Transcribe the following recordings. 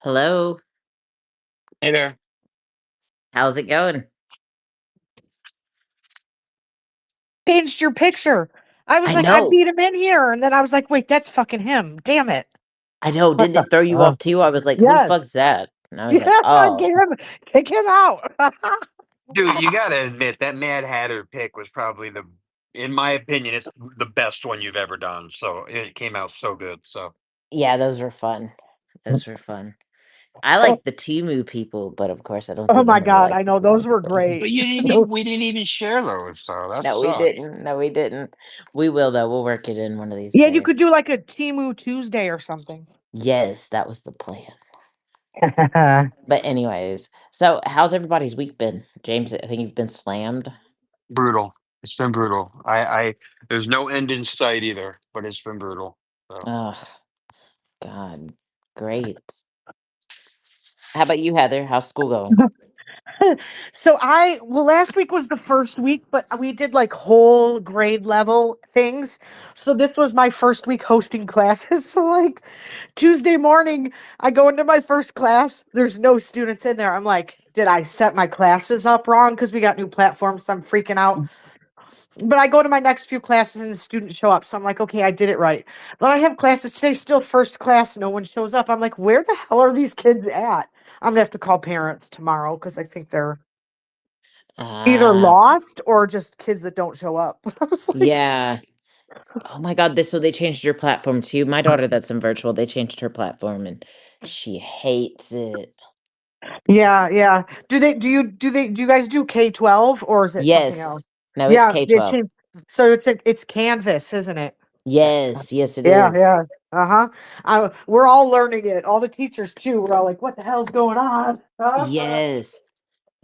Hello. Hey there. How's it going? Changed your picture. I was I like, I know. beat him in here, and then I was like, wait, that's fucking him. Damn it. I know. What Didn't the it throw you off too? I was like, who the Yes. fuck's that? And I was like, Yeah, oh, kick him out. Dude, you gotta admit that Mad Hatter pick was probably in my opinion, it's the best one you've ever done. So it came out so good. So yeah, those were fun. Those were fun. I like the Timu people, but of course, I don't Oh think my Emily god, I liked the know Timu those were people. great. but we didn't even share those, so that No, we sucked. didn't. No, we didn't. We will, though. We'll work it in one of these Yeah, you could days. do like a Timu Tuesday or something. Yes, that was the plan. But, anyways, so how's everybody's week been? James, I think you've been slammed. Brutal. It's been brutal. I there's no end in sight either, but it's been brutal. So Oh, God. Great. How about you, Heather? How's school going? Last week was the first week, but we did like whole grade level things. So this was my first week hosting classes. So like Tuesday morning, I go into my first class. There's no students in there. I'm like, did I set my classes up wrong? Because we got new platforms. So I'm freaking out. But I go to my next few classes and the students show up. So I'm like, okay, I did it right. But I have classes today, still first class. No one shows up. I'm like, where the hell are these kids at? I'm gonna have to call parents tomorrow because I think they're either Uh, lost or just kids that don't show up. I was like, yeah. Oh my god, so they changed your platform too? My daughter that's in virtual, they changed her platform and she hates it. yeah, yeah. Do you guys do K-12 or is it something else? Yes. No, it's Yeah, K-12. so it's Canvas, isn't it? Yes, yes, it Yeah, is. yeah. Uh-huh. We're all learning it. All the teachers too. We're all like, what the hell's going on? Yes.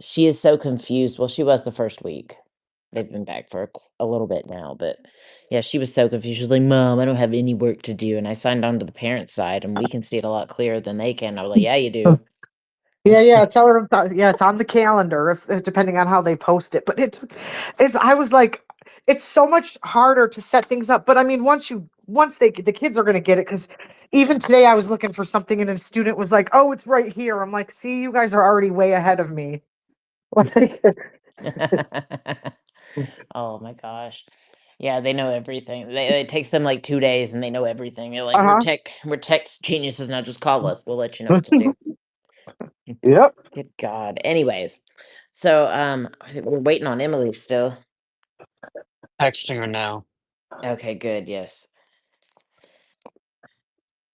She is so confused. Well, she was the first week. They've been back for a little bit now, but yeah, she was so confused. She was like, "Mom, I don't have any work to do." And I signed on to the parent side, and we can see it a lot clearer than they can. I was like, "Yeah, you do." Yeah, yeah. Tell her. Yeah, it's on the calendar. If depending on how they post it, but it's. I was like, it's so much harder to set things up. But I mean, once the kids are gonna get it, because even today I was looking for something and a student was like, "Oh, it's right here." I'm like, "See, you guys are already way ahead of me." Like, Oh my gosh. Yeah, they know everything. It takes them like 2 days and they know everything. They're like, uh-huh. we're tech geniuses now. Just call us. We'll let you know what to do." Yep. Good God. Anyways, so I think we're waiting on Emily still. texting her now. Okay, good. Yes.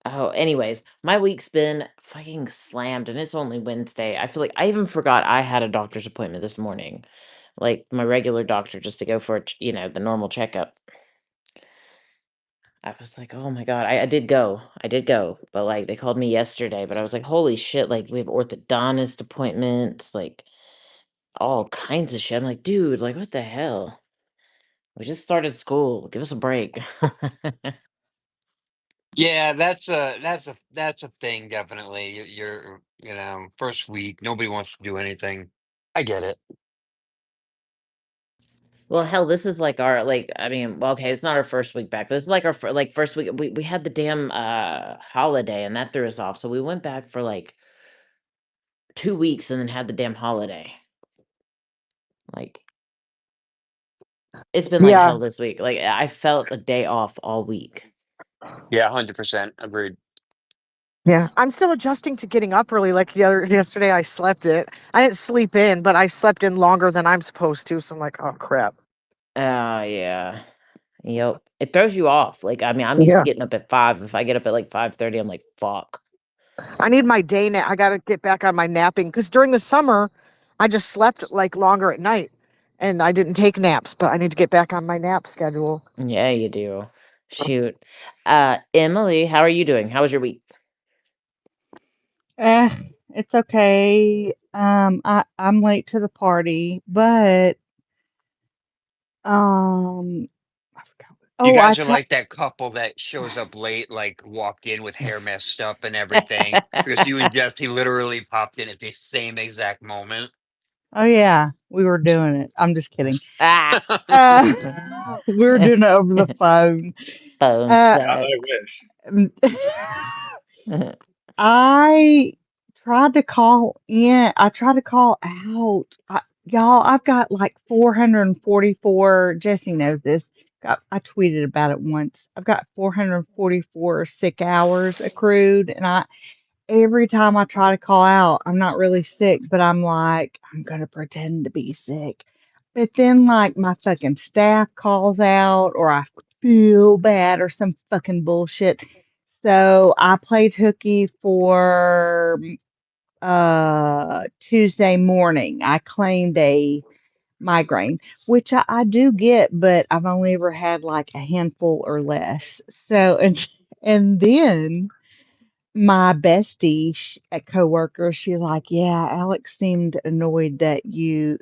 Oh, anyways, my week's been fucking slammed and it's only Wednesday. I feel like I even forgot I had a doctor's appointment this morning. Like my regular doctor just to go for, the normal checkup. I was like, "Oh my god." I did go. I did go, but, like, they called me yesterday, but I was like, "Holy shit," like, we have orthodontist appointments, like, all kinds of shit. I'm like, "Dude, like, what the hell? We just started school. Give us a break." Yeah, that's a thing. Definitely, you're first week. Nobody wants to do anything. I get it. Well, hell, this is like our like, I mean, well, okay, it's not our first week back, but this is like our first week. We had the damn holiday and that threw us off. So we went back for like 2 weeks and then had the damn holiday. Like it's been like Yeah, hell this week. Like I felt a day off all week. Yeah, 100% agreed. yeah. I'm still adjusting to getting up early. Like yesterday, I slept it. I didn't sleep in, but I slept in longer than I'm supposed to. So I'm like, oh crap. Oh yeah. Yep. It throws you off. Like I mean, I'm used to Yeah. getting up at 5. If I get up at like 5:30, I'm like, fuck. I need my day nap. I got to get back on my napping because during the summer, I just slept like longer at night and I didn't take naps, but I need to get back on my nap schedule. Yeah, you do. Shoot. Emily, how are you doing? How was your week? Eh, it's okay. I'm late to the party, but I forgot. You Oh, I guys are tried. like that couple that shows up late, like walked in with hair messed up and everything, because you and Jesse literally popped in at the same exact moment. Oh yeah, we were doing it. I'm just kidding. Ah. Uh, we were doing it over the phone. Phone Uh, I sex. wish. I tried to call in. I tried to call out. Y'all, I've got like 444. Jesse knows this. I tweeted about it once. I've got 444 sick hours accrued, and every time I try to call out, I'm not really sick, but I'm like, I'm gonna pretend to be sick. But then, like, my fucking staff calls out, or I feel bad, or some fucking bullshit. So I played hooky for Tuesday morning. I claimed a migraine, which I do get, but I've only ever had like a handful or less. So and then my bestie at coworker, she's like, "Yeah, Alex seemed annoyed that she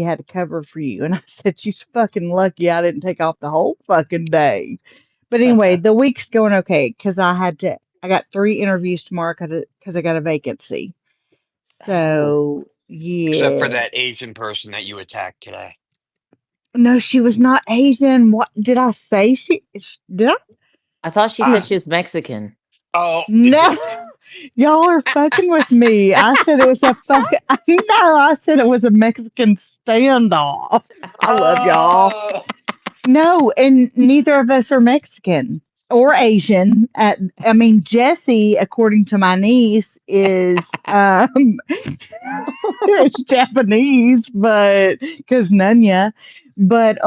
had to cover for you." And I said, "She's fucking lucky I didn't take off the whole fucking day." But anyway, the week's going okay because I got 3 interviews tomorrow because I got a vacancy. Oh, So Except for yeah, that Asian person that you attacked today. no, she was not Asian. What did I say? Did I? I thought she She said I, she was was Mexican. oh, no. Y'all are fucking with me. I said it was a fuck. No, I said it was a Mexican standoff. I love y'all. oh, No, and neither of us are Mexican or Asian. I mean, Jesse, according to my niece, is it's Japanese, but because Nunya. But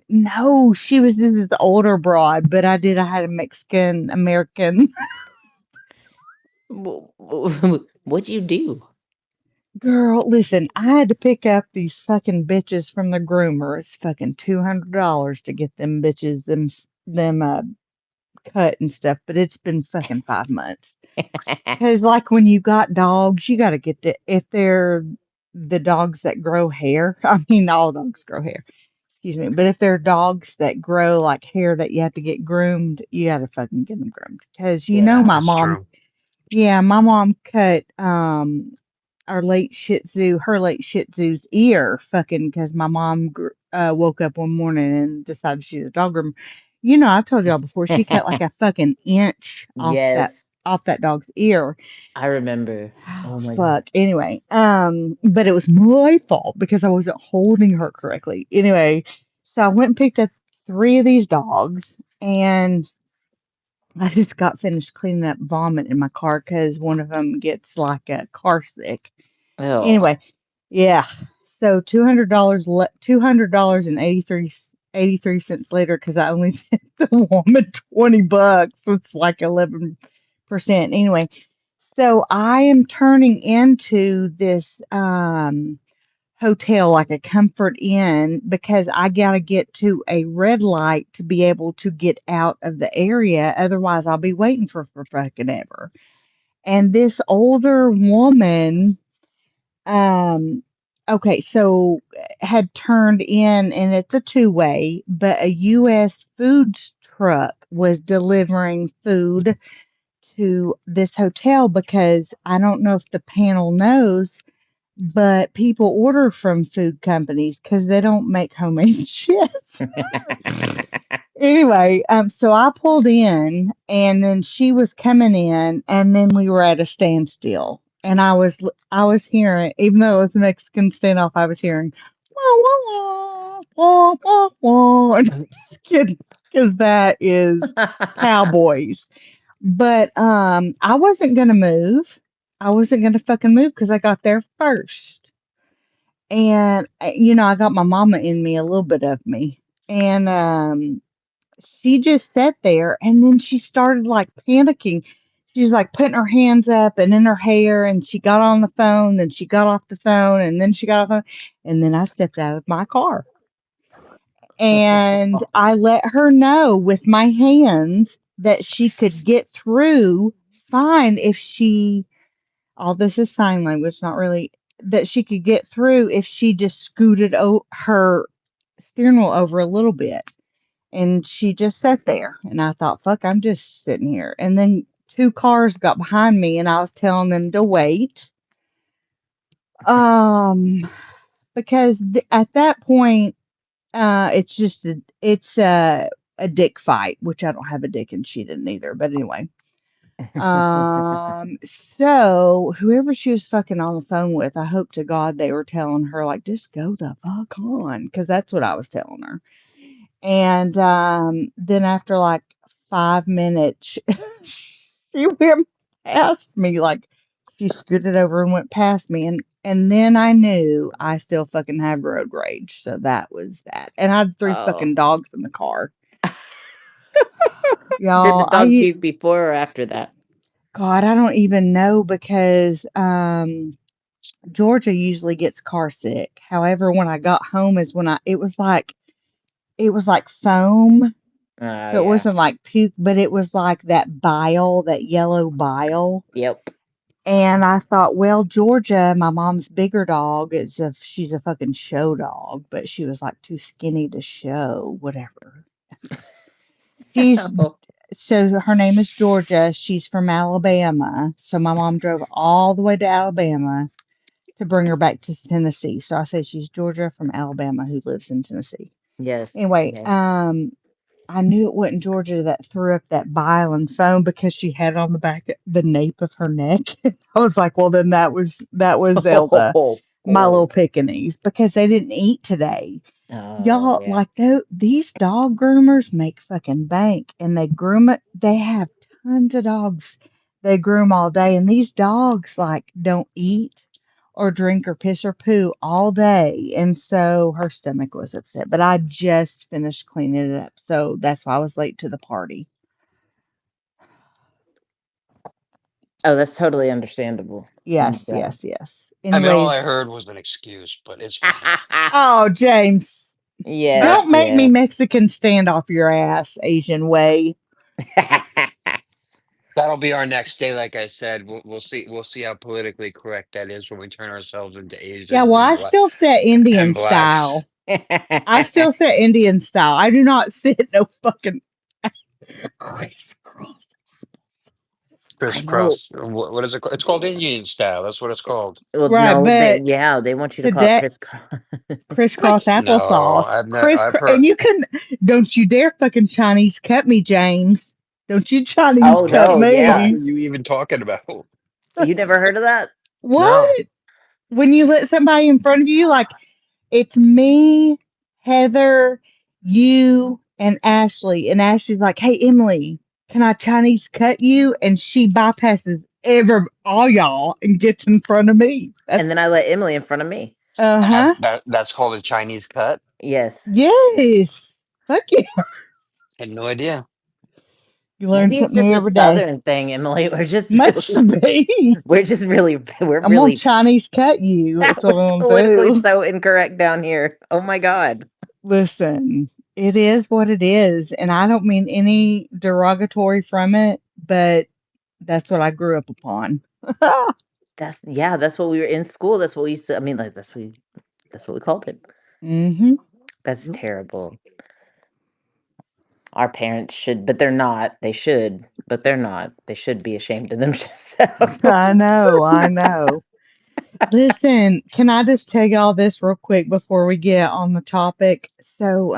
no, she was just the older broad. But I had a Mexican American What'd you do? girl. Listen, I had to pick up these fucking bitches from the groomer. It's fucking $200 to get them bitches them cut and stuff. But it's been fucking 5 months. Cause like when you got dogs, you got to get if they're the dogs that grow hair. I mean, all dogs grow hair. Excuse me. But if they're dogs that grow like hair that you have to get groomed, you got to fucking get them groomed. Cause Yeah. my that's mom, true. yeah, my mom cut her late Shih Tzu's ear, fucking, because my mom woke up one morning and decided she was a dog groomer. I've told y'all before, she cut like a fucking inch Yes, off that dog's ear. I remember. Oh, Oh my god. fuck. Anyway, but it was my fault because I wasn't holding her correctly. Anyway, so I went and picked up 3 of these dogs, and I just got finished cleaning up vomit in my car because one of them gets like a car sick. Oh. Anyway, yeah. So $200 and 83 cents later because I only sent the woman $20. So it's like 11%. Anyway, so I am turning into this hotel, like a Comfort Inn, because I gotta get to a red light to be able to get out of the area. Otherwise, I'll be waiting for fucking ever. And this older woman, um, okay, so had turned in, and it's a two-way, but a U.S. foods truck was delivering food to this hotel because I don't know if the panel knows, but people order from food companies because they don't make homemade shit. Anyway, so I pulled in, and then she was coming in, and then we were at a standstill, and I was hearing, even though it was a Mexican standoff, I was hearing wah wah wah wah wah. And I'm just kidding, because that is cowboys. But I wasn't gonna move. I wasn't gonna fucking move because I got there first. And I got my mama in me, a little bit of me. And she just sat there, and then she started like panicking. She's like putting her hands up and in her hair, and she got on the phone, then she got off the phone, and then she got off the phone, and then I stepped out of my car. And I let her know with my hands that she could get through fine if she, all this is sign language, not really, that she could get through if she just scooted her steering wheel over a little bit. And she just sat there. And I thought, fuck, I'm just sitting here. And then 2 cars got behind me, and I was telling them to wait. Um, because at that point, it's just it's a dick fight, which I don't have a dick and she didn't either. But anyway, So whoever she was fucking on the phone with, I hope to God they were telling her like, just go the fuck on, because that's what I was telling her. And then after like 5 minutes, she went past me, like she scooted over and went past me, and then I knew I still fucking have road rage. So that was that. And I had three Oh. fucking dogs in the car. Did the Y'all, dog puke before or after that? God, I don't even know because Georgia usually gets car sick. However, when I got home is when it was like foam. Oh, So it yeah. wasn't like puke, but it was like that bile, that yellow bile. Yep. And I thought, well, Georgia, my mom's bigger dog, she's a fucking show dog, but she was like too skinny to show, whatever. She's Oh, so her name is Georgia. She's from Alabama. So my mom drove all the way to Alabama to bring her back to Tennessee. So I say she's Georgia from Alabama who lives in Tennessee. yes. Anyway, Yes. I knew it wasn't Georgia that threw up that bile and foam because she had it on the back, the nape of her neck. I was like, well, then that was Zelda, Oh, my little oh, Pekingese, because they didn't eat today. oh, Y'all, yeah. like these dog groomers make fucking bank, and they groom it. They have tons of dogs. They groom all day, and these dogs like don't eat or drink or piss or poo all day. And so her stomach was upset. But I just finished cleaning it up. So that's why I was late to the party. Oh, that's totally understandable. Oh my Yes, god. yes, yes. I mean, all I Anyways, heard was an excuse, but it's fine. oh, James, Yes, don't make me yes. Mexican stand off your ass, Asian way. That'll be our next day. Like I said, we'll see. We'll see how politically correct that is when we turn ourselves into Yeah, Asians well, and I still set Indian blacks. style. I still set Indian style. I do not sit no fucking crisscross. I know. Crisscross. What is it called? It's called Indian style. That's what it's called. Well, Right, no, but they want you to call it today crisscross. crisscross No, applesauce. I've Crisscross, heard. and you can don't you dare fucking Chinese cut me, James. Don't you Chinese Oh, cut no, What yeah. are me. you even talking about? You never heard of that? No. What? When you let somebody in front of you, like it's me, Heather, you, and Ashley. And Ashley's like, hey, Emily, can I Chinese cut you? And she bypasses all y'all and gets in front of me. And That's, then I let Emily in front of me. And uh-huh. that's called a Chinese cut. Yes. Yes. Fuck yeah. Had no idea. You learn Maybe it's something just new a every day. southern thing, Emily. Must be. We're I'm gonna really Chinese cut you. That's what we're I'm gonna politically do. so incorrect down here. Oh my god. Listen, it is what it is, and I don't mean any derogatory from it, but that's what I grew up upon. That's what we were in school. That's what we used to, I mean, like that's what we called it. hmm That's terrible. Our parents should, but they're not. They should, but they're not. They should be ashamed of I themselves. know, I know. Listen, can I just tell y'all this real quick before we get on the topic? So,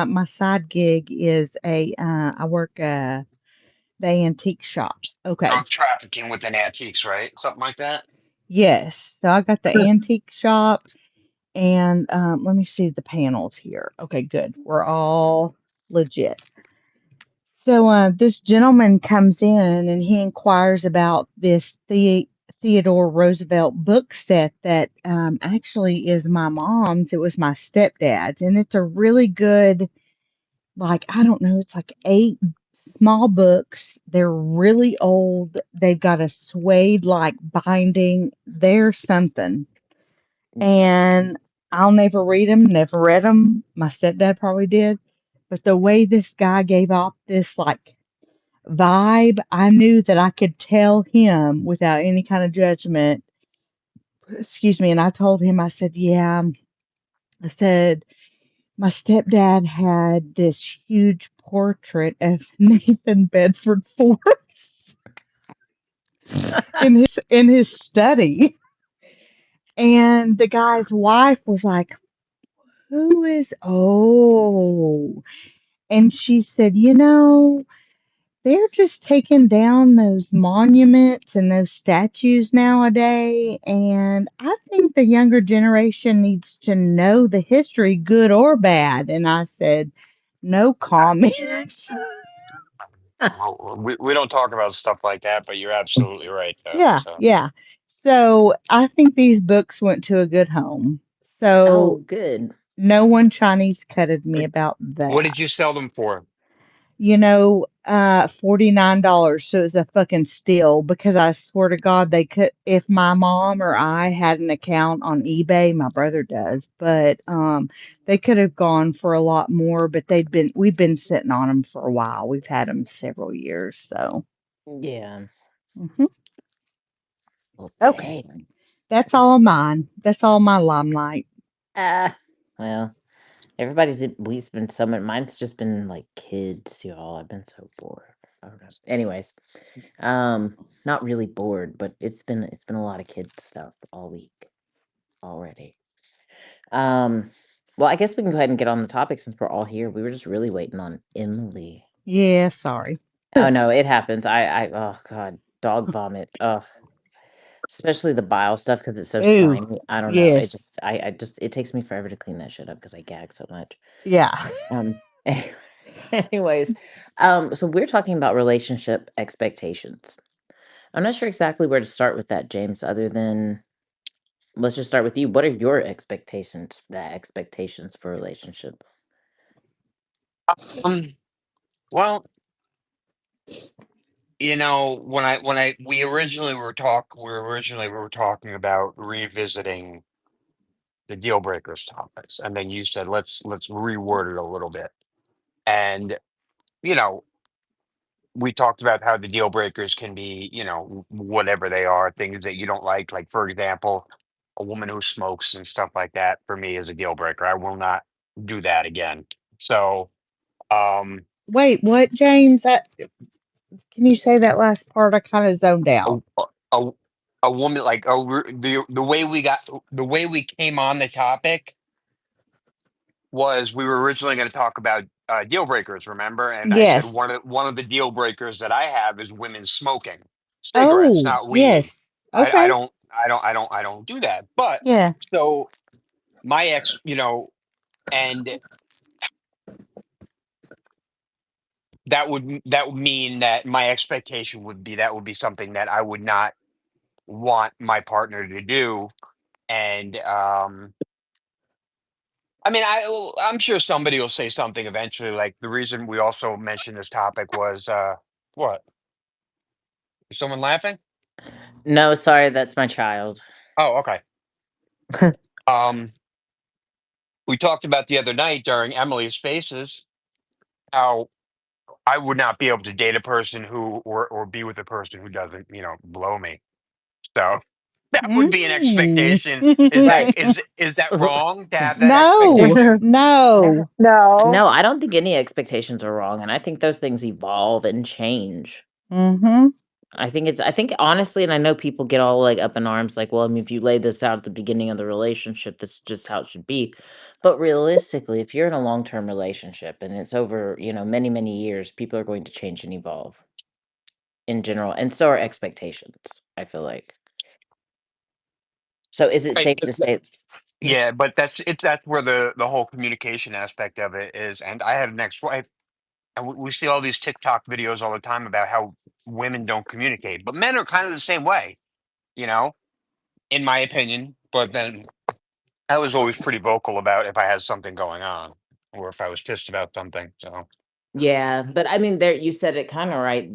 my side gig is I work the antique shop. Okay. Drug trafficking within antiques, right? Something like that. Yes. So I got the antique shop, and let me see the panels here. Okay, good. We're all legit. So this gentleman comes in and he inquires about this Theodore Roosevelt book set that actually is my mom's. It was my stepdad's, and it's a really good, like, I don't know, it's like 8 small books. They're really old. They've got a suede like binding. They're something. And I'll never read them, never read them. My stepdad probably did. But the way this guy gave off this like vibe, I knew that I could tell him without any kind of judgment. Excuse me. And I told him, I said, yeah, I said, my stepdad had this huge portrait of Nathan Bedford Forrest in his study. And the guy's wife was like, who is, oh, and she said, they're just taking down those monuments and those statues nowadays. And I think the younger generation needs to know the history, good or bad. And I said, no comments. Well, we don't talk about stuff like that, but you're absolutely right, though. Yeah, So, yeah. So I think these books went to a good home. Oh, So good. no one Chinese cutted me Wait, about what that. did you sell them for? $49. So it's a fucking steal because I swear to God, they could, if my mom or I had an account on eBay, my brother does, but they could have gone for a lot more, but we've been sitting on them for a while. We've had them several years. So, Yeah. mhm. Okay. Okay. That's all mine. That's all my limelight. Well, we've been so much. Mine's just been like kids, y'all. I've been so bored. I don't know. Anyways, not really bored, but it's been a lot of kid stuff all week already. Um, well, I guess we can go ahead and get on the topic since we're all here. We were just really waiting on Emily. Yeah, sorry. Oh no, it happens. Oh god, dog vomit. Oh, especially the bile stuff because it's so Ooh, slimy. I don't know. It yes. just, I just, it takes me forever to clean that shit up because I gag so much. Yeah. Um, anyways, so we're talking about relationship expectations. I'm not sure exactly where to start with that, James, other than let's just start with you. What are your expectations for a relationship? Um, well, we originally were talking about revisiting the deal breakers topics, and then you said let's reword it a little bit. And you know, we talked about how the deal breakers can be, whatever they are, things that you don't like for example, a woman who smokes and stuff like that for me is a deal breaker. I will not do that again. So, um, Wait, what, James? Can you say that last part? I kind of zoned a out. a, a woman like the way we came on the topic was we were originally going to talk about deal breakers, remember? And I said Yes. one of the deal breakers that I have is women smoking cigarettes, Oh, not weed. yes. I Okay. don't do that. But Yeah. so my ex, and that would mean that my expectation would be that would be something that I would not want my partner to do. And I mean, I'm sure somebody will say something eventually. Like the reason we also mentioned this topic was what? Is someone laughing? No, sorry, that's my child. Oh, okay. Um, we talked about the other night during Emily's Spaces how I would not be able to date a person who or be with a person who doesn't, blow me. So that would be an Mm. expectation. Is that Right. is that wrong to have that No, expectation? no. No. No, I don't think any expectations are wrong, and I think those things evolve and change. Mm-hmm. I think honestly, and I know people get all like up in arms, like, well, I mean, if you lay this out at the beginning of the relationship, that's just how it should be. But realistically, if you're in a long-term relationship and it's over, many, many years, people are going to change and evolve in general, and so are expectations, I feel like. So is it Right. safe to say, yeah. Yeah, but that's where the whole communication aspect of it is. And I had an ex-wife, and we see all these TikTok videos all the time about how women don't communicate, but men are kind of the same way, you know, in my opinion. But then I was always pretty vocal about if I had something going on or if I was pissed about something. So Yeah, but I mean, there you said it kind of right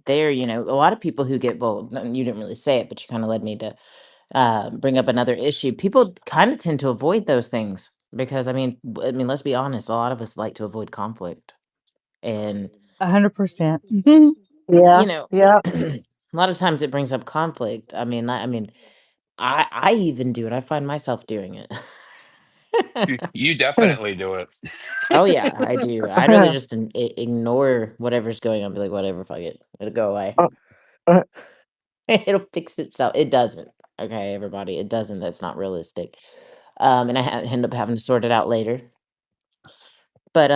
there. A lot of people who get well, you didn't really say it, but you kind of led me to bring up another issue. People kind of tend to avoid those things because I mean, let's be honest. A lot of us like to avoid conflict, and 100%. Yeah. you know, Yeah. a lot of times it brings up conflict. I mean, I even do it. I find myself doing it. you definitely do it. Oh yeah, I do. I'd rather just ignore whatever's going on. Be like, whatever, fuck it. It'll go away. It'll fix itself. It doesn't. Okay, everybody, it doesn't. That's not realistic. And I end up having to sort it out later. But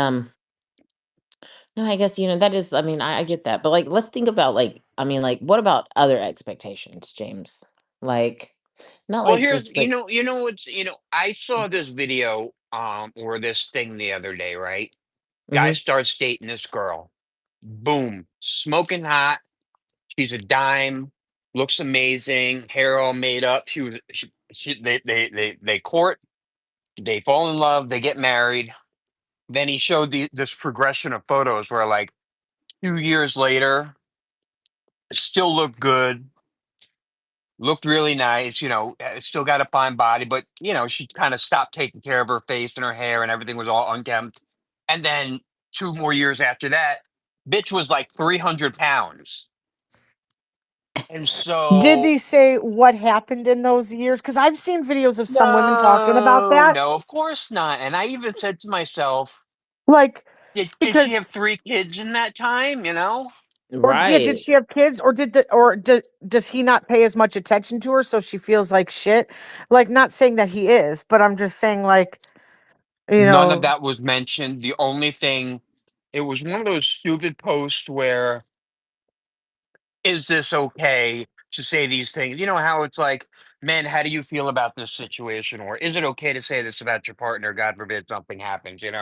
No, I guess, that is, I mean, I get that. But like, let's think about like, I mean, like, what about other expectations, James? Like, not Well, like here's just like, what's I saw this video or this thing the other day, right? Guy hmm starts dating this girl. Boom, smoking hot. She's a dime, looks amazing, hair all made up. They court, they fall in love, they get married. Then he showed this progression of photos where like 2 years later, still looked good, looked really nice, still got a fine body, but she kind of stopped taking care of her face and her hair and everything was all unkempt. And then 2 more years after that, bitch was like 300 pounds. And Did so he say what happened in those years? Because I've seen videos of some women talking about no, that. no, of course not. And I even said to myself, Like, did she because have 3 kids in that time? or yeah, did right. she have kids, or does he not pay as much attention to her, so she feels like shit? Like, not saying that he is, but I'm just saying, like, you None of know, that was mentioned. The only thing, it was one of those stupid posts where, is this okay to say these things? You know how it's like, man, how do you feel about this situation? Or is it okay to say this about your partner? God forbid something happens, It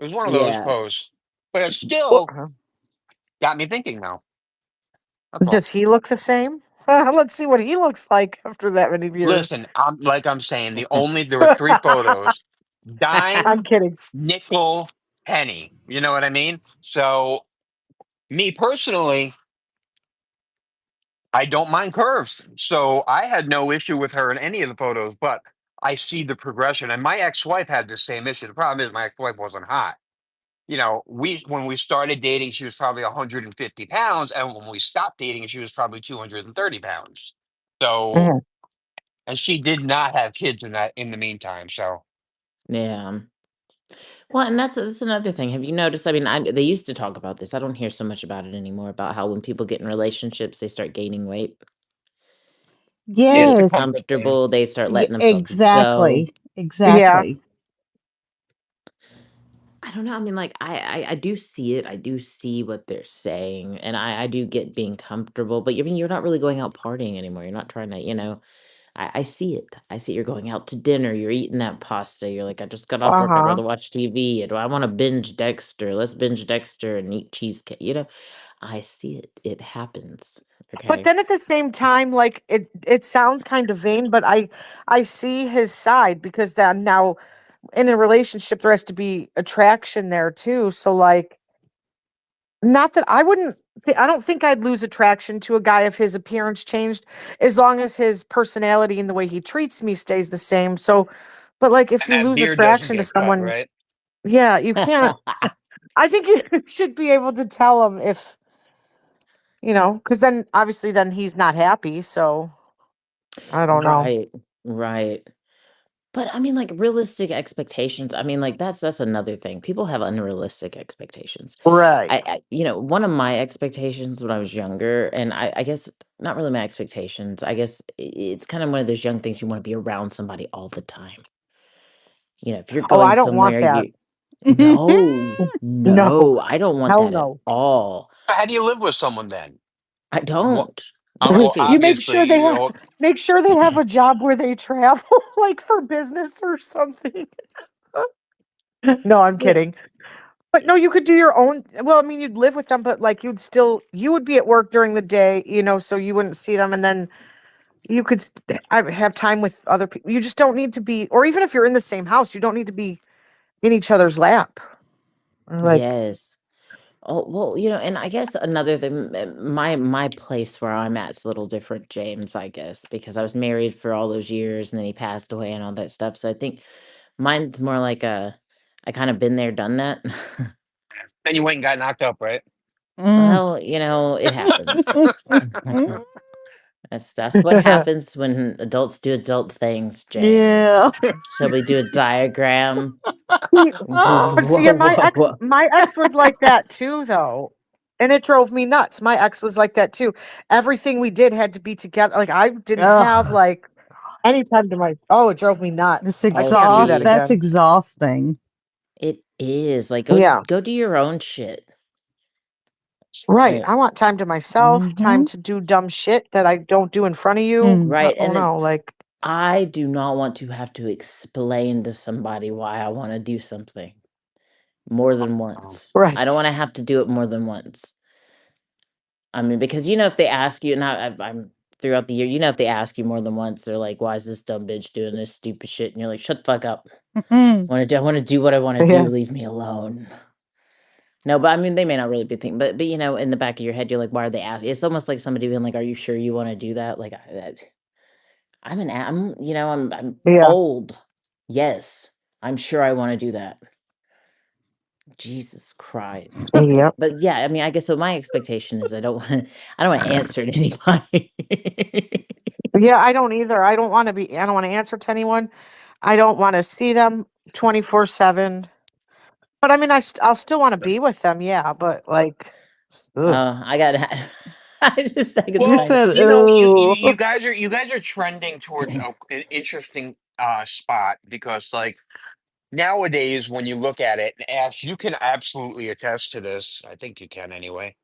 was one of those Yeah. posts. But it well, still got me thinking now. That's all. does he look the same? Let's see what he looks like after that many years. Listen, I'm saying there were 3 photos: I'm dime, kidding. nickel, penny. You know what I mean? So me personally, I don't mind curves. So I had no issue with her in any of the photos, but I see the progression. And my ex-wife had the same issue. The problem is my ex-wife wasn't hot. We when we started dating, she was probably 150 pounds, and when we stopped dating, she was probably 230 pounds. So, Mhm. and she did not have kids in the meantime. So Yeah. Well, and that's another thing. Have you noticed? I mean, they used to talk about this. I don't hear so much about it anymore. About how when people get in relationships, they start gaining weight. They it's get a Yes, comfort thing. comfortable. They start letting themselves go. exactly. Yeah. Exactly. I don't know. I mean, like I do see it. I do see what they're saying, and I do get being comfortable. But I mean, you're not really going out partying anymore. You're not trying to, I see it. I see you're going out to dinner. You're eating that pasta. You're like, I just got off work. I'd Uh-huh. rather watch TV. Do I want to binge Dexter? Let's binge Dexter and eat cheesecake. I see it. It happens. But Okay. then at the same time, like, it sounds kind of vain, but I see his side, because then now in a relationship there has to be attraction there too. So, like, not that I wouldn't I don't think I'd lose attraction to a guy if his appearance changed, as long as his personality and the way he treats me stays the same. So, but like, if And you that lose beard doesn't attraction to get cut, someone, right? yeah, you can't. I think you should be able to tell him if, because then obviously then he's not happy. So I don't know. Right. Right. But I mean, like realistic expectations. I mean, like that's another thing. People have unrealistic expectations. Right. One of my expectations when I was younger, and I guess not really my expectations. I guess it's kind of one of those young things you want to be around somebody all the time. If you're Oh, going I don't want somewhere, that. no, No, no, I don't want hell that at no. all. How do you live with someone then? I What? don't. No, Well, You see, obviously, make sure they have a job where they travel, like for business or something. No, I'm well, kidding. But no, you could do your own. Well, I mean, you'd live with them, but like you would be at work during the day, so you wouldn't see them, and then you could have time with other people. You just don't need to be, or even if you're in the same house, you don't need to be in each other's lap. Like, yes. Oh, well, and I guess another thing, my place where I'm at's a little different, James, I guess, because I was married for all those years and then he passed away and all that stuff. So I think mine's more like I kind of been there, done that. then you went and got knocked up, right? Mm. Well, it happens. That's what happens when adults do adult things, Yeah. James. Shall we do a diagram? but see, Whoa, whoa, whoa. my ex was like that too, though, and it drove me nuts. My ex was like that too. Everything we did had to be together. Like, I didn't have Ugh. like any time to my. Oh, it drove me It's nuts. I Oh, can't do that see, That's again. exhausting. it is like Yeah. go do your own shit. Right. Yeah. I want time to myself, time Mm-hmm. to do dumb shit that I don't do in front of you. Mm. Right. Oh And then no, like I do not want to have to explain to somebody why I want to do something more than Um, once. I don't right. want to have to do it more than once. I mean, because if they ask you, and I'm throughout the year, if they ask you more than once, they're like, "Why is this dumb bitch doing this stupid shit?" And you're like, "Shut the fuck up. I want to do what I want to do. Yeah. Leave me alone." No, but I mean, they may not really be thinking, but in the back of your head, you're like, "Why are they asking?" It's almost like somebody being like, "Are you sure you want to do that?" Like, I'm Yeah. old. Yes, I'm sure I want to do that. Jesus Christ. Yep. But yeah, I mean, I guess so. My expectation is I don't want to answer to anybody. Yeah, I don't either. I don't want to answer to anyone. I don't want to see them 24/7. But I mean, I'll still want to be with them. Yeah. But like, ugh. I got. I get the You well, fact. said, you "Oh, guys are trending towards an interesting spot because like nowadays when you look at it, and Ash, you can absolutely attest to this. I think you can anyway.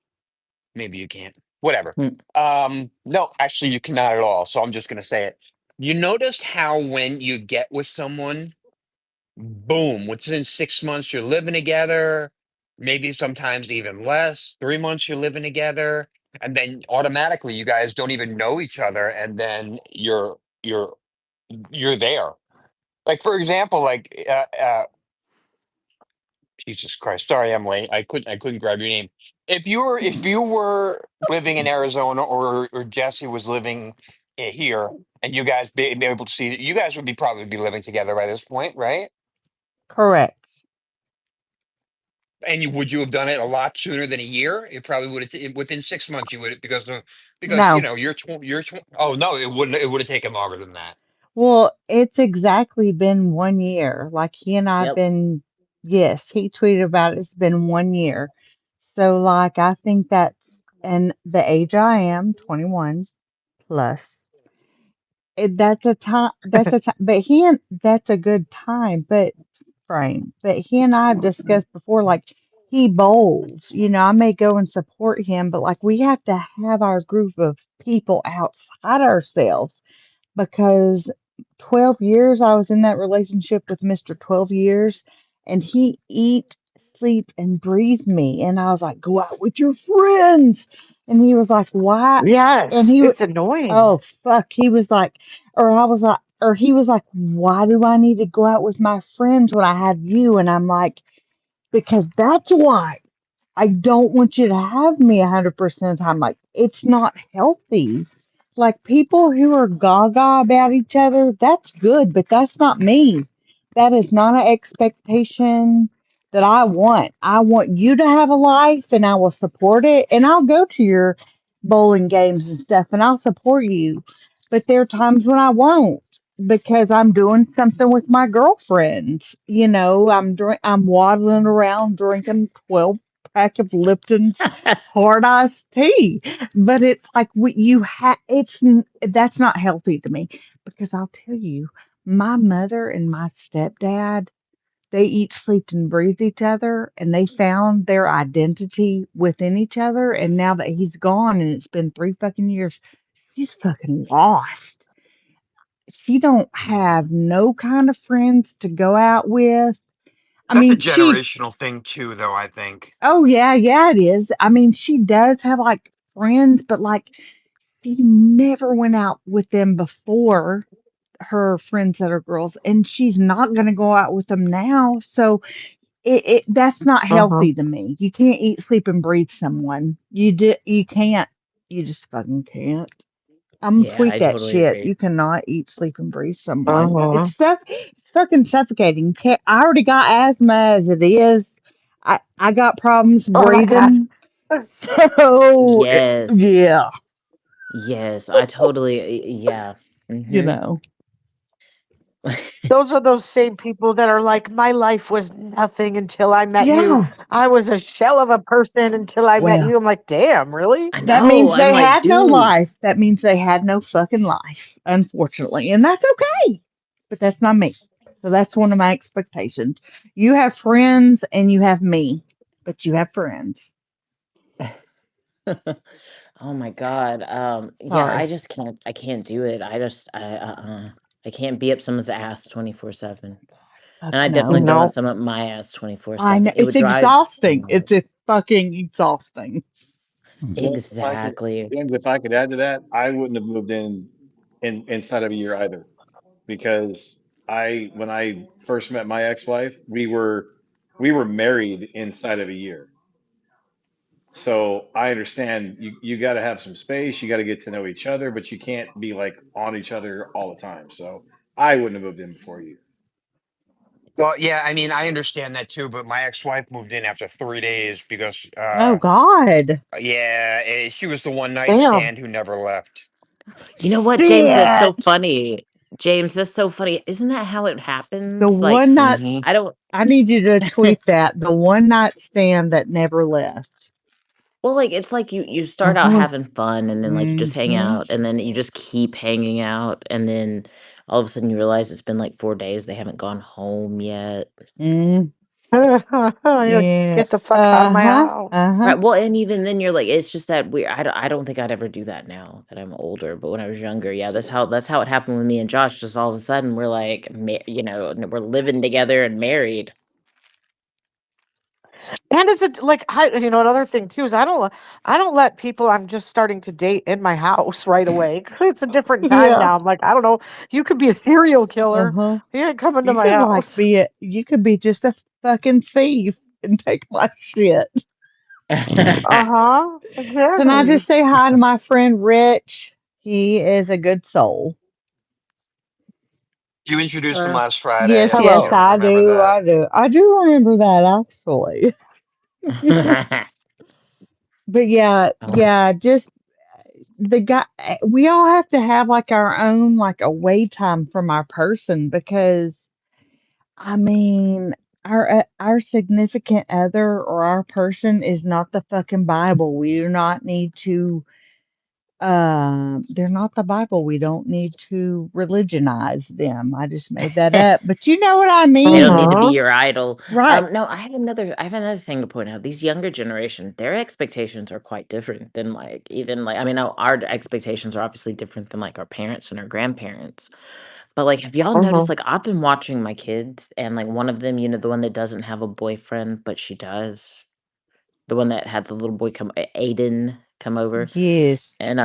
Maybe you can't. Whatever. Hmm. No, actually, you cannot at all. So I'm just gonna say it. You noticed how when you get with someone, boom, within 6 months you're living together, maybe sometimes even less. 3 months you're living together, and then automatically you guys don't even know each other, and then you're there. Like for example, like Jesus Christ. Sorry, Emily. I couldn't grab your name. If you were living in Arizona or Jesse was living here and you guys be able to see you guys would be probably be living together by this point, right? correct." And would you have done it a lot sooner than a year? It probably would have within 6 months you would because No. oh no, it would have taken longer than that. Well, it's exactly been 1 year. Like he and I have Yep. been, yes, he tweeted about it. It's been 1 year. So, like, I think that's, and the age I am, 21 plus, that's a time, but that's a good time, but frame. But he and I have discussed before, like, he bowls. I may go and support him, but like, we have to have our group of people outside ourselves because 12 years I was in that relationship with Mr. 12 years and he eat, sleep and breathe me and I was like, go out with your friends. And he was like, why? And Yes, it's annoying. oh fuck, he was like, or I was like, or he was like, why do I need to go out with my friends when I have you? And I'm like, because that's why. I don't want you to have me 100% of the time. Like, it's not healthy. Like, people who are gaga about each other, that's good, but that's not me. That is not an expectation that I want. I want you to have a life and I will support it. And I'll go to your bowling games and stuff and I'll support you. But there are times when I won't because I'm doing something with my girlfriends. I'm waddling around drinking 12 pack of Lipton's hard iced tea. But it's like that's not healthy to me because I'll tell you, my mother and my stepdad, they eat, sleep, and breathe each other, and they found their identity within each other. And now that he's gone, and it's been 3 fucking years, she's fucking lost. She don't have no kind of friends to go out with. I That's a mean, she generational thing too, though, I think. Oh yeah, yeah, it is. I mean, she does have like friends, but like she never went out with them before, her friends that are girls, and she's not going to go out with them now. So that's not Uh-huh. healthy to me. You can't eat, sleep, and breathe someone. You can't. You just fucking can't. I'm Yeah, tweet I that totally shit. agree. You cannot eat, sleep, and breathe someone. Uh-huh. It's fucking suffocating. I already got asthma as it is. I got problems Oh my gosh. breathing. So Yes. yeah, Yes, I totally. Yeah. you Hmm. know. Those are those same people that are like, my life was nothing until I met you. Yeah. I was a shell of a person until I met Well, you. I'm like, damn, really? I that know. means I'm they like, had no dude. life. That means they had no fucking life, unfortunately. And that's okay. But that's not me. So that's one of my expectations. You have friends and you have me, but you have friends. Oh my god, yeah, Sorry. I can't do it. I can't be up someone's ass 24/7, Fuck and I definitely no. don't want No. someone up my ass I 24/7. know It it's would drive me exhausting. It's nuts. fucking exhausting. James, if I could, Exactly. James, if I could add to that, I wouldn't have moved in inside of a year either, because when I first met my ex-wife, we were married inside of a year. So I understand you got to have some space, you got to get to know each other, but you can't be like on each other all the time. So I wouldn't have moved in before you. Well, yeah, I mean, I understand that too, but my ex-wife moved in after 3 days because, Oh God. yeah, she was the one night Damn. stand who never left. You know what, James? That's so Shit. funny. James, that's so funny. Isn't that how it The happens? Like, one night Hmm I don't. I need you to tweet that. The one night stand that never left. Well, like it's like you start out Uh-huh. having fun, and then like you just hang Mm-hmm. out, and then you just keep hanging out, and then all of a sudden you realize it's been like 4 days. They haven't gone home yet. Mm. You're like, Yeah. get the fuck out of my Uh-huh. house. Uh-huh. Right. Well, and even then you're like, it's just that weird. I don't think I'd ever do that now that I'm older. But when I was younger, yeah, that's how it happened with me and Josh. Just all of a sudden we're like, we're living together and married. And it's like another thing too is I don't let people I'm just starting to date in my house right away. It's a different time Yeah. now. I'm like, I don't know, you could be a serial killer. Uh-huh. You ain't coming to You my could house. you could be just a fucking thief and take my shit. Uh-huh. Can I Exactly. just say hi to my friend Rich? He is a good soul. You introduced him Uh, last Friday. Yes, I think yes, Hello. you I remember do. that. I do. I do remember that actually. But yeah, oh, yeah, just the guy we all have to have like our own like away time from our person because I mean our significant other or our person is not the fucking Bible. We do not need to they're not the Bible. We don't need to religionize them. I just made that up. But you know what I they don't need to be mean. Uh-huh. your idol. Right. No, I have another thing to point out. These younger generation, their expectations are quite different than like even like I mean, our expectations are obviously different than like our parents and our grandparents. But like, have y'all Uh-huh. noticed? Like, I've been watching my kids, and like one of them, the one that doesn't have a boyfriend, but she does. The one that had the little boy Aiden come over, Yes. and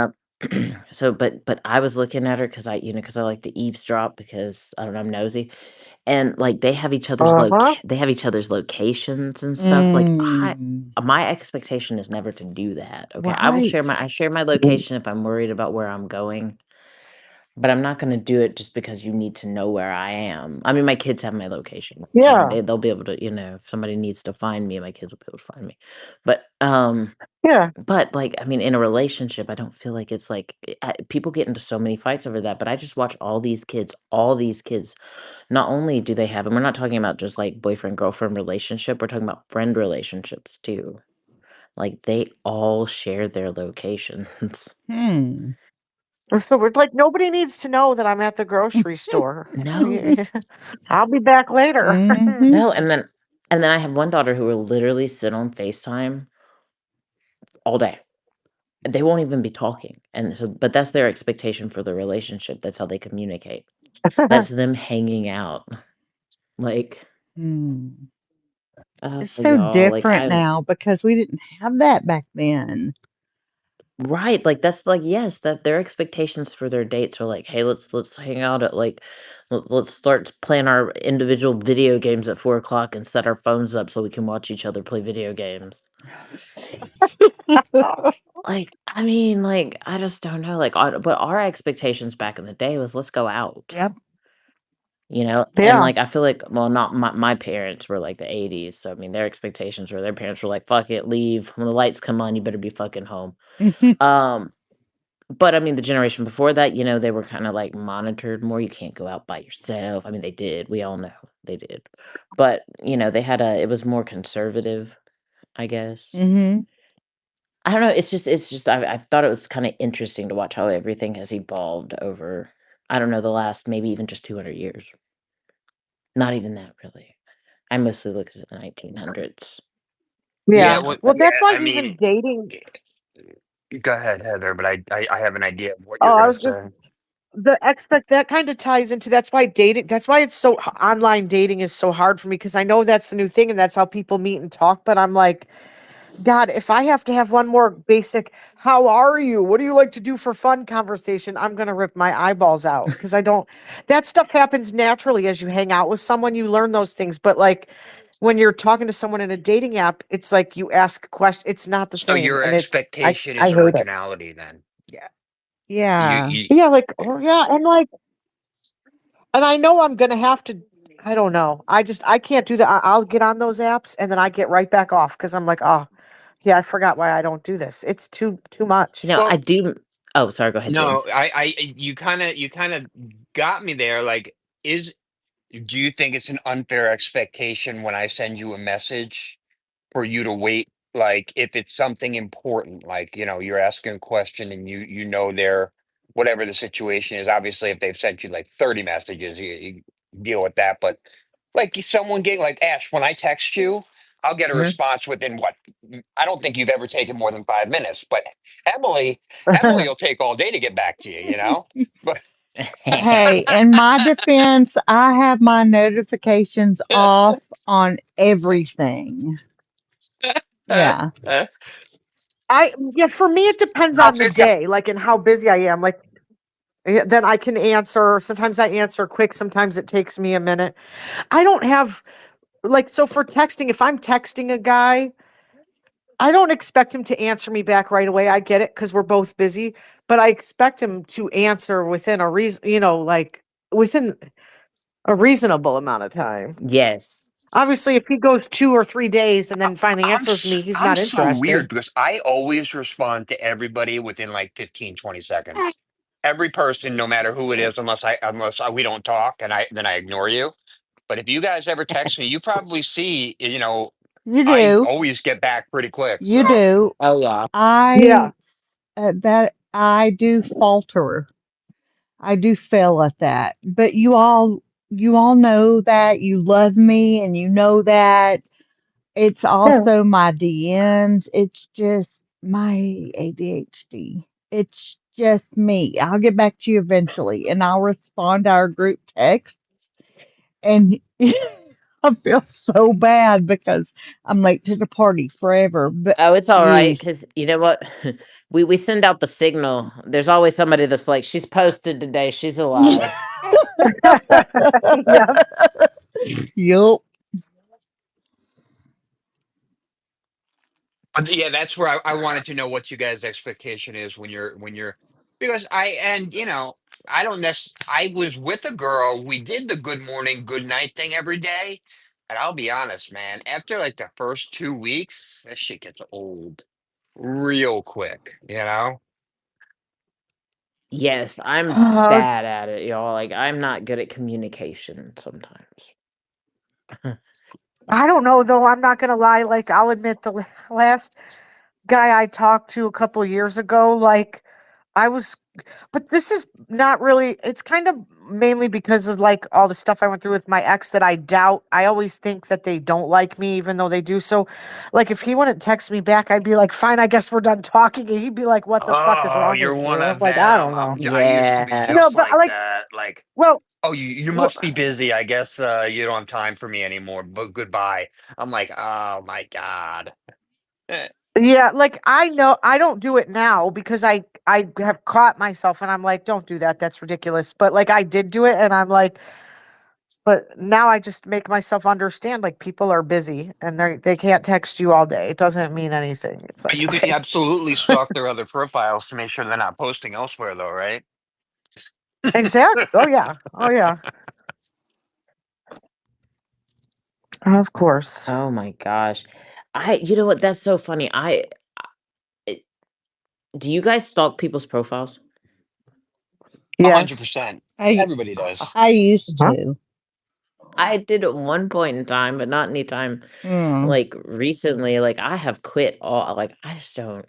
but I was looking at her because because I like to eavesdrop because I don't know, I'm nosy, and like Uh-huh. they have each other's locations and stuff. Like Mm, my expectation is never to do that. Okay, right. I share my location if I'm worried about where I'm going. But I'm not gonna do it just because you need to know where I am. I mean, my kids have my location. I mean, Yeah. they'll be able to, if somebody needs to find me, my kids will be able to find me. But, Yeah. like, I mean, in a relationship, I don't feel like it's like people get into so many fights over that. But I just watch all these kids. Not only do they have, and we're not talking about just like boyfriend girlfriend relationship. We're talking about friend relationships too. Like they all share their locations. Hmm. So we're like, nobody needs to know that I'm at the grocery store. No, I'll be back later. Mm-hmm. no, and then I have one daughter who will literally sit on FaceTime all day. They won't even be talking. And so but that's their expectation for the relationship. That's how they communicate. That's them hanging out. Like, Hmm. oh, It's so y'all, like different I now because we didn't have that back then. right, like that's like yes, that their expectations for their dates are like, hey, let's hang out at like let's start playing our individual video games at 4 o'clock and set our phones up so we can watch each other play video games. Like, I mean, like, I just don't know, like, but our expectations back in the day was, "Let's go out," Yep. And, Yeah. like, I feel like well, not my parents were, like, the '80s, so, I mean, their expectations were their parents were like, "Fuck it, leave. When the lights come on, you better be fucking home." Um, but, I mean, the generation before that, they were kinda, like, monitored more, you can't go out by yourself. I mean, they did, we all know they did. But, they had it was more conservative, I guess. Mm-hmm. I don't know, it's just I thought it was kinda interesting to watch how everything has evolved over, I don't know, the last maybe even just 200 years. Not even that really. I mostly looked at the 1900s, Yeah. Yeah, you well, know? Well, yeah. that's why I even mean, dating. Go ahead, Heather, but I have an idea of what Oh, you're I gonna was say. just the expect that kind of ties into that's why dating that's why it's so online dating is so hard for me because I know that's the new thing and that's how people meet and talk, but I'm like, God, if I have to have one more basic, how are you? What do you like to do for fun conversation? I'm going to rip my eyeballs out because I don't, that stuff happens naturally as you hang out with someone, you learn those things. But like when you're talking to someone in a dating app, it's like you ask questions, it's not the So same. your And expectation I is hate it. originality then. Yeah. You Yeah. you Yeah. Like, oh, yeah. And like, and I know I'm going to have to, I don't know. I can't do that. I'll get on those apps and then I get right back off because I'm like, oh, yeah, I forgot why I don't do this. It's too much. No, I well, do. Oh, sorry. Go ahead, no, James. I you kind of got me there. Like, is do you think it's an unfair expectation when I send you a message for you to wait? Like, if it's something important, like, you're asking a question and they're whatever the situation is. Obviously, if they've sent you like 30 messages, you deal with that. But like someone getting like Ash, when I text you, I'll get a Mhm. response within what I don't think you've ever taken more than 5 minutes. But Emily, Emily will take all day to get back to you, But Hey, in my defense, I have my notifications off on everything. Yeah. Yeah, for me, it depends I'll on the pick up. day, like, and how busy I am. Like, then I can answer. Sometimes I answer quick. Sometimes it takes me a minute. I don't have, like, so for texting, if I'm texting a guy, I don't expect him to answer me back right away. I get it because we're both busy, but I expect him to answer within a reason, like within a reasonable amount of time. Yes. Obviously, if he goes 2 or 3 days and then finally answers me, he's I'm not so weird interested. because I always respond to everybody within like 15, 20 seconds. Every person, no matter who it is, we don't talk, and I ignore you. But if you guys ever text me, you probably see, You I do. always get back pretty quick. You So do. Oh, yeah. Yeah. I that I do falter. I do fail at that. But you all know that you love me and you know that it's Yeah. also my DMs. It's just my ADHD. It's just me. I'll get back to you eventually and I'll respond to our group text and I feel so bad because I'm late to the party forever. But Oh, it's all right yes. because you know what? We send out the signal. There's always somebody that's like, she's posted today. She's alive. Yeah. Yup. but yeah, that's where I wanted to know what you guys' expectation is when you're because I don't I was with a girl. We did the good morning, good night thing every day. And I'll be honest, man, after like the first 2 weeks, that shit gets old real quick. Yes, I'm Uh, bad at it, y'all. Like, I'm not good at communication sometimes. I don't know though. I'm not gonna lie. Like, I'll admit last guy I talked to a couple years ago, like, I was, but this is not really. It's kind of mainly because of like all the stuff I went through with my ex that I doubt. I always think that they don't like me, even though they do. So, like, if he wouldn't text me back, I'd be like, "Fine, I guess we're done talking." And he'd be like, "What the fuck is Oh, wrong you're with you?" one And I'm of like, "I them. don't know." I used to be Yeah. No, just but like like, that. Like, well, oh, you well, must be busy. I guess you don't have time for me anymore. But goodbye. I'm like, oh my God. yeah, like I know I don't do it now because I have caught myself and I'm like, don't do that. That's ridiculous. But like I did do it and I'm like, but now I just make myself understand like people are busy and they can't text you all day. It doesn't mean anything. It's But like, you could okay. absolutely stalk their other profiles to make sure they're not posting elsewhere, though, right? Exact. Oh yeah. Oh yeah. Of course. Oh my gosh. You know what? That's so funny. It, do you guys stalk people's profiles? A hundred Yes. percent. I Everybody does. I used Huh? to. I did at one point in time, but not anytime Mm. like recently. Like I have quit all. Like I just don't.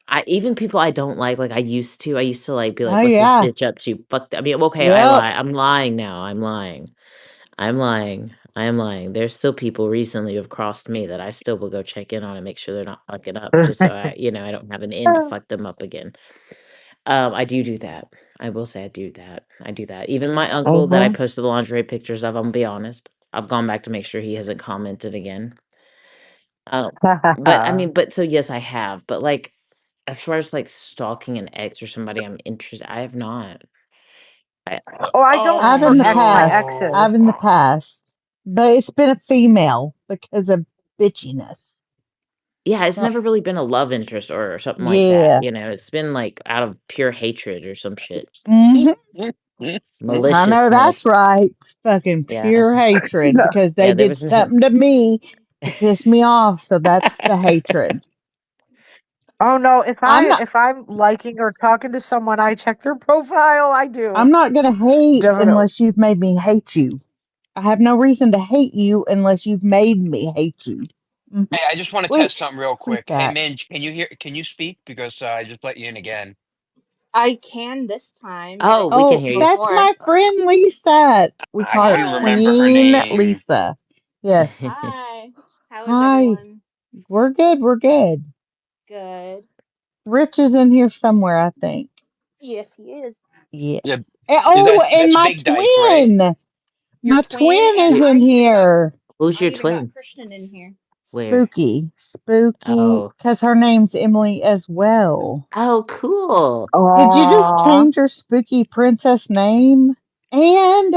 I even people I don't like. I used to like be Oh like, "What's this yeah. bitch up to?" Fuck. I mean, okay, I Yep. lie. I'm lying now. I'm lying. I'm lying. I am lying. There's still people recently who've crossed me that I still will go check in on and make sure they're not fucking up, just so I don't have an end to fuck them up again. I do that. I will say I do that. I do that. Even my uncle that I Mhm. posted the lingerie pictures of, Imma be honest, I've gone back to make sure he hasn't commented again. Um, but I mean, but so yes, I have, but like as far as like stalking an ex or somebody I'm interested, I have not. I Oh, I don't I've Oh for in the my past. no. I've exes. in the past. But it's been a female because of bitchiness. Yeah, it's Uh, never really been a love interest or something like that, Yeah. it's been, like, out of pure hatred or some shit. hmm I know that's Maliciousness. right. Fucking Yeah. pure hatred because they Yeah, there did was something to me to piss me off. So that's the hatred. Oh no, if I'm I not. if I'm liking or talking to someone, I check their profile. I do. I'm not gonna hate Definitely. unless you've made me hate you. I have no reason to hate you unless you've made me hate you. hmm Hey, I just want to Wait, test something real who's quick. Hey, that? Minge, can you hear? Can you speak? Because I just let you in again. I can this time, but I Oh, we can couldn't Oh, hear you. that's before. my friend Lisa. We I call her couldn't Hi. remember her Queen name. Lisa. Yes. Hi. How is Hi. everyone? We're good. We're good. Good. Rich is in here somewhere, I think. Yes, he is. Yeah, Yes. yeah, Oh, and that's my Big Dyke, right? twin. Your My twin, twin and is in here. Who's I your even got twin? Christian in here. Where? Spooky. Spooky. Oh. Because her name's Emily as well. Oh, cool. Did you just Aww. change your spooky princess name? And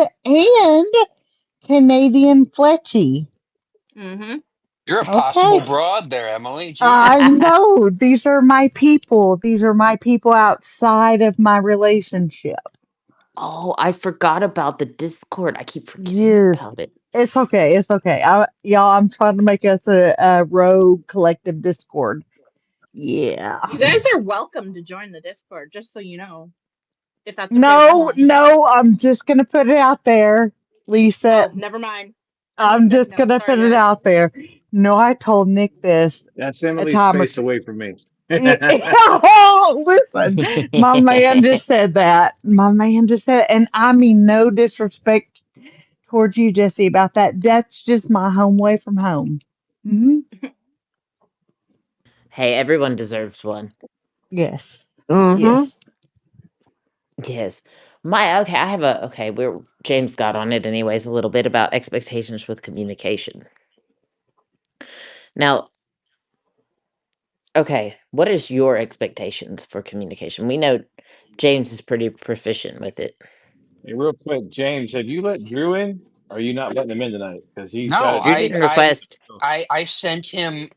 Canadian Fletchy. Mm-hmm. You're a possible Okay. broad there, Emily. I Jesus. know. These are my people. These are my people outside of my relationship. Oh, I forgot about the Discord. I keep forgetting Yes. about it. It's okay. It's okay. Y'all, I'm trying to make us a rogue collective Discord. Yeah. You guys are welcome to join the Discord, just so you know, if that's okay with No, Emily. no, I'm just gonna put it out there, Lisa. Oh, never mind. I I'm missed it. just No, gonna sorry, put it guys. out there. No, I told Nick this That's a Emily's time or space two. away from me. Oh, listen, my man just said that. My man just said, and I mean no disrespect towards you, Jesse, about that. That's just my home away from home. hmm Hey, everyone deserves one. Yes, Mm-hmm. yes. Yes. My okay, I have a okay, we're James got on it anyways a little bit about expectations with communication. Now, okay, what is your expectations for communication? We know James is pretty proficient with it. Hey, real quick, James, have you let Drew in? Or are you not letting him in tonight? Because he's got No, to Drew do I didn't stuff. I request. I sent him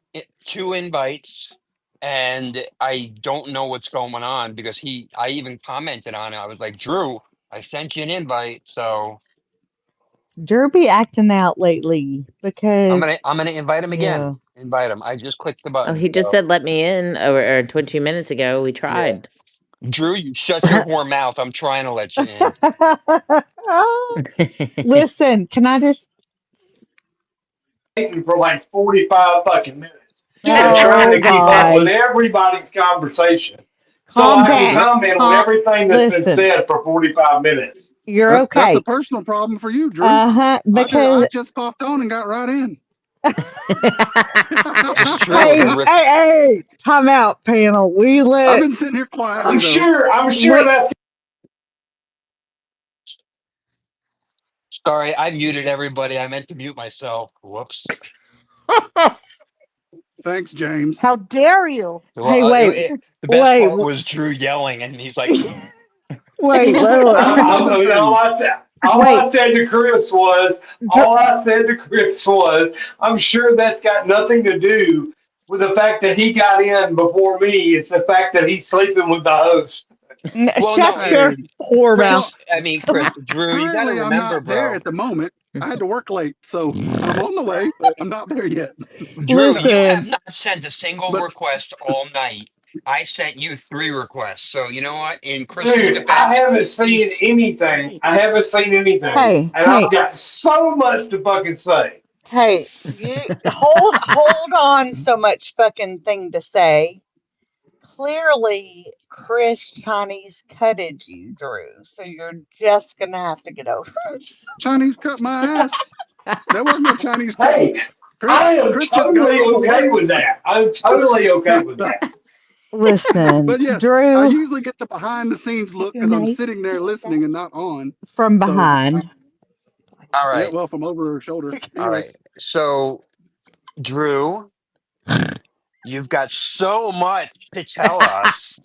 two invites, and I don't know what's going on because I even commented on it. I was like, Drew, I sent you an invite, so Drew be acting out lately because, I'm gonna invite him again. yeah. Invite him. I just clicked the Oh, button. he just So said let me in or 20 minutes ago. We yeah, tried. Drew, you shut your whore mouth. I'm trying to let you in. Listen, can I just? For like 45 fucking minutes and trying Oh, to keep up with guys, everybody's conversation so calm I can down. Yep. comment on Calm. everything that's been Listen, said for 45 minutes. you're That's a okay. personal problem for you, Drew. Uh-huh. I Because just popped on and got right in. It's true. hey, hey, hey, time out, panel. I've been sitting here quietly though. I'm sure We that's Sorry, I muted everybody. I meant to mute myself. Whoops. Thanks, James. How dare you? Well, hey, wait, the best wait, part was Drew yelling, and he's like, wait, Here's another thing. all wait. I said to Chris was, Dr- I'm sure that's got nothing to do with the fact that he got in before me. It's the fact that he's sleeping with the host. "Well, Shut no, your Hey, whore mouth. well, Chris. I mean, Chris, Drew. You got to currently I'm remember, not there bro. at the moment. I had to work late, so I'm on the way, but I'm not there yet. Drew, you have Listen, not sent a single But request all night. I sent you 3 requests. So you know what? In Chris's Dude, I defense, haven't seen he's anything. I haven't seen anything. hey, And I've hey, got so much to fucking say. hey, you hold on so much fucking thing to say. clearly Chris Chinese cutted you, Drew. So you're just gonna have to get over it. Chinese cut my ass. That was no Chinese cutting. Hey, I Chris am Chris just got totally off of work. okay with that. I'm totally okay with that. Listen, But yes, I Drew, usually get the behind the scenes look because I'm sitting there listening and not on. from So behind. All yeah, right. well, from over her shoulder. All right. Anyways, So, Drew, you've got so much to tell us.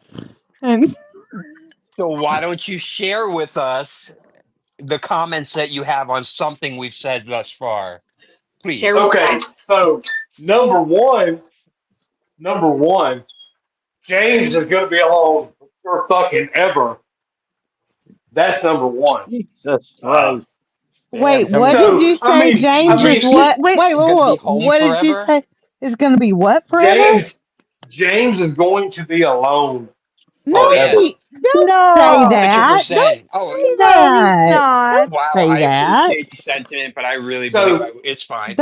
And So, why don't you share with us the comments that you have on something we've said thus far? Share Please. with Okay, us. so number one, number one, James is going to be alone for fucking ever. That's number one. Jesus Uh, Christ. wait, Damn, how many what did so you say? You James mean is if he's she, what? Wait, Wait, going to be home what did you forever? say? Is going to be what forever? James is going to be alone No, Oh, yeah. forever. don't say no, that. Don't 100%. Oh, say no, he's that. not. Don't wow. say I that. appreciate the sentiment, but I really believe So it's fine.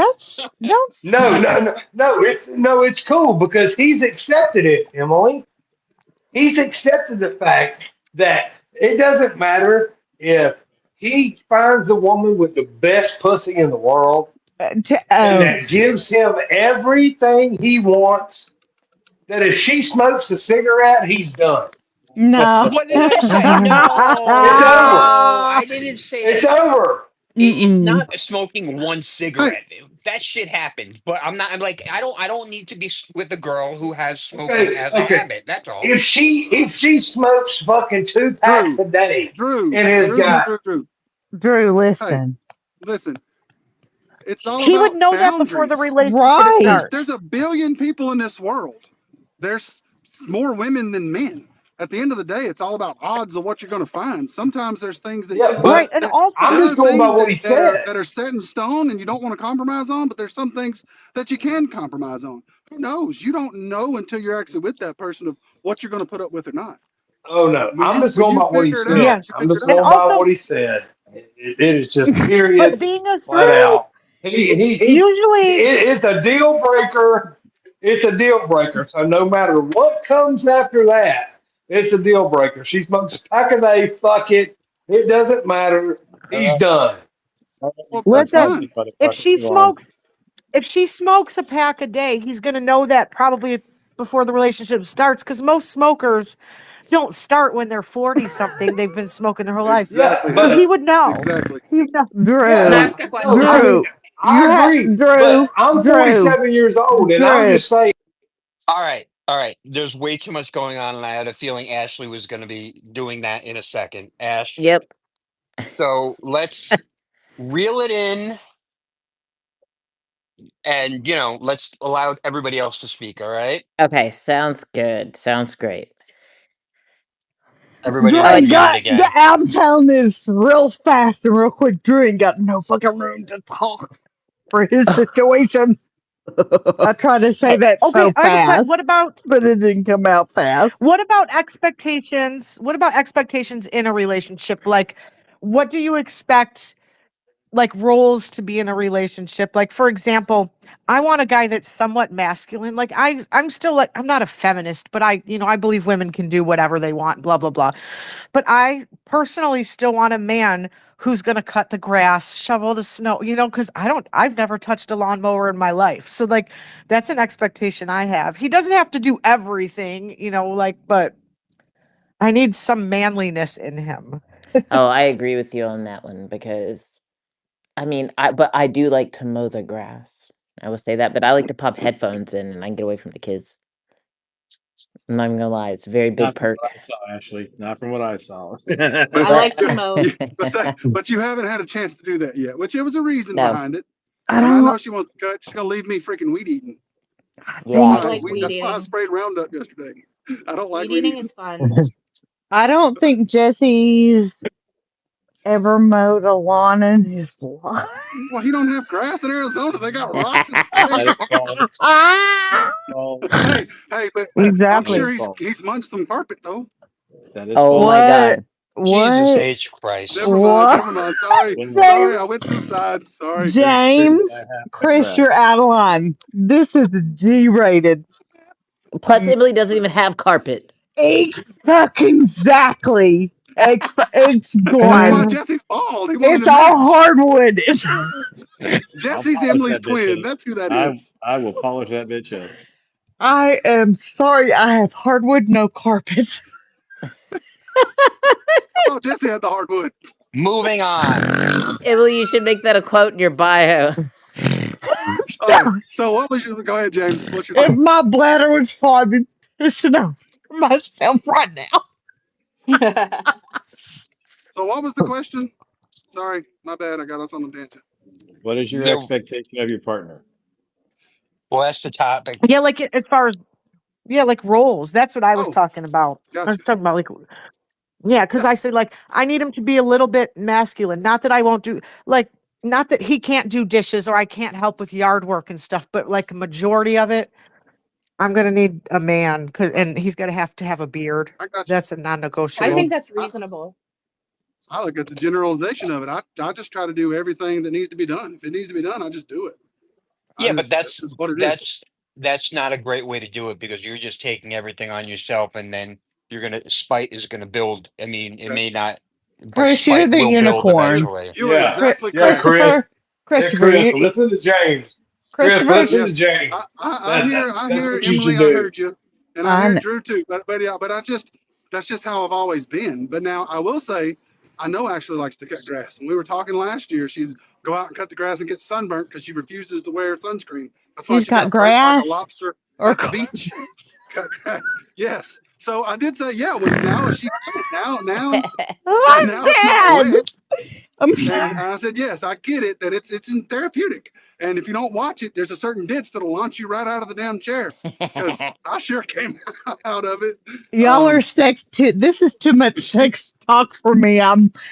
Don't no, say no, no, no. It's cool because he's accepted it, Emily. He's accepted the fact that it doesn't matter if he finds a woman with the best pussy in the world and oh that gives him everything he wants. That if she smokes a cigarette, he's done. no. What did I say? It's over. No, I didn't say that. It's over. It's Mm-mm. not smoking one hey, cigarette. That shit happened. But I'm like, I don't need to be with a girl who has smoking Okay, as a okay. habit. That's all. If she smokes fucking 2 packs Drew, a day Drew, and has Drew, Drew, got Drew, Drew. Drew, Hey, listen. listen. It's all He would about know that before the boundaries. relationship Right. There's starts. a billion people in this world. There's more women than men. At the end of the day, it's all about odds of what you're going to find. Sometimes there's things that yeah, Right, but and that also, I'm there are just going by things what he that said. are set in stone and you don't want to compromise on, but there's some things that you can compromise on. Who knows? You don't know until you're actually with that person of what you're going to put up with or not. Oh no, When I'm you just when going you by what he figure it out, said. yes, you I'm figure just it out. and going by also, what he said. It is just but period, being a flat out. usually, It's a deal breaker. It's a deal breaker. So no matter what comes after that, it's a deal breaker. She smokes a pack a day. Fuck it. It doesn't matter. He's Uh, done. Well, that's listen, fine. Classic if motherfucker. she Go on. smokes, if she smokes a pack a day, he's going to know that probably before the relationship starts. Because most smokers don't start when they're 40 something. They've been smoking their whole lives, Yeah, Exactly, so honey. he but would know. Exactly. He would know. yeah, Can I Drew. ask a no, question? I mean, Drew. You I have agree. But Drew. I'm Drew. 47 years old, and I'm Drew. just saying. All right, all right. There's way too much going on, and I had a feeling Ashley was going to be doing that in a second. Ash, Yep. so let's reel it in, and let's allow everybody else to speak. All right, Okay, sounds good. Sounds great. everybody Oh, just Drew it's muted got. again. I'm telling this real fast and real quick. Drew ain't got no fucking room to talk for his situation. I tried to say hey, that Okay, so I have a question. fast, but it didn't come out fast. What about expectations? What about expectations in a relationship? Like, what do you expect? Like roles to be in a relationship. Like for example, I want a guy that's somewhat masculine. Like I'm still like I'm not a feminist, but I believe women can do whatever they want, blah blah blah. But I personally still want a man who's going to cut the grass, shovel the snow, cuz I've never touched a lawnmower in my life. So like that's an expectation I have. He doesn't have to do everything, like but I need some manliness in him. oh, I agree with you on that one because I mean, but I do like to mow the grass. I will say that, but I like to pop headphones in and I can get away from the kids. I'm not even gonna lie, it's a very big Not from perk. what I saw, Ashley. Not from what I saw. But I But like to mow. but you haven't had a chance to do that yet, which there was a reason no, behind it. I And I don't. know she wants to cut. She's gonna leave me freaking weed eating. I That's yeah, I think. why like weed that's why I eating. sprayed Roundup yesterday. I don't like Weed weed eating eating. is fun. I don't think Jesse's ever mowed a lawn in his life. Well, he don't have grass in Arizona. They got rocks and sand. That is false. False. Hey, but I'm That exactly. sure is he's false. he's munched some carpet though. That is oh false. my What? god. Jesus What? H Christ. Never mind, What? never mind. Sorry, When sorry. James? I went to the side. Sorry. it's true that I James? have cut Chris, you're grass. out of line. This is G rated. Plus, Emily doesn't even have carpet. Exactly. It's That's why gone. Jesse's bald. He wanted It's to all match. hardwood. It's I'll Jesse's polish Emily's that bitch twin. up. That's who that I is. I will polish that bitch up. I am sorry. I have hardwood, no carpets. I thought Jesse had the hardwood. Moving on. Emily, you should make that a quote in your bio. Oh, so what was your? Go ahead, James. What's your If thing? my bladder was full, I'd be pissing off myself right now. So what was the question? Sorry, my bad. I got us on a tangent. What is your The expectation of your partner? well, that's the topic. Yeah, like as far as like roles. That's what I was Oh, talking about. I gotcha. was talking about like yeah, because Yeah, I said like I need him to be a little bit masculine. Not that I won't do like not that he can't do dishes or I can't help with yard work and stuff, but like a majority of it, I'm gonna need a man, and he's gonna have to have a beard. I got you. That's a I See, non-negotiable. think that's I, reasonable. I look at the generalization of it. I just try to do everything that needs to be done. If it needs to be done, I just do it. Yeah, but That's just what it is. that's not a great way to do it because you're just taking everything on yourself, and then you're gonna spite is gonna build. I mean, it Okay. may not, but Chris, you're spite the will build unicorn. eventually. You are exactly Yeah, correct. Chris. Christopher, Yeah, Christopher, Chris. you, Listen to James. Chris, Christopher. listen to Yes, James. I That's hear what you Emily. should I do. heard you, and I I hear kn- Drew too. But yeah, but I just that's just how I've always been. But now I will say, I know Ashley likes to cut grass, and we were talking last year. She'd go out and cut the grass and get sunburnt because she refuses to wear sunscreen. That's why she's she got got burnt like a grass lobster or at the beach. Yes. So I did say, yeah. When now she can't. I'm Now it's not dead. wet. I'm And I said, yes, I get it that it's in therapeutic. And if you don't watch it, there's a certain ditch that'll launch you right out of the damn chair. Because I sure came out of it. y'all are Um, sex too. This is too much sex talk for me.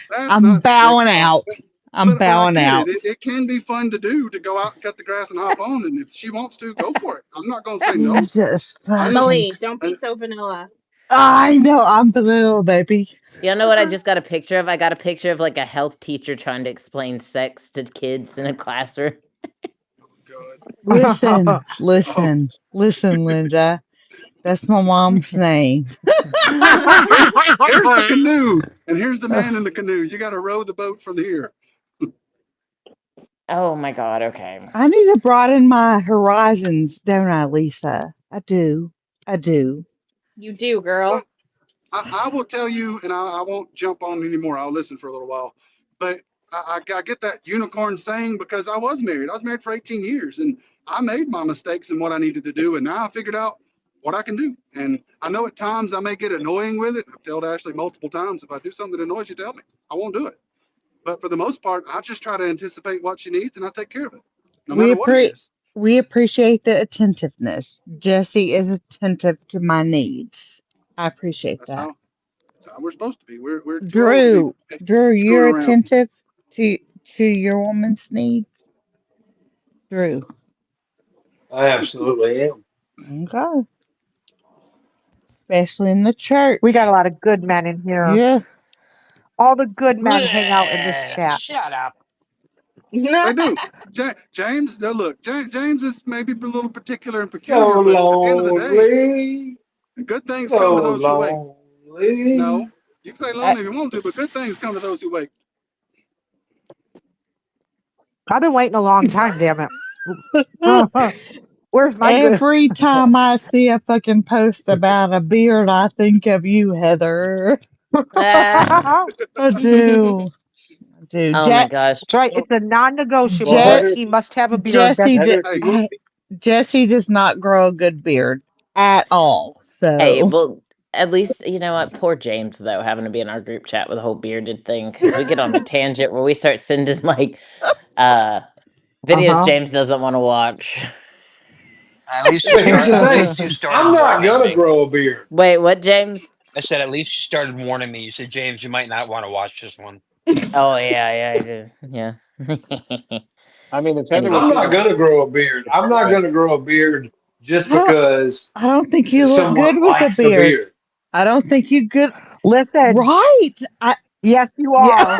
that's I'm not sex bowing talk. out. I'm But I bowing get it. out. It can be fun to do to go out and cut the grass and hop on. And if she wants to, go for it. I'm not going to say no. Jesus I just, fucking. Emily, don't be uh, so vanilla. I know I'm the little baby. You know what I just got a picture of? I got a picture of like a health teacher trying to explain sex to kids in a classroom. God. Listen, Oh, listen, Linda. That's my mom's name. here's the canoe. And here's the man in the canoe. You got to row the boat from here. Oh my god, okay. I need to broaden my horizons, don't I, Lisa? I do. I do. You do, Well, girl. I will tell you, and I won't jump on anymore. I'll listen for a little while. But I get that unicorn saying because I was married. I was married for 18 years and I made my mistakes in what I needed to do. And now I figured out what I can do. And I know at times I may get annoying with it. I've told Ashley multiple times if I do something that annoys you, tell me. I won't do it. But for the most part, I just try to anticipate what she needs and I take care of it, no We matter what it appre- is. we appreciate the attentiveness. Jesse is attentive to my needs. I appreciate That's that. how we're supposed to be. We're too old to be Drew, Drew, you're screwing around. attentive to your woman's needs. Drew, I absolutely am. okay, especially in the We got a church. lot of good men in here. Yeah. All the good men hang out in this Bleh, chat. shut up. They do. James, now look, James is maybe a little particular and So peculiar, but at the end of the day, lonely. good things come to So those who wait. lonely. No, you can say I, lonely if you want to, but good things come to those who wait. I've been waiting a long time, damn it. Where's my good? every time I see a fucking post about a beard, I think of you, Heather. Ah, I do. I do. oh my gosh. That's right. Well, It's a non-negotiable well, that Je- Heather, he must have a beard. Jesse Heather, if Hey, you would, Jesse does not grow a good beard at all. Hey, So well, at least you know what? Poor James though, having to be in our group chat with the whole bearded thing because we get on a tangent where we start sending like uh videos Uh-huh. James doesn't want to watch. but here's the At thing. least you started I'm not warning gonna me. grow a beard. Wait, what, James? I said at least you started warning me. You said, James, you might not want to watch this one. Oh yeah, yeah, I did. Yeah. I mean, if Heather would I'm Anyways, see not gonna grow a beard. I'm not the gonna grow a beard just I don't because I don't think you look good someone with a likes a beard. beard. I don't think you good Listen, right. I yes, you yeah. are.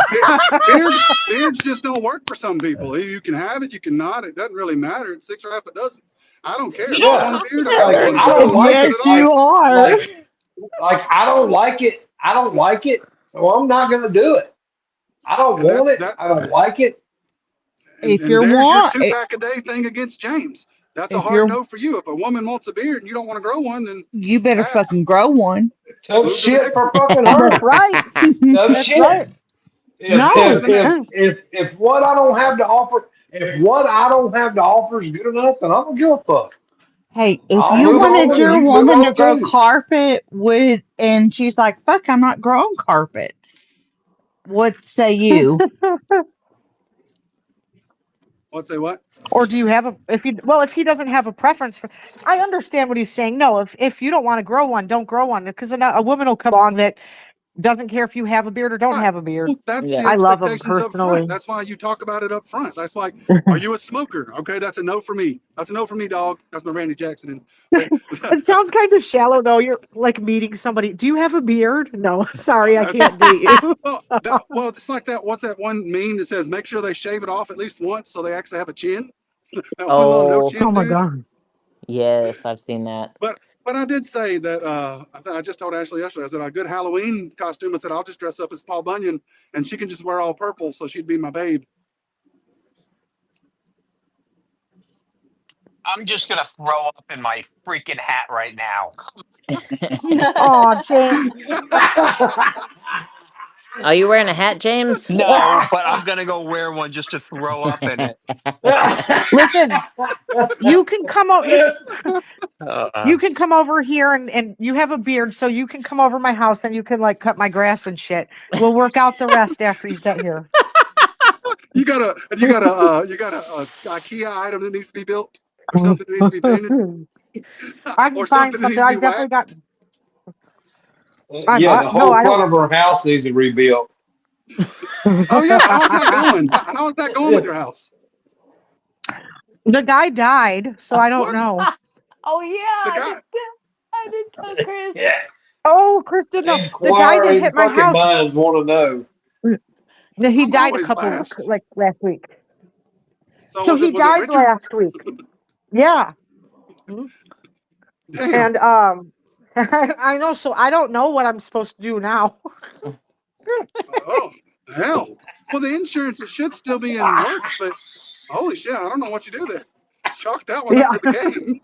beards just don't work for some people. You can have it, you can not. It doesn't really matter. It's six or half a dozen. I don't care. If I want Yeah. a beard, I got Like one. If I you don't don't, like cut it. it Yes, you off. are. Like I don't like it. I don't like it. So I'm not gonna do it. I don't And want that's it. that. I don't like it. If And you're there's your want, 2 pack a day thing against James. That's a if hard you're, no for you. If a woman wants a beard and you don't want to grow one, then you better pass. fucking grow one. Tough Move to the shit next for one. fucking That's her. right. Tough That's right. shit. If Move to No, if the next if one. if what I don't have to offer, if what I don't have to offer is good enough, then I don't give a fuck. hey, if I'll you move on wanted and your you can move woman to on grow too. carpet with, and she's like, fuck, I'm not growing carpet. What say you? What say what? Or do you have a if he doesn't have a preference for, I understand what he's saying. No, if you don't want to grow one, don't grow one, because a woman will come along that doesn't care if you have a beard or don't Right. have a beard. Well, that's the Yeah. I love them expectations up front. personally. That's why you talk about it up front. That's like, are you a smoker? Okay, that's a no for me. That's a no for me, dog. That's my Randy Jackson. But It sounds kind of shallow though. You're like meeting somebody. Do you have a beard? No, sorry, I that's can't date you. well, it's like that. What's that one meme that says make sure they shave it off at least once so they actually have a chin? That one little no Oh, Oh chin my dude. god. yes, I've seen that. But I did say that I just told Ashley yesterday. I said a good Halloween costume. I said I'll just dress up as Paul Bunyan and she can just wear all purple, so she'd be my babe. I'm just gonna throw up in my freaking hat right now. Oh, James. Are you wearing a hat, James? No, but I'm gonna go wear one just to throw up in it. Listen, you can come out. You Uh, can come over here and you have a beard, so you can come over my house and you can like cut my grass and shit. We'll work out the rest after you get here. You got a IKEA item that needs to be built or something that needs to be painted I can or find something that something. needs to I be definitely got. waxed. Yeah, the No, whole I front don't. of her house needs to rebuilt. Oh yeah, how's that going? How's that going with your house? The guy died, so I don't What? know. Oh yeah, The I guy? did. I did tell Chris. Yeah. Oh, Chris didn't know. The guy that Inquiring hit my fucking house. minds want to know. No, he I'm died always last. last week. So So he was it died Richard? last week. Yeah, Damn. and I know. So I don't know what I'm supposed to do now. Oh hell. Well, the insurance it should still be in works, but holy shit, I don't know what you do there. Chalk that one Yeah. up to the game.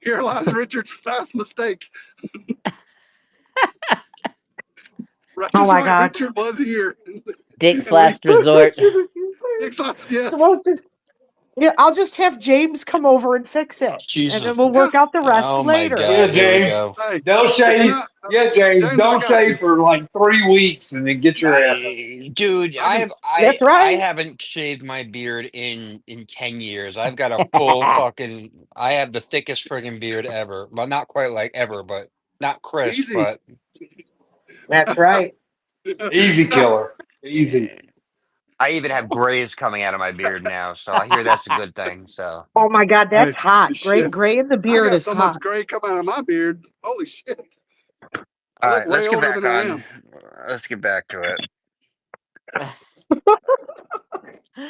Here lies Richard's last mistake. Oh Just my right, god. Richard was here. Dick's And we last resort. Dick's last, So yes. we'll just yeah, I'll just have James come over and fix it, and then Jesus. we'll Yeah. work out the rest Oh my later. Yeah, God. Here we James. go. Hey, Don't and shave. Yeah, James. James, I Don't got you. shave for like 3 weeks and then get your ass up. Dude, I've been That's I right. haven't shaved my beard in 10 years. I've got a full fucking I have the thickest friggin' beard ever. Well, not quite like ever, but not Chris, easy. but That's right. Easy killer. Easy. I even have grays coming out of my beard now, so I hear that's a good thing. So, Oh my god, Hey, that's hot. shit. Gray in the I beard got is so much hot. gray coming out of my beard. Holy shit. I all look right, way let's get older back than I on. am. Let's get back to it.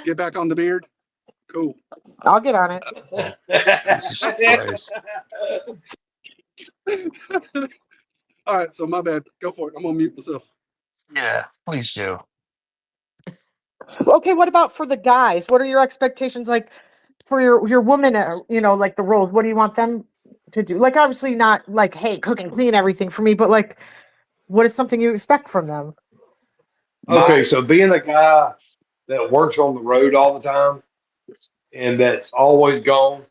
Get back on the beard. Cool. I'll get on it. Jesus Christ. All right, so my bad. Go for it. I'm gonna mute myself. Yeah, please do. Okay, what about for the guys? What are your expectations like for your woman? Like the roles. What do you want them to do? Like, obviously not like, hey, cook and clean everything for me, but like, what is something you expect from them? My Okay, so being a guy that works on the road all the time and that's always gone,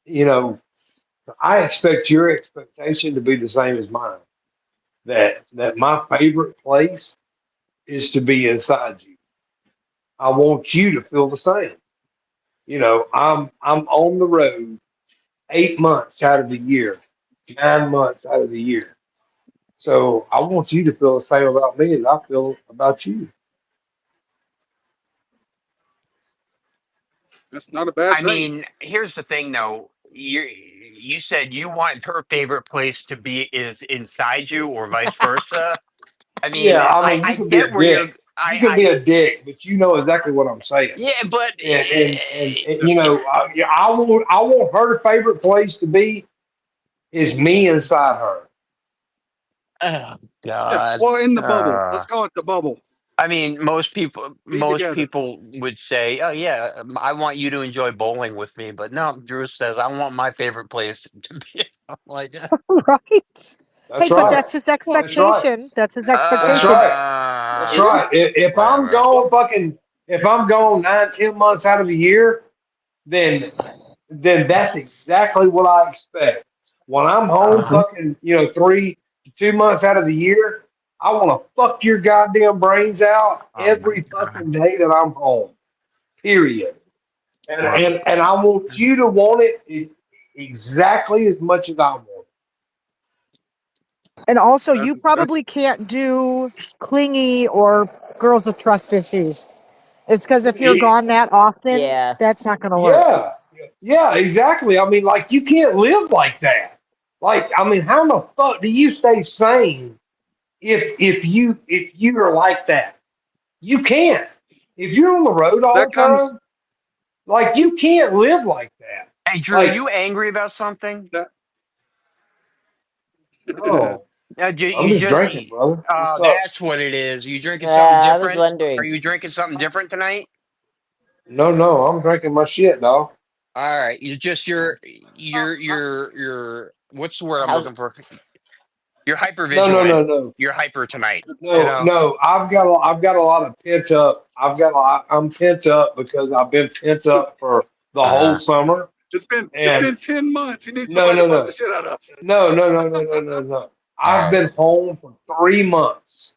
you know, I expect your expectation to be the same as mine. That my favorite place is to be inside you. I want you to feel the same. I'm on the road 8 months out of the year, 9 months out of the year. So I want you to feel the same about me as I feel about you. That's not a bad I thing. mean, here's the thing though. You said you want her favorite place to be is inside you or vice versa. I mean, Yeah, I mean you I can be get a where you're dick. you can be I a dick, but you know exactly what I'm saying. yeah, but And you know, I want her favorite place to be is me inside her. oh Yeah. God. Well, in the bubble. Let's call it the bubble. I mean, Be most together. people would say, "Oh yeah, I want you to enjoy bowling with me," but no, Drew says, "I want my favorite place to be." I'm like, Right. Hey, That's but right. that's his well, That's right. expectation. That's his That's expectation. right. That's It right. is. If I'm whatever. gone Well, fucking, if I'm gone 9, 10 months out of the year, then that's exactly what I expect. When I'm home Uh, fucking, 3 to 2 months out of the year, I want to fuck your goddamn brains out oh my every God. fucking day that I'm home. Period. And Well, and and I want you to want it exactly as much as I want it. And also, that's you that's probably can't do clingy or girls with trust issues. It's because if you're It- gone that often, Yeah. that's not going to work. yeah, yeah, exactly. I mean, like you can't live like that. Like, I mean, how the fuck do you stay sane if you are like that? You can't. If you're on the road all that the comes time, like you can't live like that. hey, Drew, are Like, you angry about something? that no, I'm You just just, drinking, brother. What's up? that's what it is. You drinking something I was different? Are wondering. you drinking something different tonight? No, no, I'm drinking my shit, dog. All right, you just what's the word I'm How's looking for? You're hyper No, no, no, vigilant. no. You're hyper tonight. You No, know. no, I've got a lot of pent up. I'm pent up because I've been pent up for the whole Uh, summer. it's And been 10 months. He needs no, somebody to no, fuck the no, shit out of. no, no, no, no, no, no, no. all I've right, been home for 3 months.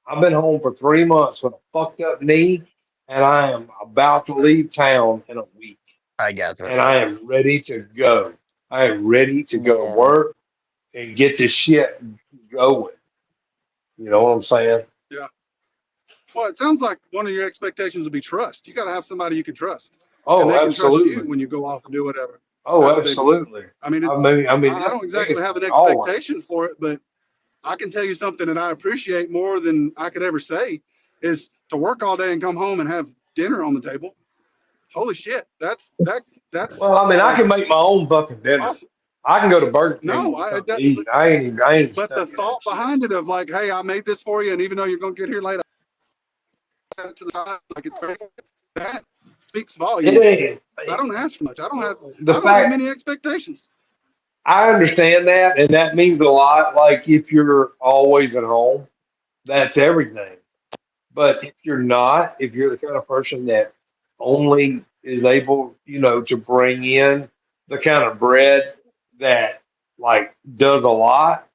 I've been home for 3 months with a fucked up knee, and I am about to leave town in a week, I got it. and I am ready to go. I am ready to go to yeah. work and get this shit going. You know what I'm saying? Yeah. Well, it sounds like one of your expectations would be trust. You got to have somebody you can trust, and Oh, they can trust you absolutely. when you go off and do whatever. Oh, That's a big one. absolutely. I mean, I mean, I that's don't the exactly biggest have an thing. Always. expectation for it, but I can tell you something that I appreciate more than I could ever say is to work all day and come home and have dinner on the table. Holy shit, that's Well, I mean, I like can make my own fucking dinner. awesome. I can go to Burger King and No, get something to eat. I ain't but the studying that thought shit. behind it of like, hey, I made this for you, and even though you're gonna get here late, I set it to the side like it's ready for you. That speaks It volumes. ain't I don't ask for much. the I don't have fact. many expectations. I understand that, and that means a lot. Like if you're always at home, that's everything. But if you're not, if you're the kind of person that only is able, to bring in the kind of bread that like does a lot,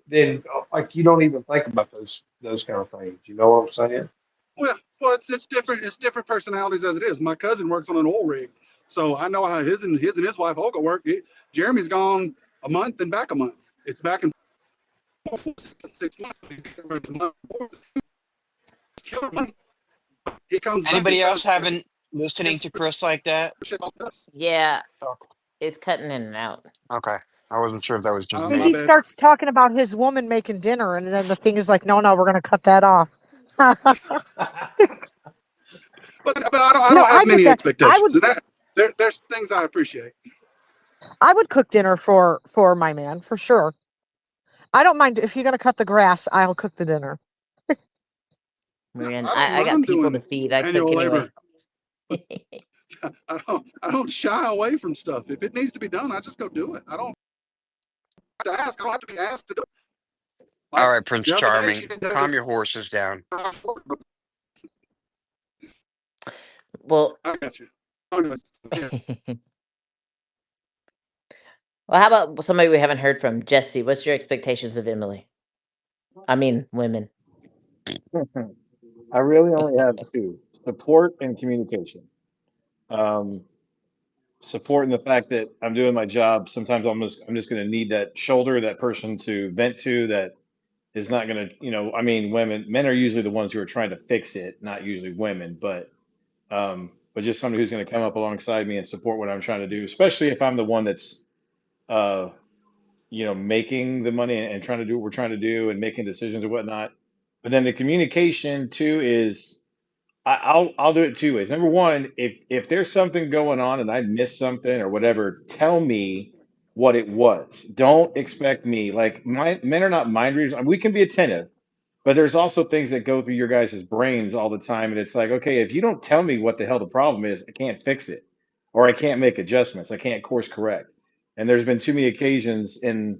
then like you don't even think about those kind of things. You know what I'm saying? Well, it's different. It's different personalities as it is. My cousin works on an oil rig, so I know how his wife Olga work. Jeremy's gone a month and back a month. It's back and forth 6 months, but he's killer money. He comes back and Anybody else does having listening to Chris like that? shit like this. Yeah. Okay. It's cutting in and out. Okay. I wasn't sure if that was just See, My he me. bad. starts talking about his woman making dinner, and then the thing is like, no, no, we're going to cut that off. But I No, don't have I get many that. expectations, and there's things I appreciate. I would cook dinner for my man for sure. I don't mind if you're going to cut the grass. I'll cook the dinner. Man, I don't I got mind people to doing feed. I cook manual anyway. labor. I don't shy away from stuff. If it needs to be done, I just go do it. I don't have to ask. I don't have to be asked to do it. All Like right, Prince the other day, she Charming, didn't do calm your horses down. it. Well, I got you. Oh, no, yeah. well, how about somebody we haven't heard from? Jesse, what's your expectations of Emily? I mean, women. I really only have two: support and communication. Um, Support in the fact that I'm doing my job. Sometimes I'm just going to need that shoulder, that person to vent to. That is not going to, I mean, men are usually the ones who are trying to fix it, not usually women, but just somebody who's going to come up alongside me and support what I'm trying to do, especially if I'm the one that's, making the money and trying to do what we're trying to do and making decisions and whatnot. But then the communication too is I'll do it two ways. Number one, if there's something going on and I missed something or whatever, tell me what it was. Don't expect me like my men are not mind readers. We can be attentive, but there's also things that go through your guys' brains all the time, and it's like, okay, if you don't tell me what the hell the problem is, I can't fix it, or I can't make adjustments, I can't course correct. And there's been too many occasions in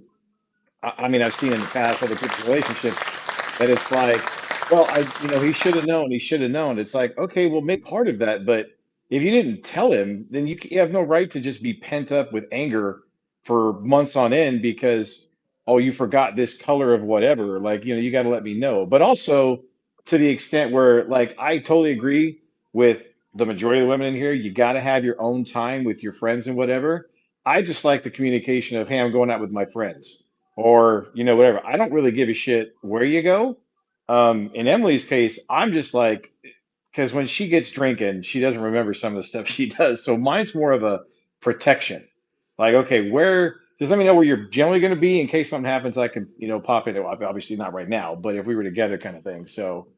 I mean, I've seen in the past other people's relationships that it's like, well, he should have known, he should have known. It's like, okay, well, make part of that, but if you didn't tell him, then you have no right to just be pent up with anger for months on end because, oh, you forgot this color of whatever. Like, you got to let me know. But also to the extent where, like, I totally agree with the majority of the women in here, you got to have your own time with your friends and whatever. I just like the communication of, hey, I'm going out with my friends or whatever. I don't really give a shit where you go. In Emily's case, I'm just like, because when she gets drinking, she doesn't remember some of the stuff she does. So mine's more of a protection. Like, okay, where just let me know where you're generally going to be in case something happens. I can pop in there. Well, obviously not right now, but if we were together, kind of thing. So,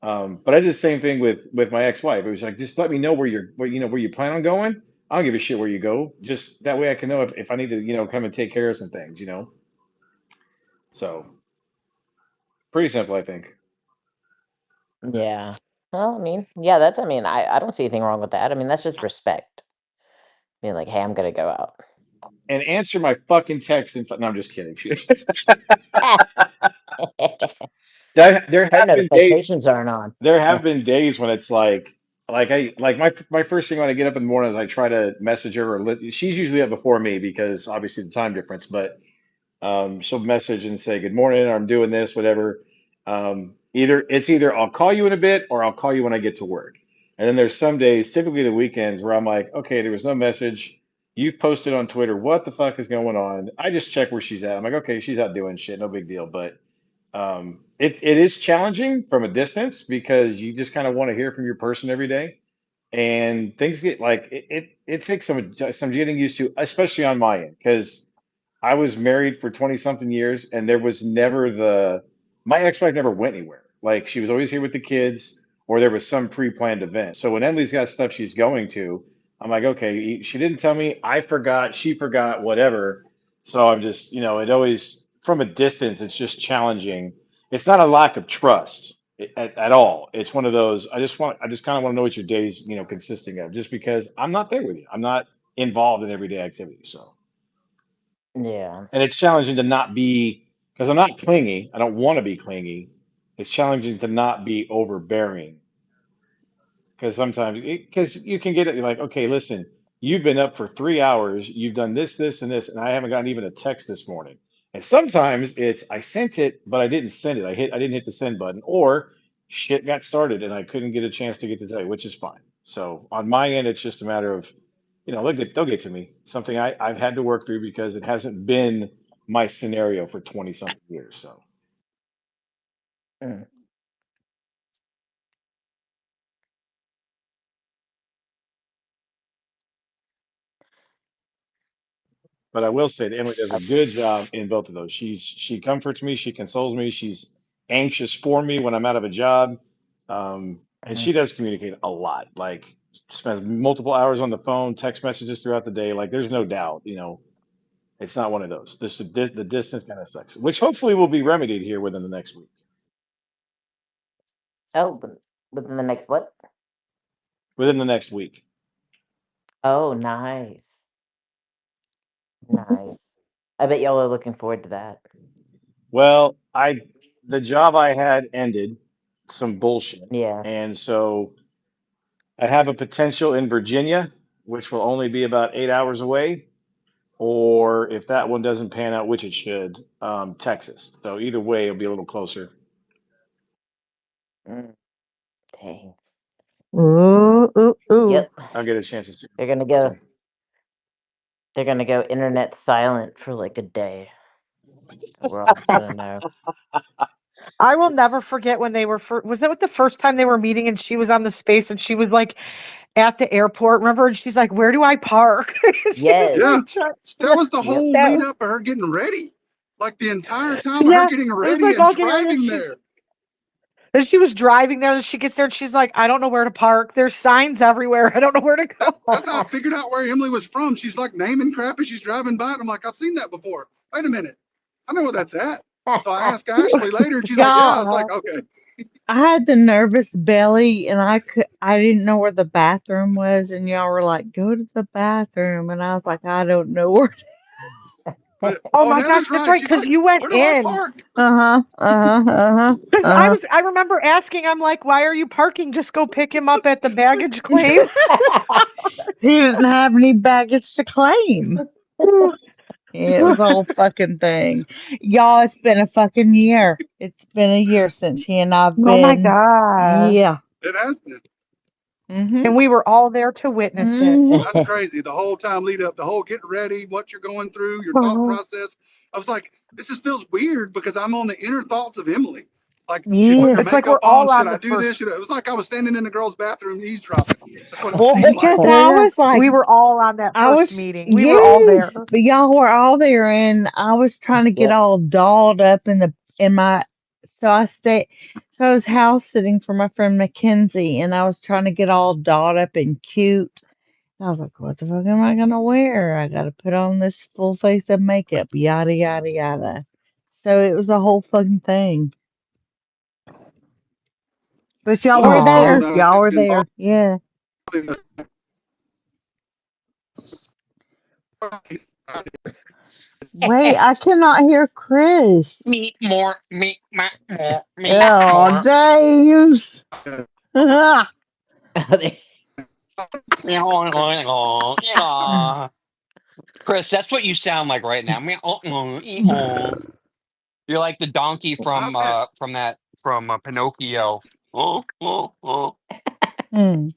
but I did the same thing with my ex-wife. It was like, just let me know where you plan on going. I don't give a shit where you go. Just that way I can know if I need to come and take care of some things. So pretty simple, I think. Yeah. Well, I mean, yeah, that's I mean, I don't see anything wrong with that. I mean, that's just respect. Being like, "Hey, I'm gonna go out." And answer my fucking text. No, I'm just kidding. There Her have been days. notifications aren't on. There have been days when it's like I like my first thing when I get up in the morning is I try to message her. She's usually up before me because obviously the time difference. But she'll message and say, "Good morning," or "I'm doing this," whatever. Either I'll call you in a bit or I'll call you when I get to work. And then there's some days, typically the weekends, where I'm like, okay, there was no message. You've posted on Twitter. What the fuck is going on? I just check where she's at. I'm like, okay, she's out doing shit. No big deal. But it is challenging from a distance because you just kind of want to hear from your person every day. And things get like it takes some getting used to, especially on my end, because I was married for 20 something years and there was never my ex-wife never went anywhere. Like she was always here with the kids or there was some pre-planned event. So when Emily's got stuff she's going to, I'm like, okay, she didn't tell me, I forgot, she forgot, whatever. So I'm just, it always from a distance, it's just challenging. It's not a lack of trust at all. It's one of those, I just kind of want to know what your day's, consisting of just because I'm not there with you. I'm not involved in everyday activities. So Yeah. and it's challenging to not be because I'm not clingy. I don't want to be clingy. It's challenging to not be overbearing because sometimes because you can get it. You're like, okay, listen, you've been up for 3 hours. You've done this, this, and this, and I haven't gotten even a text this morning. And sometimes it's I sent it, but I didn't send it. I didn't hit the send button, or shit got started and I couldn't get a chance to get to tell you, which is fine. So on my end, it's just a matter of, they'll get to me. Something I've had to work through because it hasn't been my scenario for 20 something years. So, Mm. but I will say that Emily does a good job in both of those. She comforts me, she consoles me, she's anxious for me when I'm out of a job, and Mhm. she does communicate a lot. Like spends multiple hours on the phone, text messages throughout the day. Like there's no doubt, it's not one of those. The distance kind of sucks, which hopefully will be remedied here within the next week. Oh, within the next what? Within the next week. Oh, nice. Nice. I bet y'all are looking forward to that. Well, the job I had ended some bullshit, Yeah. and so I have a potential in Virginia, which will only be about 8 hours away, or if that one doesn't pan out, which it should, Texas. So either way, it'll be a little closer. Mm, dang. Ooh, ooh, ooh. Yep. I'll get a chance to see They're gonna more go time. they're gonna go internet silent for like a day. We're all gonna know. I will never forget when they were was that the first time they were meeting and she was on the space and she was like at the airport, remember? And she's like, "Where do I park?" She was Yes. Yeah, like, trying, that was the Yep. whole that lead was, up of her getting ready. Like the entire time of her yeah, getting it was ready like and all getting ready. And driving there. And she was driving there, and she gets there and she's like, I don't know where to park. There's signs everywhere. I don't know where to That's how I go. figured out where Emily was from. She's like naming crap as she's driving by, and I'm like, I've seen that before. Wait a minute, I know where that's at. So I asked Ashley later, and she's like, Yeah. I was like, Okay. I had the nervous belly and I didn't know where the bathroom was and y'all were like, go to the bathroom and I was like, I don't know where. But Oh my gosh, Heather's that's right. right, She's because like, you went Where do I in. park? Uh-huh. Uh-huh. Uh-huh. Because Uh-huh. I remember asking, I'm like, why are you parking? Just go pick him up at the baggage claim. He didn't have any baggage to claim. It was a whole fucking thing. Y'all, it's been a fucking year. It's been a year since he and I've Oh my been. God. Yeah. It has been. Mm-hmm. And we were all there to witness it. That's crazy. The whole time lead up, the whole getting ready, what you're going through, your thought Uh-huh. process. I was like, this just feels weird because I'm on the inner thoughts of Emily. Like she's putting Yeah. her It's like we're makeup on. all Should on I the do this? first. It was like I was standing in the girl's bathroom eavesdropping. That's what it Well, seemed like. because Yeah, I yeah. was like, We were all on that I first was, meeting. We were all there. yes, but y'all were all there, and I was trying to get Yep. all dolled up in my, so I was house sitting for my friend Mackenzie, and I was trying to get all dolled up and cute. I was like, what the fuck am I gonna wear? I gotta put on this full face of makeup, yada yada yada. So it was a whole fucking thing. But y'all We'll were just call Oh, there. that Y'all were involving there. Yeah. us. Wait, I cannot hear Chris. Meat more, meat, more, meat Oh, more. James. Yeah. Chris, that's what you sound like right now. You're like the donkey from Pinocchio. Hmm.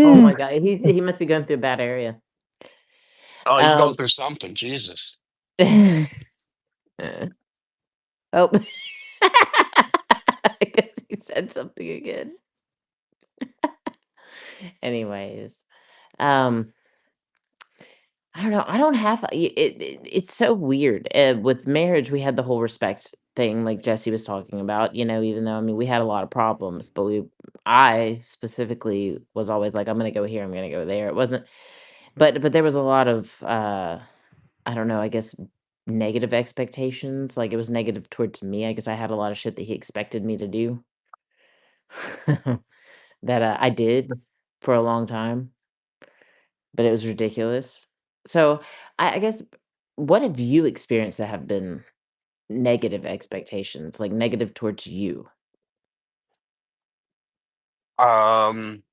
Oh my Mhm. God, he must be going through a bad area. Oh, he's going Um. through something. Jesus. Hmm. Oh, I guess he said something again. Anyways, um, I don't know. I don't have it's so weird. With marriage, we had the whole respect thing, like Jesse was talking about. Even though I mean we had a lot of problems, but I specifically was always like, I'm gonna go here, I'm gonna go there. It wasn't, but there was a lot of I don't know. I guess negative expectations. Like it was negative towards me. I guess I had a lot of shit that he expected me to do that I did for a long time, but it was ridiculous. So I guess what have you experienced that have been negative expectations, like negative towards you, Um,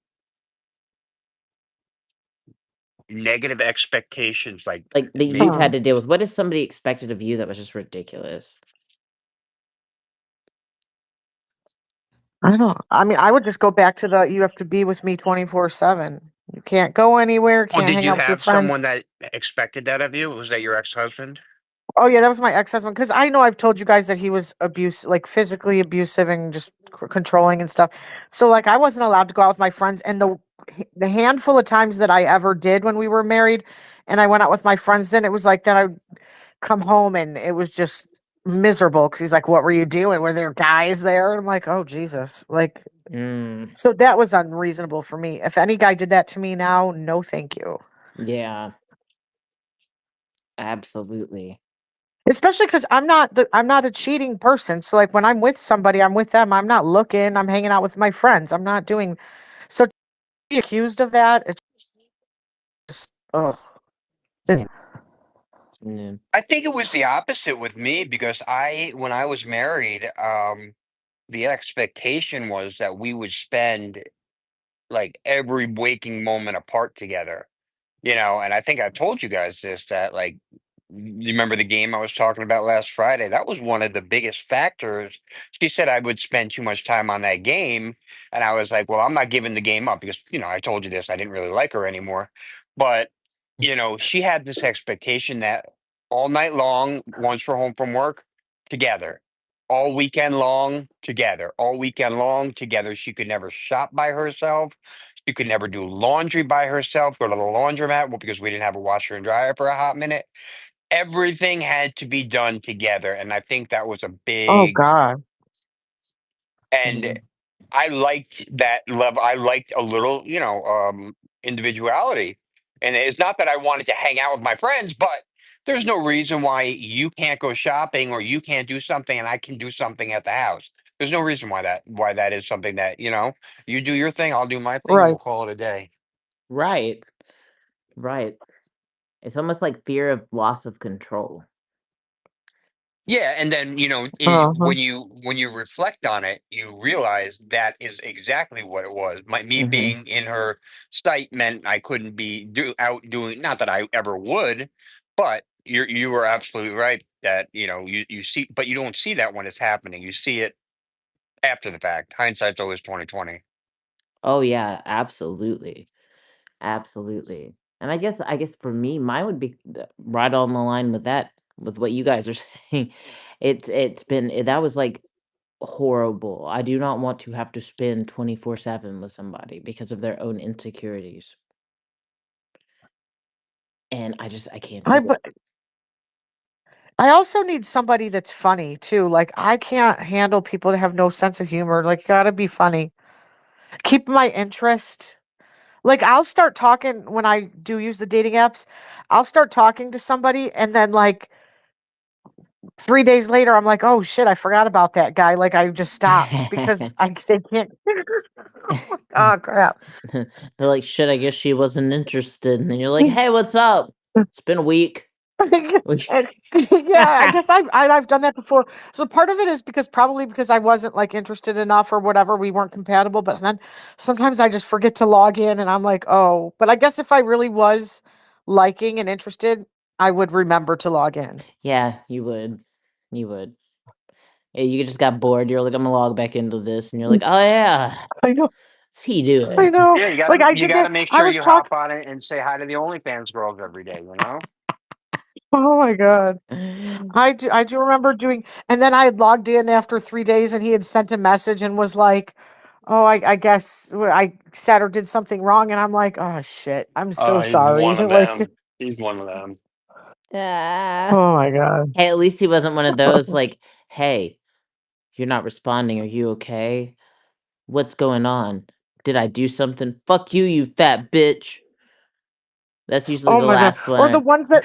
Negative expectations, like like that you've maybe. huh. had to deal with? What is somebody expected of you that was just ridiculous? I don't. I mean, I would just go back to the you have to be with me 24/7. You can't go anywhere, Well, can't did hang you out with your have friends. someone that expected that of you? Was that your ex-husband? Oh yeah, that was my ex-husband because I know I've told you guys that he was like physically abusive and just controlling and stuff. So like I wasn't allowed to go out with my friends and the handful of times that I ever did when we were married and I went out with my friends then it was like then I would come home and it was just miserable because he's like, what were you doing? Were there guys there? And I'm like, oh Jesus. Like Mm, so that was unreasonable for me. If any guy did that to me now, no thank you. yeah, absolutely. Especially because I'm not a cheating person. So like when I'm with somebody, I'm with them. I'm not looking. I'm hanging out with my friends. I'm not doing so to be accused of that. It's just oh Yeah. I think it was the opposite with me because when I was married, the expectation was that we would spend like every waking moment apart together. And I think I told you guys this that like you remember the game I was talking about last Friday? That was one of the biggest factors. She said I would spend too much time on that game, and I was like, "Well, I'm not giving the game up because I told you this. I didn't really like her anymore." But she had this expectation that all night long, once we're home from work, together, all weekend long, together, all weekend long, together. She could never shop by herself. She could never do laundry by herself, go to the laundromat, well, because we didn't have a washer and dryer for a hot minute. everything had to be done together, and I think that was a Oh big God. and Mm. I liked that level. I liked a little, individuality. And it's not that I wanted to hang out with my friends, but there's no reason why you can't go shopping or you can't do something and I can do something at the house. There's no reason why that is something that, you do your thing, I'll do my thing, and Right. we'll call it a day. Right. Right. It's almost like fear of loss of control. Yeah, and then Uh-huh. when you reflect on it, you realize that is exactly what it was. Me Mhm. being in her sight meant I couldn't be out doing. Not that I ever would, but you were absolutely right that you see, but you don't see that when it's happening. You see it after the fact. Hindsight's always 20/20. Oh, yeah, absolutely. Absolutely. And I guess for me, mine would be right on the line with that, with what you guys are saying. That was like horrible. I do not want to have to spend 24/7 with somebody because of their own insecurities. And I can't I do but it. I also need somebody that's funny too. Like I can't handle people that have no sense of humor. Like you gotta be funny. Keep my interest. Like I'll start talking when I do use the dating apps. I'll start talking to somebody and then like 3 days later I'm like, oh shit, I forgot about that guy. Like I just stopped because I they can't. Oh crap. They're like, "Shit, I guess she wasn't interested." And then you're like, "Hey, what's up? It's been a week." And- yeah, I guess I've done that before. So part of it is probably because I wasn't like interested enough or whatever, we weren't compatible. But then sometimes I just forget to log in, and I'm like, oh. But I guess if I really was liking and interested, I would remember to log in. Yeah, you would. You would. Yeah, you just got bored. You're like, "I'm gonna log back into this," and you're like, "Oh yeah, I know, what's he I doing?" know. Yeah, you Like gotta I you did gotta that. make I sure was you hop talking. on it and say hi to the OnlyFans girls every day. Oh my god. I do remember doing, and then I had logged in after 3 days, and he had sent a message and was like, "Oh, I guess I said or did something wrong," and I'm like, "Oh shit, I'm so Oh, he's sorry." one of Like, them. He's one of them. Ah. oh my god. Hey, at least he wasn't one of those like, "Hey, you're not responding. Are you okay? What's going on? Did I do something? Fuck you, you fat bitch." That's usually Oh the my god. last Or the one. ones that,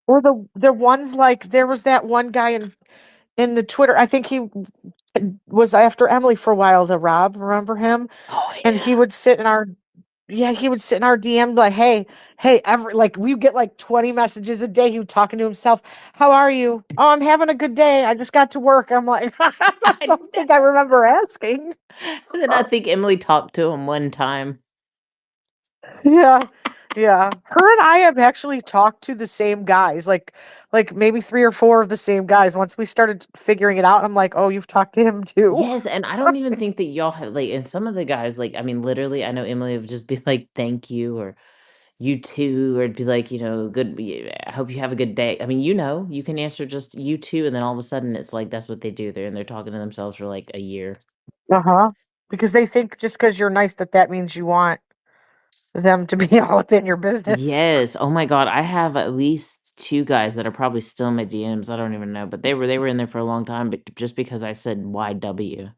or the ones like there was that one guy in the Twitter. I think he was after Emily for a while. The Rob, remember him? Oh And yeah. he would sit in our Yeah, he would sit in our DM like, hey, every like we get like 20 messages a day. He would talking to himself. How are you? Oh, I'm having a good day. I just got to work. I'm like, I I don't think I know. remember asking. And then I think Emily talked to him one time. Yeah. Yeah. Her and I have actually talked to the same guys, like maybe three or four of the same guys. Once we started figuring it out, I'm like, oh, you've talked to him too. Yes, and I don't even think that y'all have like and some of the guys, like, I mean, literally, I know Emily would just be like, "Thank you," or "You too," or it'd be like, "Good, I hope you have a good day." I mean, you can answer just "You too," and then all of a sudden it's like that's what they do there, and they're talking to themselves for like a year. Uh-huh. Because they think just because you're nice that means you want them to be all up in your business. Yes. Oh my god, I have at least 2 guys that are probably still in my DMs. I don't even know, but they were in there for a long time, but just because I said YW.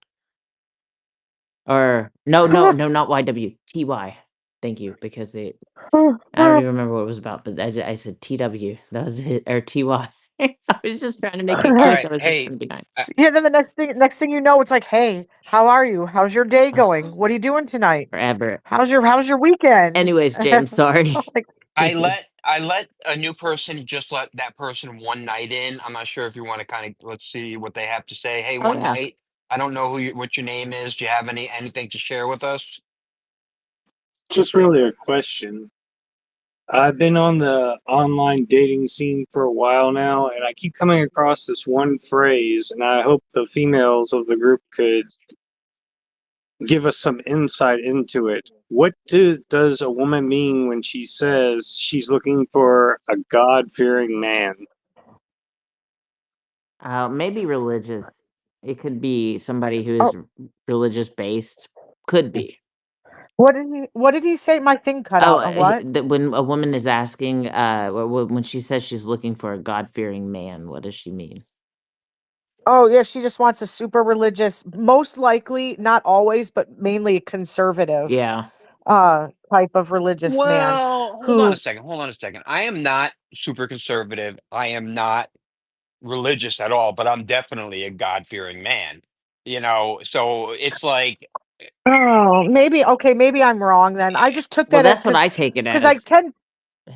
Or no, no, no, not YW, TY. Thank you, because they I don't even remember what it was about, but I said TW. That was it, or TY. I was just trying to make it All cute. right, I was just hey, trying to be nice. uh, Yeah, then the next thing you know, it's like, "Hey, how are you? How's your day going? What are you doing tonight? Forever. How's your weekend?" Anyways, James, sorry. Like, I let a new person just let that person one night in. I'm not sure if you want to kind of let's see what they have to say. Hey, Oh, one yeah. night. I don't know what your name is. Do you have anything to share with us? Just really a question. I've been on the online dating scene for a while now, and I keep coming across this one phrase, and I hope the females of the group could give us some insight into it. What does a woman mean when she says she's looking for a God-fearing man? Maybe religious. It could be somebody who oh, is religious based. Could be. What did he say? My thing cut Oh, out. A what? that when a woman is asking, when she says she's looking for a God-fearing man, what does she mean? Oh, yeah, she just wants a super religious, most likely, not always, but mainly conservative Yeah. type of religious man Well, hold on a who second. Hold on a second. I am not super conservative. I am not religious at all, but I'm definitely a God-fearing man. So it's like, oh, maybe okay, maybe I'm wrong then. I just took Well, that as that's what I take it because I as, tend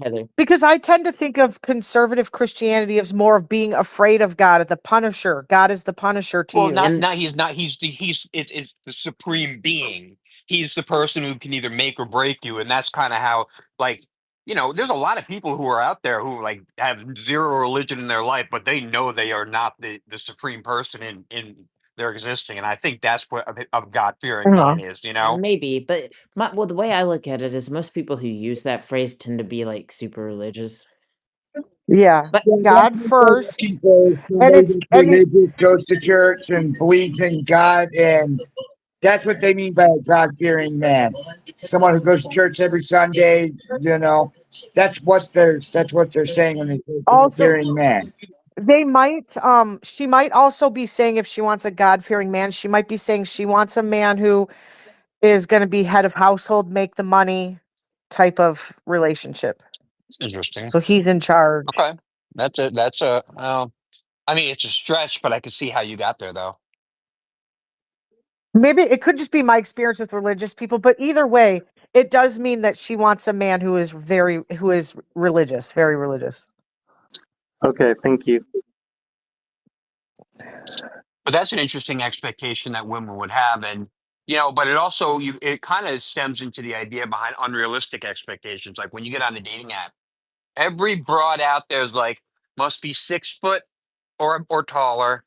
Heather. because I tend to think of conservative Christianity as more of being afraid of God, the punisher. God is the punisher to well, you. not And not he's not it's the supreme being. He's the person who can either make or break you, and that's kind of how, like, there's a lot of people who are out there who like have zero religion in their life, but they know they are not the supreme person in their existing, and I think that's what a God fearing Uh-huh. man is. maybe, but the way I look at it is most people who use that phrase tend to be like super religious. Yeah, But Yeah, that's God what they're first, looking for. Is and somebody it's that's and it religious, goes to church, and believes in God, and that's what they mean by a God-fearing man. Someone who goes to church every Sunday. You know, that's what they're saying when they say also God-fearing man. they might she might also be saying if she wants a God-fearing man, she might be saying she wants a man who is going to be head of household, make the money type of relationship. It's interesting. So he's in charge. Okay, that's a I mean, it's a stretch, but I can see how you got there, though. Maybe it could just be my experience with religious people, but either way, it does mean that she wants a man who is religious, very religious. Okay, thank you. But that's an interesting expectation that women would have, and but it kind of stems into the idea behind unrealistic expectations. Like when you get on the dating app, every broad out there is like must be 6 foot or taller.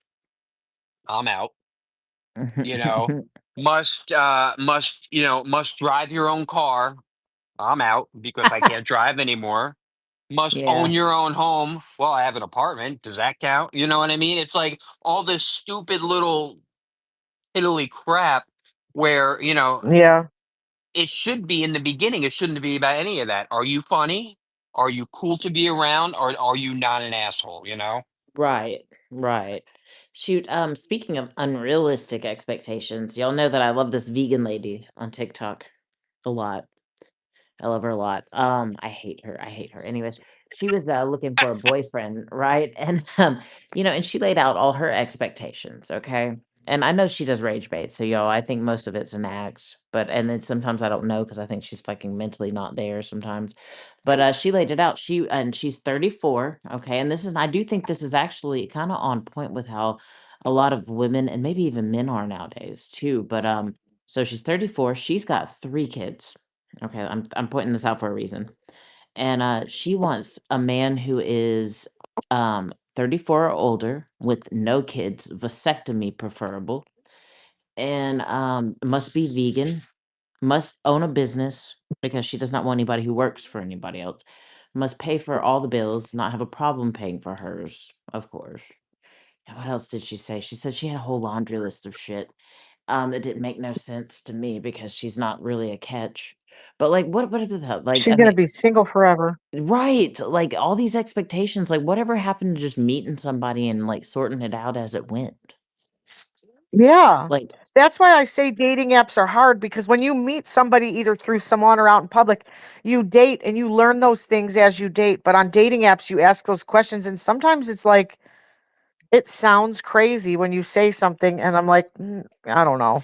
I'm out. You know, must drive your own car. I'm out because I can't drive anymore. Must own yeah, your own home. Well, I have an apartment. Does that count? You know what I mean? It's like all this stupid little piddly crap where, Yeah. it should be in the beginning. It shouldn't be about any of that. Are you funny? Are you cool to be around? Or are you not an asshole? right, right. Shoot, speaking of unrealistic expectations, y'all know that I love this vegan lady on TikTok a lot. I love her a lot. I hate her. I hate her. Anyways, she was looking for a boyfriend, right? And and she laid out all her expectations, okay? And I know she does rage bait, so I think most of it's an act. But and then sometimes I don't know because I think she's fucking mentally not there sometimes. But she laid it out. She's 34, okay? And I do think this is actually kind of on point with how a lot of women and maybe even men are nowadays too. But so she's 34, she's got 3 kids. Okay, I'm pointing this out for a reason. And she wants a man who is 34 or older with no kids, vasectomy preferable, and must be vegan, must own a business because she does not want anybody who works for anybody else. Must pay for all the bills, not have a problem paying for hers, of course. And what else did she say? She said she had a whole laundry list of shit. That didn't make no sense to me because she's not really a catch. But like, what about that? Like, She's I going to mean, be single forever. right? Like all these expectations. Like, whatever happened to just meeting somebody and like sorting it out as it went? Yeah. Like, That's why I say dating apps are hard because when you meet somebody either through someone or out in public, you date and you learn those things as you date. But on dating apps, you ask those questions, and sometimes it's like, it sounds crazy when you say something, and I'm like, I don't know.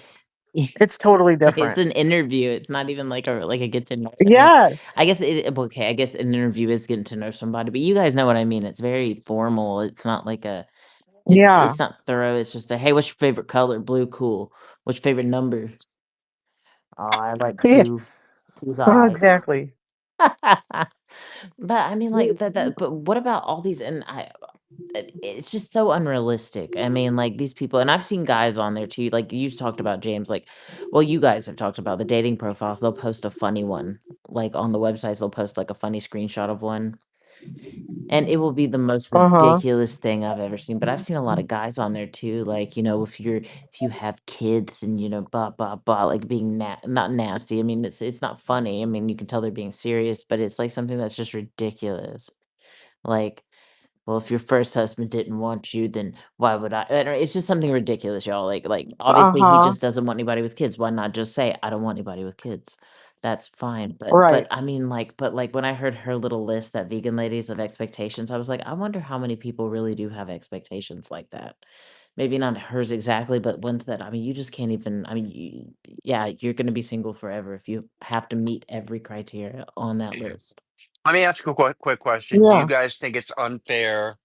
It's totally it's different. an interview. It's not even like a get to know someone. Yes. I guess okay. I guess an interview is getting to know somebody, but you guys know what I mean. It's very formal. It's not like a. Yeah. It's not thorough. It's just a hey, what's your favorite color? Blue, cool. What's your favorite number? Oh, I like Yeah. two. Two's all right. Exactly. But I mean, like that. But what about all these? And it's just so unrealistic. I mean, like these people, and I've seen guys on there too. Like you've talked about James. Like, well, you guys have talked about the dating profiles. They'll post a funny one, like on the websites. They'll post like a funny screenshot of one. And it will be the most Uh-huh. ridiculous thing I've ever seen, but I've seen a lot of guys on there too, like, if you have kids and, blah, blah, blah, like, being not nasty, I mean, it's not funny, I mean, you can tell they're being serious, but it's, like, something that's just ridiculous. Like, "Well, if your first husband didn't want you, then why would I don't it's just something ridiculous, y'all, obviously, he Uh-huh. just doesn't want anybody with kids, why not just say, "I don't want anybody with kids?" That's fine, but, Right. I mean, when I heard her little list, that vegan ladies of expectations, I was like, "I wonder how many people really do have expectations like that." Maybe not hers exactly, but ones that I mean, you just can't even I mean, yeah, you're gonna be single forever if you have to meet every criteria on that list. Let me ask you a quick question. Do you Yeah. guys think it's unfair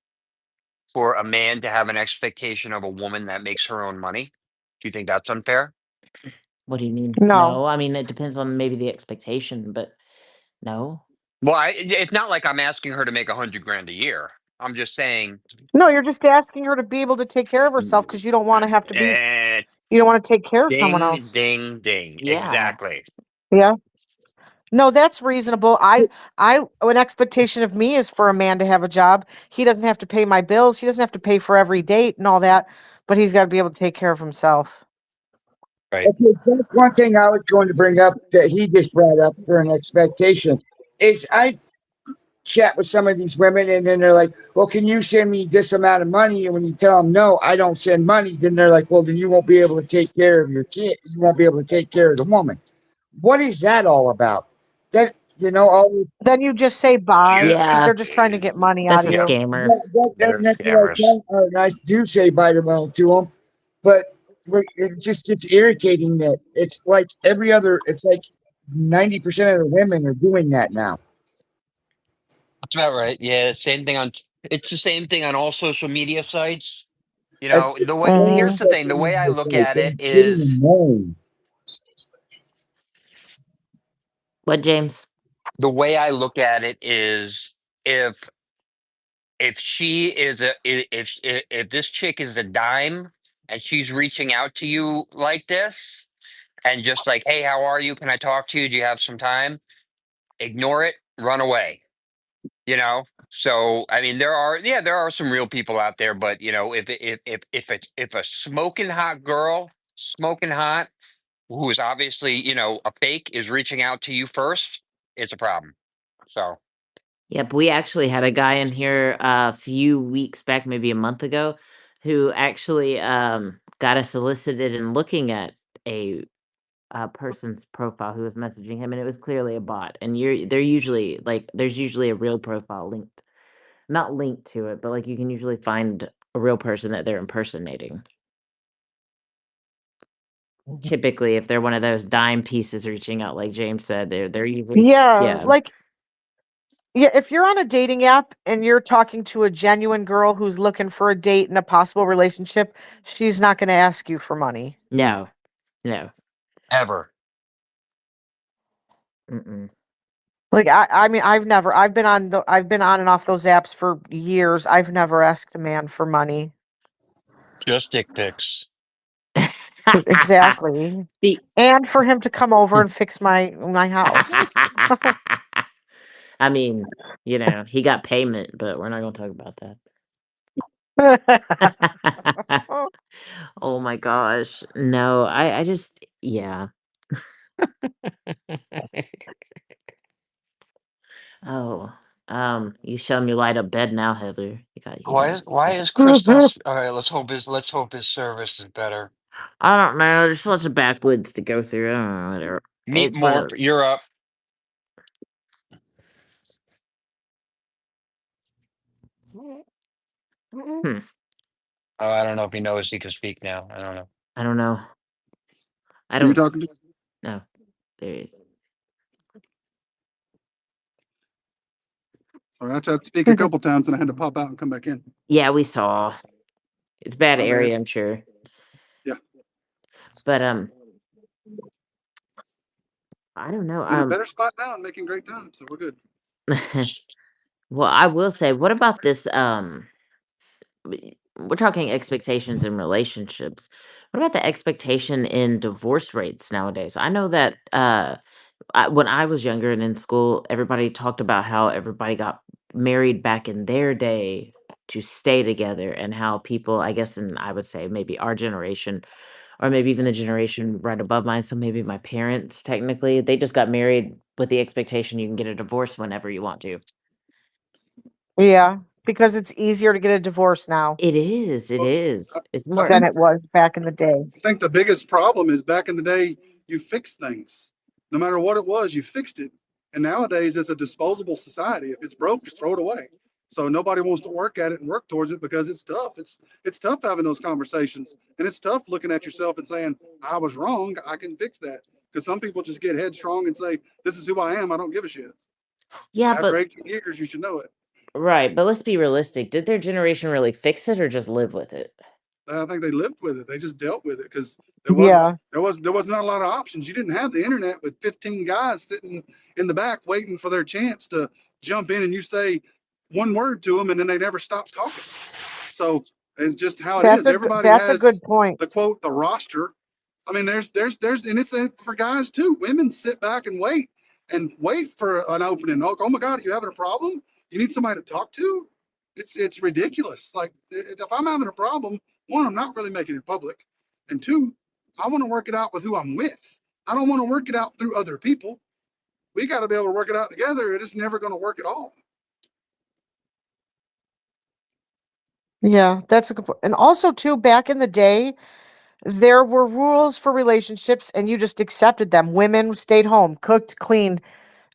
for a man to have an expectation of a woman that makes her own money? Do you think that's unfair? What do you mean? No. No, I mean, it depends on maybe the expectation, but no. Well, it's not like I'm asking her to make 100 grand a year. I'm just saying, No, you're just asking her to be able to take care of herself mm, because you don't want to have to be eh, you don't want to take care of someone ding, else. ding, ding. Yeah. Exactly. Yeah. No, that's reasonable. I an expectation of me is for a man to have a job. He doesn't have to pay my bills. He doesn't have to pay for every date and all that, but he's got to be able to take care of himself. Right. Okay, that's one thing I was going to bring up that he just brought up for an expectation. Is I chat with some of these women and then they're like, well, can you send me this amount of money? And when you tell them, no, I don't send money, then they're like, well, then you won't be able to take care of your kid. You won't be able to take care of the woman. What is that all about? That, all Then you just say bye because Yeah, they're just trying to get money out that's a of Yeah. you. scammer. They're that's what I scammers. tell, and I do say bye to them, but it just gets irritating that it's like it's like 90% of the women are doing that now. That's about right. Yeah. It's the same thing on all social media sites. It's Here's Mhm. the thing. The way I look at it it's getting is annoying. What, James? the way I look at it is if she is if this chick is a dime and she's reaching out to you like this and just like, hey, how are you? Can I talk to you? Do you have some time? Ignore it, run away. So I mean, there are some real people out there, but if a smoking hot girl, smoking hot, who is obviously a fake, is reaching out to you first, it's a problem. So Yep, we actually had a guy in here a few weeks back, maybe a month ago, who actually got us solicited in looking at a person's profile who was messaging him, and it was clearly a bot. And there's usually a real profile linked, not linked to it, but like you can usually find a real person that they're impersonating. Typically, if they're one of those dime pieces reaching out, like James said, they're usually Yeah, yeah. like yeah, if you're on a dating app and you're talking to a genuine girl who's looking for a date and a possible relationship, she's not going to ask you for money. No, no. ever. Mm-mm. Like I mean I've been on and off those apps for years. I've never asked a man for money. Just dick pics. Exactly. Be And for him to come over and fix my house. I mean, he got payment, but we're not gonna talk about that. Oh my gosh. No, I just yeah. Oh, you showing me light up bed now, Heather. You got Why is Christos? All right, let's hope his service is better. I don't know, there's lots of backwoods to go through. I don't know, whatever. Meet It's one of more. those. You're up. Hmm. Oh, I don't know if he knows he can speak now. I don't know. I don't know. I Who are you don't talking to? no. There is. Sorry, I tried to speak a couple times and I had to pop out and come back in. Yeah, we saw. It's a bad My bad. area, I'm sure. Yeah. But I don't know. In a better spot now and making great time, so we're good. Well, I will say, what about this? We're talking expectations in relationships. What about the expectation in divorce rates nowadays? I know that when I was younger and in school, everybody talked about how everybody got married back in their day to stay together, and how people, I guess, and I would say maybe our generation, or maybe even the generation right above mine, so maybe my parents technically, they just got married with the expectation you can get a divorce whenever you want to. Yeah, because it's easier to get a divorce now It is, it Well, is. I, It's I more than think it was back in the day. I think the biggest problem is back in the day, you fixed things. No matter what it was, you fixed it. And nowadays, it's a disposable society. If it's broke, just throw it away. So nobody wants to work at it and work towards it because it's tough. It's tough having those conversations, and it's tough looking at yourself and saying, "I was wrong. I can fix that." Because some people just get headstrong and say, "This is who I am. I don't give a shit." Yeah, After but 18 years, you should know it. right, but let's be realistic. Did their generation really fix it or just live with it? I think they lived with it. They just dealt with it because Yeah. there was not a lot of options. You didn't have the internet with 15 guys sitting in the back waiting for their chance to jump in, and you say one word to them and then they never stop talking. So it's just how it is. Everybody That's a has good point. the quote, the roster. I mean, and it's for guys too. Women sit back and wait for an opening. Oh my God, are you having a problem? You need somebody to talk to? It's ridiculous. Like if I'm having a problem, one, I'm not really making it public, and two, I want to work it out with who I'm with. I don't want to work it out through other people. We got to be able to work it out together. It is never going to work at all. Yeah, that's a good point. And also too, back in the day, there were rules for relationships and you just accepted them. Women stayed home, cooked, cleaned.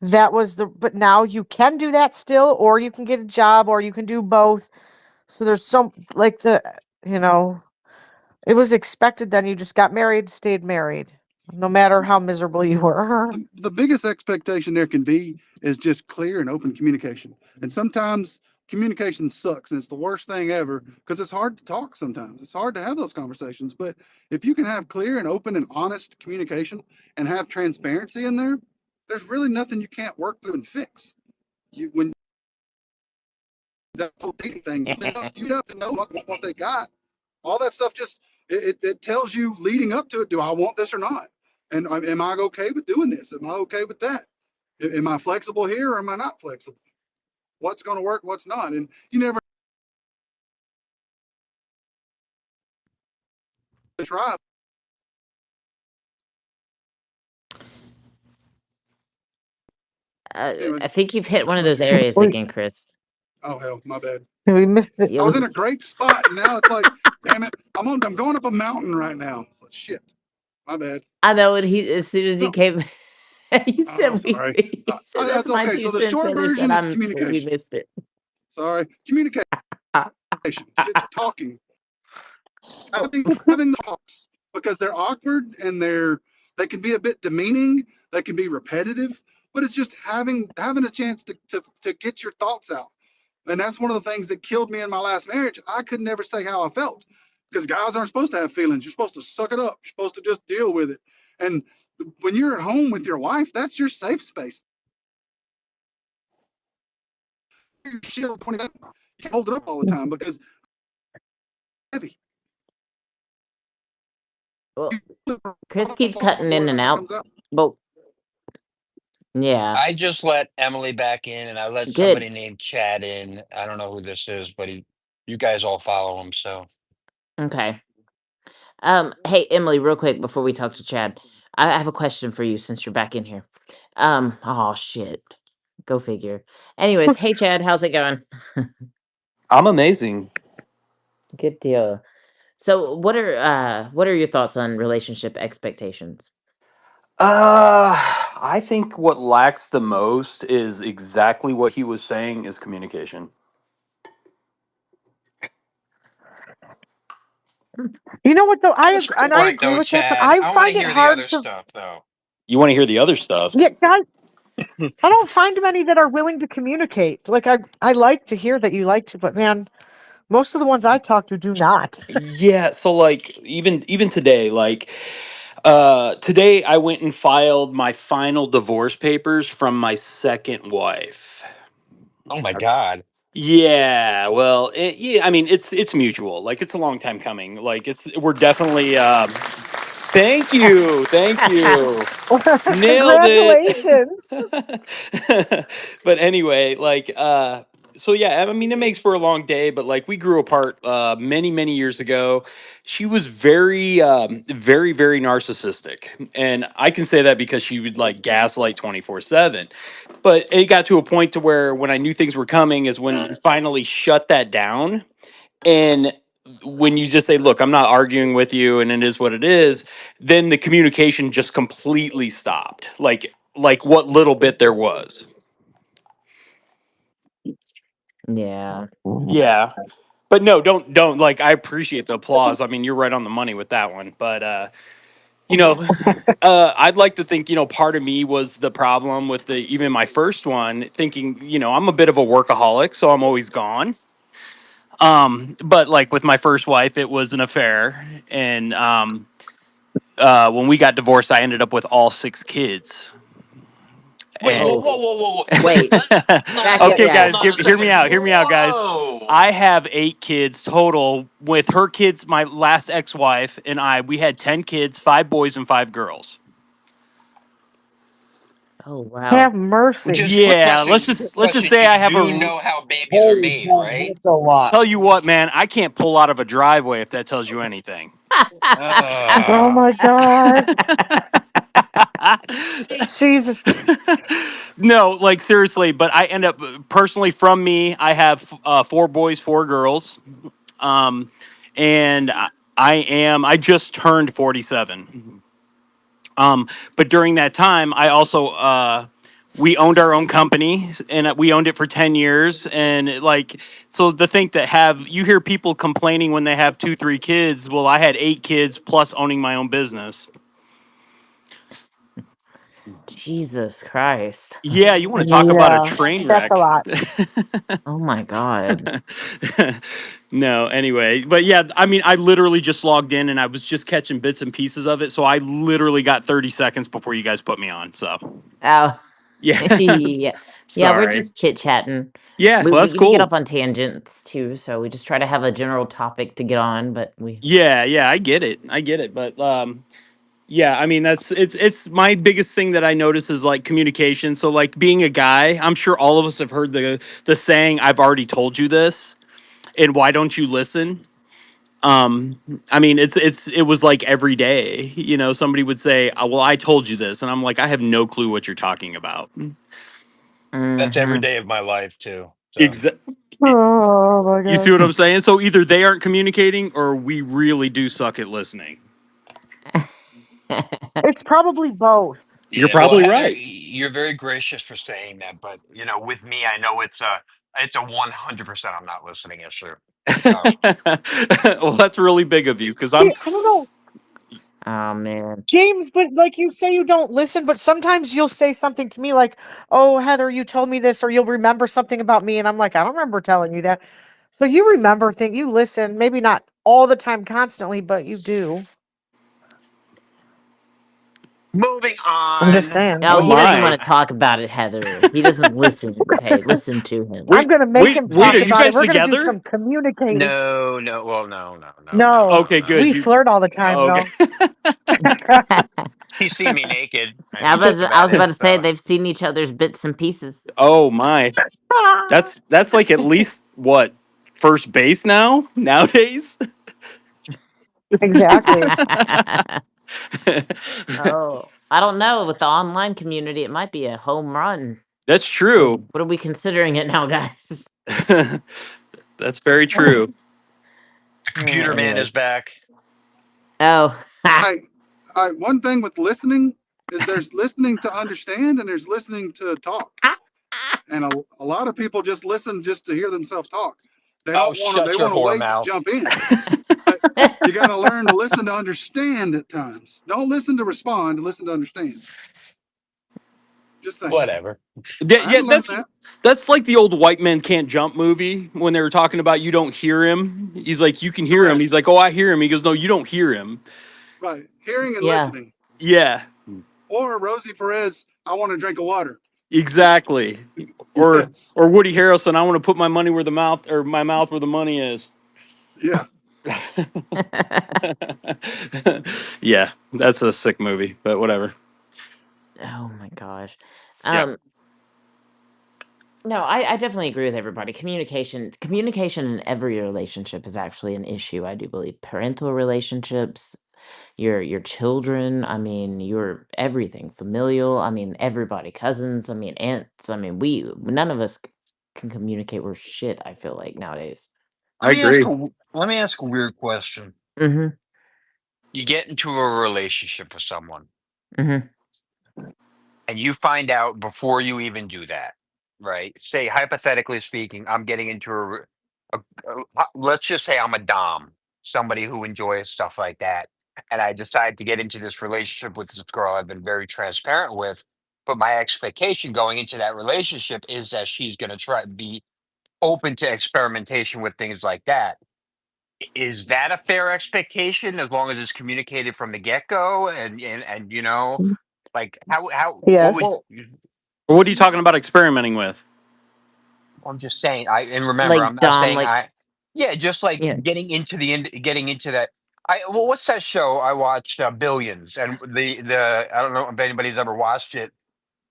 That was but now you can do that still, or you can get a job, or you can do both. So there's some, like you know, it was expected then you just got married, stayed married, no matter how miserable you were. The biggest expectation there can be is just clear and open communication. And sometimes communication sucks and it's the worst thing ever because it's hard to talk sometimes. It's hard to have those conversations. But if you can have clear and open and honest communication and have transparency in there, there's really nothing you can't work through and fix. When that whole dating thing, you have to know what they got. All that stuff just it tells you leading up to it. Do I want this or not? And am I okay with doing this? Am I okay with that? Am I flexible here or am I not flexible? What's going to work? What's not? And you never try. I Anyways, think you've hit one of but those areas we, again, Chris. oh hell, my bad. we missed it. It I was was in a great spot and now it's like, damn it, I'm going up a mountain right now. So shit, my bad. I know, and he as soon as he No, came, he oh said sorry. he said, "That's my Okay, 2 so the cents," short and he said, version is we communication. missed it. Sorry, communication, just talking. Having the talks because they're awkward and they can be a bit demeaning, they can be repetitive, but it's just having a chance to get your thoughts out. And that's one of the things that killed me in my last marriage. I could never say how I felt because guys aren't supposed to have feelings. You're supposed to suck it up. You're supposed to just deal with it. And when you're at home with your wife, that's your safe space. You can't hold it up all the time because it's heavy. Well, Chris keeps cutting in and It out, comes out. but yeah, I just let Emily back in, and I let good. somebody named Chad in. I don't know who this is, but you guys all follow him. So Okay. Hey, Emily, real quick before we talk to Chad, I have a question for you since you're back in here. Oh shit. Go figure. Anyways, hey Chad, how's it going? I'm amazing. Good deal. So what are your thoughts on relationship expectations? I think what lacks the most is exactly what he was saying is communication. You know what though? I just And I want to agree know, with that, but Chad. I I want to find it hear the hard other to. stuff, though. You want to hear the other stuff? Yeah, guys, I don't find many that are willing to communicate. Like I like to hear that you like to, but man, most of the ones I talk to do not. Yeah, so like even today, like today I went and filed my final divorce papers from my second wife. Oh my God. Yeah, well, yeah, I mean it's mutual. Like it's a long time coming. Like we're definitely thank you. Thank you. Nailed it. Congratulations. But anyway, like So yeah, I mean, it makes for a long day, but like we grew apart many years ago. She was very narcissistic, and I can say that because she would like gaslight 24/7. But it got to a point to where when I knew things were coming is when you finally shut that down, and when you just say, "Look, I'm not arguing with you, and it is what it is," then the communication just completely stopped. Like what little bit there was. Yeah. Yeah. But no, don't like I appreciate the applause. I mean, you're right on the money with that one. But you know, I'd like to think, part of me was the problem with the even my first one, thinking, I'm a bit of a workaholic, so I'm always gone. But like with my first wife, it was an affair. And when we got divorced, I ended up with all six kids. Wait, whoa, And Oh, whoa, whoa, whoa, whoa. wait. What? Hold on a Back up, okay, second. Hold guys, guys. on a hear me second. out. Hear me out, guys. Whoa. I have 8 kids total. With her kids, my last ex-wife and I, we had 10 kids, 5 boys and 5 girls. Oh, wow. Have mercy. Just quick Yeah, let's question. just Quick let's just question. say You I have do a. know how babies are Holy made, cow, right? that's a lot. Tell you what, man, I can't pull out of a driveway if that tells you anything. Oh Uh, my God. Jesus. No, like seriously, but I end up personally from me. I have 4 boys, 4 girls, um, and I just turned 47. But during that time, I also we owned our own company, and we owned it for 10 years. And like, so to think that you hear people complaining when they have 2, 3 kids. Well, I had 8 kids plus owning my own business. Jesus Christ. Yeah, you want to talk about a Yeah, train that's a wreck. lot. Oh my God. No, anyway, but yeah, I mean, I literally just logged in and I was just catching bits and pieces of it. So I literally got 30 seconds before you guys put me on. So Oh, yeah, yeah. Yeah, we're sorry. just chit-chatting. Yeah, well, We that's get cool. up on tangents too, so we just try to have a general topic to get on, but we Yeah, I get it. I get it. But yeah, I mean it's my biggest thing that I notice is like communication. So like being a guy, I'm sure all of us have heard the saying, "I've already told you this," and why don't you listen? I mean it was like every day, somebody would say, well, I told you this, and I'm like, I have no clue what you're talking about. that's every Mhm. day of my life too. So Exactly. Oh my You see God. what I'm saying? So either they aren't communicating or we really do suck at listening. It's probably both. You're yeah, well, probably Heather, right. you're very gracious for saying that, but with me, I know it's a 100% I'm not listening issue. So Well, that's really big of you because See, I'm. I don't know, Oh man. James, but like you say you don't listen, but sometimes you'll say something to me like, "Oh, Heather, you told me this," or you'll remember something about me, and I'm like, "I don't remember telling you that." So you remember things, you listen, maybe not all the time constantly, but you do. moving I'm just on. saying. Oh, Oh he doesn't my! want to talk about it, Heather. He doesn't listen. Okay, listen to him. I'm Wait, gonna make wait, him wait! Are talk you about it. guys We're gonna do together? some communicating. No, no, well, no, no, no, no, No, no, Okay, no. good. we You flirt all the time okay? though. He's seen me naked and I he thinks was about it. about to say So they've seen each other's bits and pieces. Oh my! That's like at least what first base nowadays. Exactly. Oh, I don't know. With the online community, it might be a home run. That's true. What are we considering it now, guys? That's very true. the computer man Anyways. is back. Oh, ha. I, one thing with listening is there's listening to understand and there's listening to talk. And a lot of people just listen just to hear themselves talk. They Oh, don't want to. They shut your want to whore wait to mouth. jump in. But you got to learn to listen to understand at times. Don't listen to respond. Listen to understand. Just saying. Whatever. Yeah, I had yeah, to learn that's that. that's like the old white men can't jump movie when they were talking about you don't hear him. He's like, you can hear him. Correct. He's like, oh, I hear him. He goes, no, you don't hear him. Right. Hearing and Yeah. listening. Yeah, Or Rosie Perez, I want a drink of water. exactly. Or Yes. or Woody Harrelson, I want to put my money where the mouth or my mouth where the money is. Yeah. Yeah, that's a sick movie, but whatever. Oh my gosh. Yeah. Um, No, I definitely agree with everybody. Communication in every relationship is actually an issue, I do believe. Parental relationships, your children, I mean, your everything, familial, I mean, everybody, cousins, I mean, aunts, I mean, we none of us can communicate worth shit, I feel like nowadays. I agree. Let me ask a weird question. Mhm. You get into a relationship with someone Mhm. and you find out before you even do that, right? Say hypothetically speaking, I'm getting into let's just say I'm a dom, somebody who enjoys stuff like that, and I decide to get into this relationship with this girl I've been very transparent with, but my expectation going into that relationship is that she's going to try be open to experimentation with things like that. Is that a fair expectation as long as it's communicated from the get-go? And like how what Yes. would Well, Or what are you talking about experimenting with? I'm just saying, and remember, like I'm Dom, saying like yeah, just like yeah. getting into that. Well, what's that show I watched, Billions, and the I don't know if anybody's ever watched it.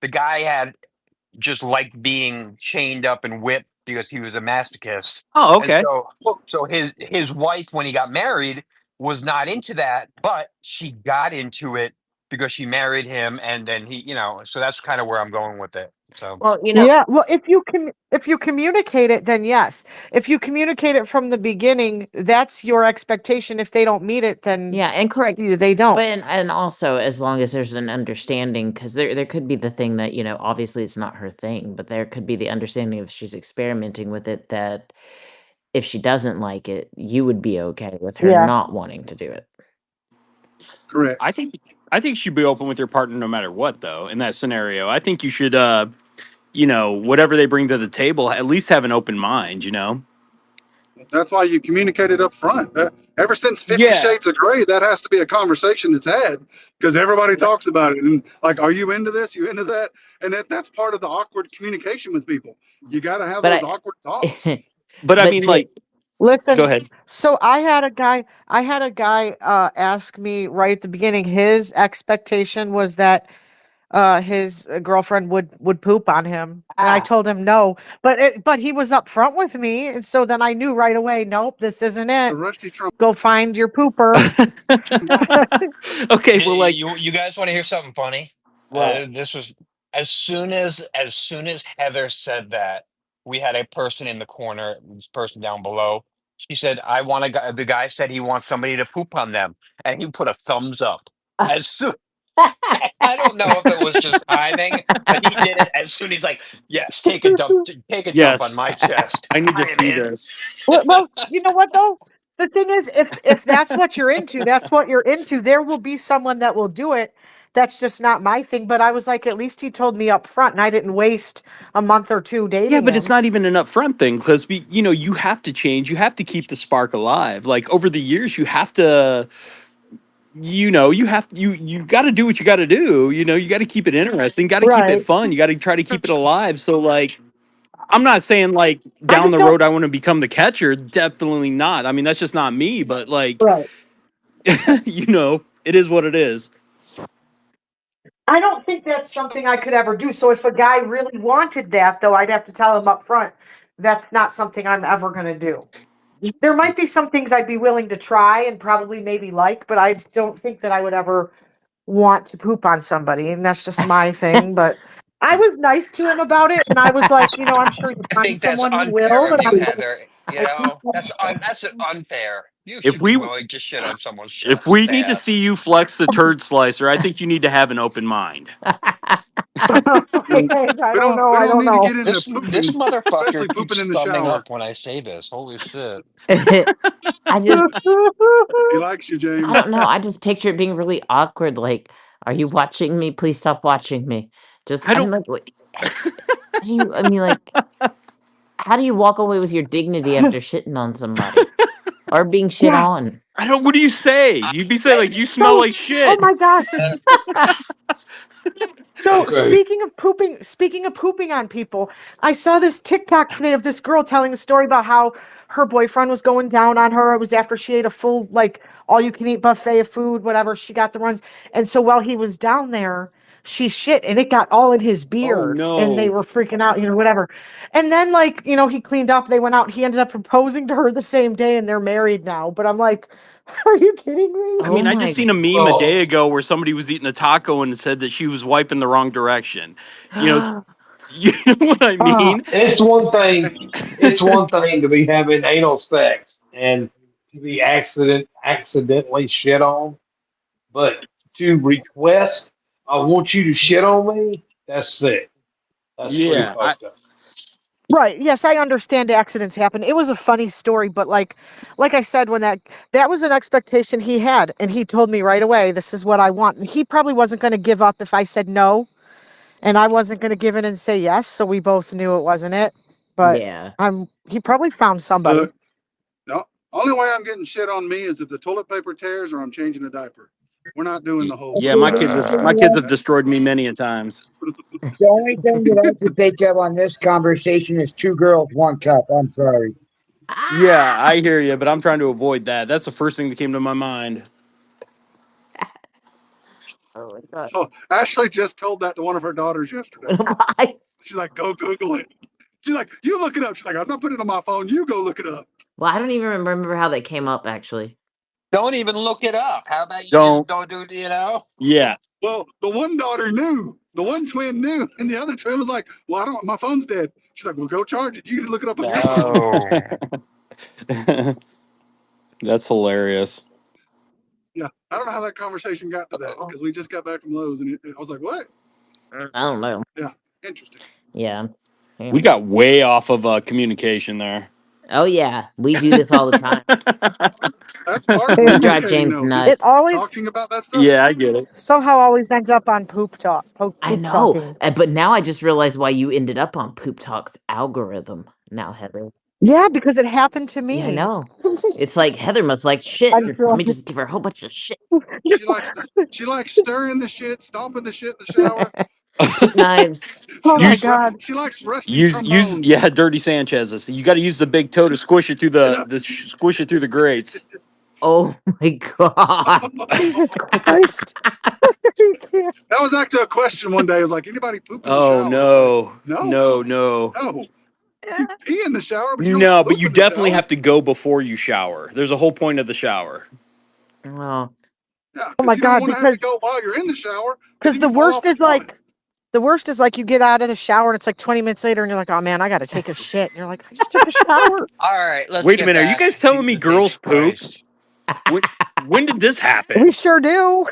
The guy had just liked being chained up and whipped because he was a masochist. Oh, And okay. so his wife, when he got married, was not into that, but she got into it because she married him, and then so that's kind of where I'm going with it. So Well, Yeah, well, if you communicate it, then yes. If you communicate it from the beginning, that's your expectation. If they don't meet it, then yeah, and correct. they don't. But and also as long as there's an understanding, because there could be the thing that, obviously it's not her thing, but there could be the understanding if she's experimenting with it that if she doesn't like it, you would be okay with her Yeah. not wanting to do it. I Correct. think I think you should be open with your partner no matter what, though. In that scenario, I think you should, whatever they bring to the table, at least have an open mind. That's why you communicated up front. Ever since 50 Yeah. Shades of Grey, that has to be a conversation that's had because everybody talks about it. And like, are you into this? You into that? And that's part of the awkward communication with people. You got to have those But awkward talks. But I but mean, like, go Listen, ahead. so I had a guy ask me right at the beginning. His expectation was that his girlfriend would poop on him, and I ah, told him no. But he was upfront with me, and so then I knew right away. Nope, this isn't The it. rusty trump. Go find your pooper. Okay, well, like, you guys want to hear something funny? what? This was as soon as Heather said that, we had a person in the corner, this person down below. She said, "I want a guy." The guy said he wants somebody to poop on them, and he put a thumbs up. As soon I don't know if it was just timing, but he did it as soon. He's like, "Yes, take a dump on yes, my chest. I need to I am see in." this. Well, you know what though? The thing is, if that's what you're into, that's what you're into. There will be someone that will do it. That's just not my thing. But I was like, at least he told me up front, and I didn't waste a month or two Yeah, dating but it's him. not even an upfront thing because you have to change. You have to keep the spark alive. Like over the years, you have to, you got to do what you got to do. You got to keep it interesting. Got to keep it Right. fun. You got to try to keep it alive. So like, I'm not saying like I down just the don't. road I want to become the catcher. Definitely not. I mean, that's just not me. But like, Right. it is what it is. I don't think that's something I could ever do. So if a guy really wanted that, though, I'd have to tell him up front, that's not something I'm ever going to do. There might be some things I'd be willing to try and probably maybe like, but I don't think that I would ever want to poop on somebody, and that's just my thing. But I was nice to him about it, and I was like, I'm sure you'll I find think that's someone who unfair will. of But you, Heather. I think That's unfair. You If should be we willing to shit on someone's if chest. we need to see Pass. you flex the turd slicer, I think you need to have an open mind. And okay, so I don't know. we I don't don't need to know. get into This pooping, especially motherfucker pooping keeps in the thumbing shower. up when I say this. Holy shit! I just He likes you, I don't James. know, I just picture it being really awkward, like, "Are you watching me? Please stop watching me." Just I I'm don't. like, "What how do you" I mean, like, how do you walk away with your dignity after shitting on somebody or being shit on? Yes. I don't. What do you say? You'd be saying like you smell So, like oh shit. my gosh. So Okay. speaking of pooping on people, I saw this TikTok today of this girl telling a story about how her boyfriend was going down on her. It was after she ate a full, like, all you can eat buffet of food, whatever. She got the runs. And so while he was down there, she shit and it got all in his Oh beard and they no. were freaking out, whatever. And then like, he cleaned up, they went out, he ended up proposing to her the same day and they're married now. But I'm like, are you kidding me? I Oh mean, I just my. seen a meme a Well, day ago where somebody was eating a taco and it said that she was wiping the wrong direction. You know, you know what I Oh, mean? it's one thing. It's one thing to be having anal sex and to be accidentally shit on, but to request, I want you to shit on me. That's sick. That's pretty Yeah, fucked up. right. Yes, I understand accidents happen. It was a funny story, but like I said, when that was an expectation he had, and he told me right away, this is what I want. And he probably wasn't going to give up if I said no, and I wasn't going to give in and say yes. So we both knew it wasn't it. But Yeah. he probably found somebody. Look, the only way I'm getting shit on me is if the toilet paper tears or I'm changing a diaper. We're not doing the whole. yeah. My kids have destroyed me many a times. The only thing that I can think of on this conversation is two girls, one cup. I'm sorry. Yeah, Ah! I hear you, but I'm trying to avoid that. That's the first thing that came to my mind. Oh my god. Oh, Ashley just told that to one of her daughters yesterday. Why? She's like, go Google it. She's like, you look it up. She's like, I'm not putting it on my phone. You go look it up. Well, I don't even remember how they came up actually. Don't even look it up. How about you just Don't. don't do it, you know? Yeah. Well, the one daughter knew. The one twin knew. And the other twin was like, well, I don't, my phone's dead. She's like, well, go charge it. You can look it up on your phone. No. That's hilarious. Yeah. I don't know how that conversation got to that because we just got back from Lowe's and I was like, what? I don't know. Yeah. Interesting. Yeah. Yeah. We got way off of communication there. Oh yeah, we do this all the time. That's part of We drive communicating James though, is It nuts. always talking about that stuff. Yeah, I get it. somehow always ends up on poop talk, I poop know, talking. but now I just realized why you ended up on Poop Talk's algorithm. Now, Heather. Yeah, because it happened to Yeah, I me. know. It's like Heather must like shit. I'm Yeah. Let sure. me just give her a whole bunch of shit. She likes stirring the shit, stomping the shit in the shower. Knives. Oh my use god. She likes rusty use trombones. yeah, dirty Sanchez. You got to use the big toe to squish it through Yeah. squish it through the grates. Oh my god. Jesus Christ. You can't. That was actually a question one day. It was like, anybody poop in the Oh shower? I was like, no, no, no. no. You pee in the shower, but you don't No, but poop you in the definitely shower. have to go before you shower. There's a whole point of the shower. Oh, Yeah, Oh my because you don't god, want to have to because go while you're in the shower because because then you fall off the toilet. the worst is like you get out of the shower and it's like 20 minutes later and you're like, oh man, I gotta take a shit. And you're like, I just took a shower. All right, let's Wait a get minute, are you back. guys telling me Jesus H. girls poop? Christ. When did this We happen? sure do.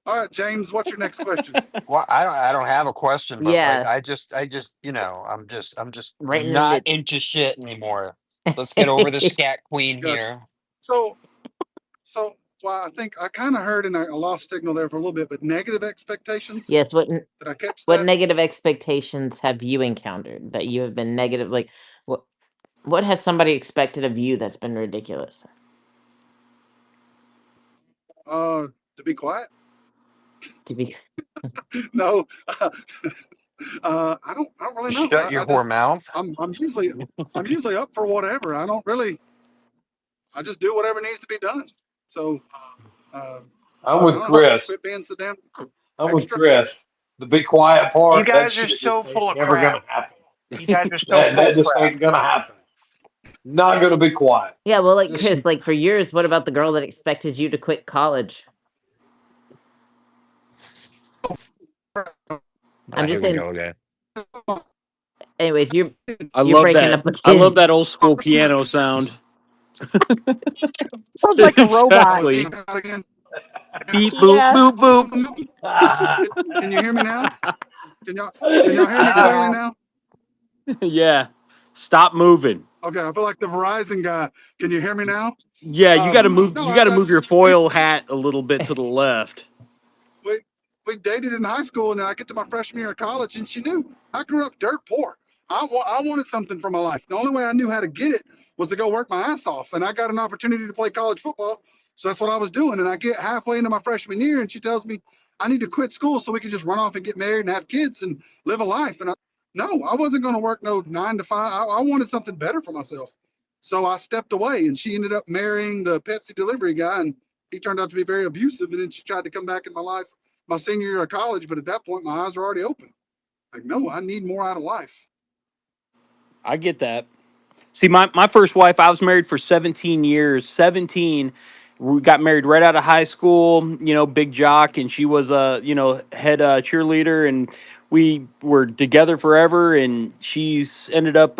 All right, James. What's your next question? Well, I don't have a question, but like yeah. I just I'm just Writing in not it. into shit anymore. Let's get over the scat queen Gotcha. here. So, well, I think I kind of heard and I lost signal there for a little bit, but negative expectations. Yes, what Did I catch what that? negative expectations have you encountered that you have been negative, like what has somebody expected of you that's been ridiculous? To be quiet. To be No, I don't really know. Shut your whore mouth. I'm usually up for whatever. I don't really. I just do whatever needs to be done. So, uh, I'm I with don't know. Chris. Quit being so damn I'm with extra. Chris. The be quiet You part, that guys are shit so just full ain't of never crap. gonna happen. You guys are so full That of just crap. ain't gonna happen. Not gonna be quiet. Yeah, well, like Just Chris, like for yours, what about the girl that expected you to quit college? I'm just Here we saying. go again. Anyways, you're I you're love breaking that. up I love again. that old school piano sound. Sounds like a robot. Oh, Exactly. again. Beep boop Yeah. boop boop. Can you hear me now? Can y'all hear me clearly now? Yeah. Stop moving. Okay, I feel like the Verizon guy. Can you hear me now? Yeah, you got to move. No, You got to move your we foil hat a little bit to the left. we we dated in high school, and then I get to my freshman year of college, and she knew I grew up dirt poor. I wanted something for my life. The only way I knew how to get it was to go work my ass off, and I got an opportunity to play college football, so that's what I was doing. And I get halfway into my freshman year, and she tells me I need to quit school so we can just run off and get married and have kids and live a life. And no, I wasn't going to work no 9 to 5. I wanted something better for myself. So I stepped away, and she ended up marrying the Pepsi delivery guy, and he turned out to be very abusive. And then she tried to come back in my life my senior year of college, but at that point my eyes were already open. Like, no, I need more out of life. I get that. See, my first wife, I was married for 17 years. 17. We got married right out of high school, big jock, and she was a, head cheerleader, and we were together forever. And she's ended up,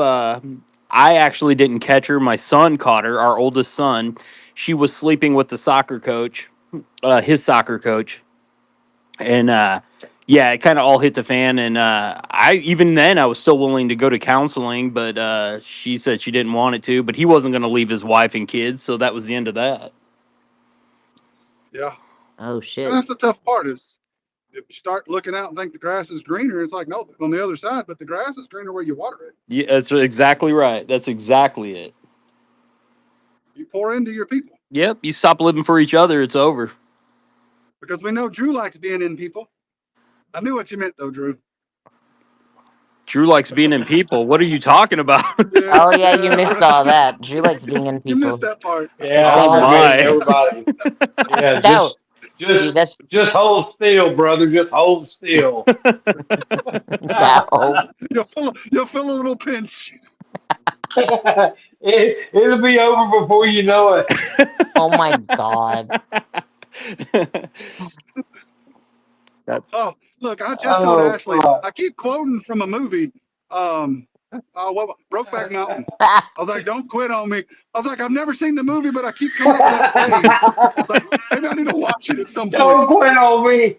I actually didn't catch her. My son caught her, our oldest son. She was sleeping with the soccer coach, his soccer coach. And yeah, it kind of all hit the fan. And I even then I was still willing to go to counseling, but she said she didn't want it to. But he wasn't going to leave his wife and kids, so that was the end of that. Yeah. Oh And shit. that's the tough part is if you start looking out and think the grass is greener, it's like, no, on the other side, but the grass is greener where you water it. Yeah, that's exactly right. That's exactly it. You pour into your people. Yep, you stop living for each other, it's over. Because we know Drew likes being in people. I knew what you meant though, Drew. Drew likes being in people. What are you talking about? Yeah, Oh yeah, you yeah. missed all that. Drew likes being in You missed people. that part. Yeah, I Oh Same like with being me. in my. everybody. Yeah, No, dude, that's just hold still, brother. Just hold still. no. You'll feel a little pinch. It'll be over before you know it. Oh my god. That's Oh, look, I just told Oh Ashley, fuck. I keep quoting from a movie, what Brokeback Mountain. I was like, don't quit on me. I was like, I've never seen the movie, but I keep coming up with that phrase. It's like, maybe I need to watch it at some point. Don't quit on me.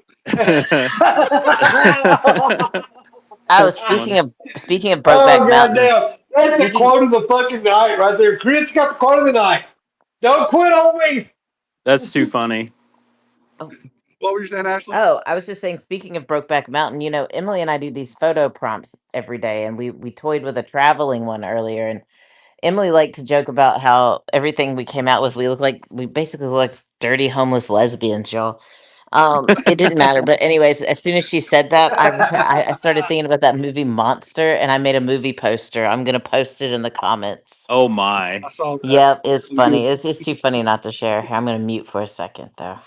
Oh, funny. speaking of Brokeback Oh Mountain. goddamn. That's the Speaking quote of the fucking night right there. Chris got the quote of the night. Don't quit on me. That's too funny. oh, What were you saying, Ashley? oh, I was just saying, speaking of Brokeback Mountain, Emily and I do these photo prompts every day, and we toyed with a traveling one earlier, and Emily liked to joke about how everything we came out with, we basically look like dirty homeless lesbians, y'all. It didn't matter, but anyways, as soon as she said that, I started thinking about that movie Monster, and I made a movie poster. I'm gonna post it in the comments. Oh my. I saw that. Yep, it's It was funny. good. It's too funny not to share. I'm gonna mute for a second though.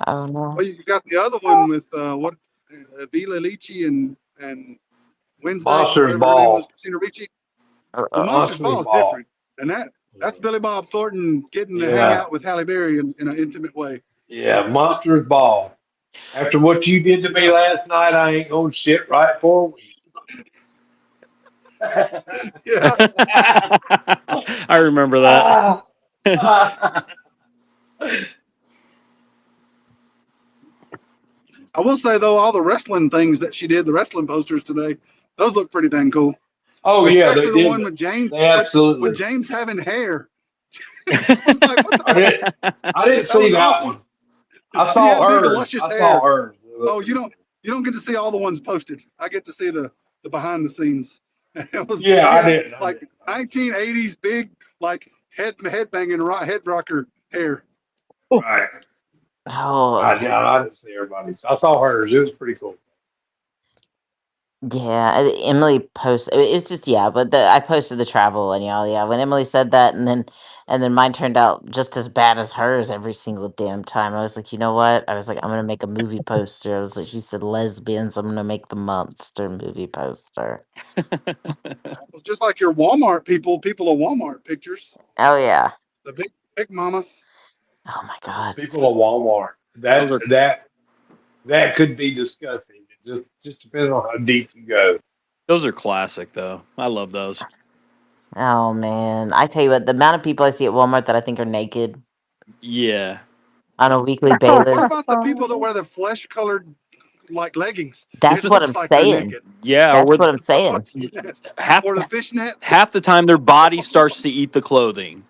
Oh Well, no. you got the other one with what Vila Lici and Wednesday, Monsters whatever her name was, Ball. Christina Ricci. Well, Uh-uh. Monsters Monsters Ball is Ball. different, and that's Billy Bob Thornton getting to hang Yeah. out with Halle Berry in an intimate way. Yeah. Monsters Ball. After what you did to me Yeah, last night, I ain't gonna shit right for a week. yeah. I remember that. Ah, ah. I will say though, all the wrestling things that she did, the wrestling posters today, those look pretty dang cool. Oh yeah, they Especially the did. one with James, They with absolutely. James having hair. I was like, what the I fuck? did. I didn't That see was that awesome. one. I He saw had big hers. luscious I saw hair. hers. It Oh, looked pretty cool. you don't get to see all the ones posted. I get to see the behind the scenes. Yeah, He I had didn't. I like didn't. 1980s big like head banging head rocker hair. Right. I, Oh yeah, I didn't see everybody's. I saw hers. It was pretty cool. yeah, Emily posted. It's just yeah, but I posted the travel one, y'all. Yeah, when Emily said that, and then mine turned out just as bad as hers every single damn time. I was like, you know what? I was like, I'm gonna make a movie poster. I was like, she said lesbians. I'm gonna make the monster movie poster. Just like your Walmart people of Walmart pictures, Oh yeah. the big mamas. Oh my The god. people of Walmart. Those That are that that could be disgusting. It just depends on how deep you go. those are classic though. I love those. Oh man, I tell you what, the amount of people I see at Walmart that I think are naked Yeah. on a weekly What basis. about the people that wear the flesh colored like leggings? That's It what I'm looks like they're saying. naked. Yeah, That's or what I'm Oh, saying. it's nasty. half Or the fishnets. half the time their body starts to eat the clothing.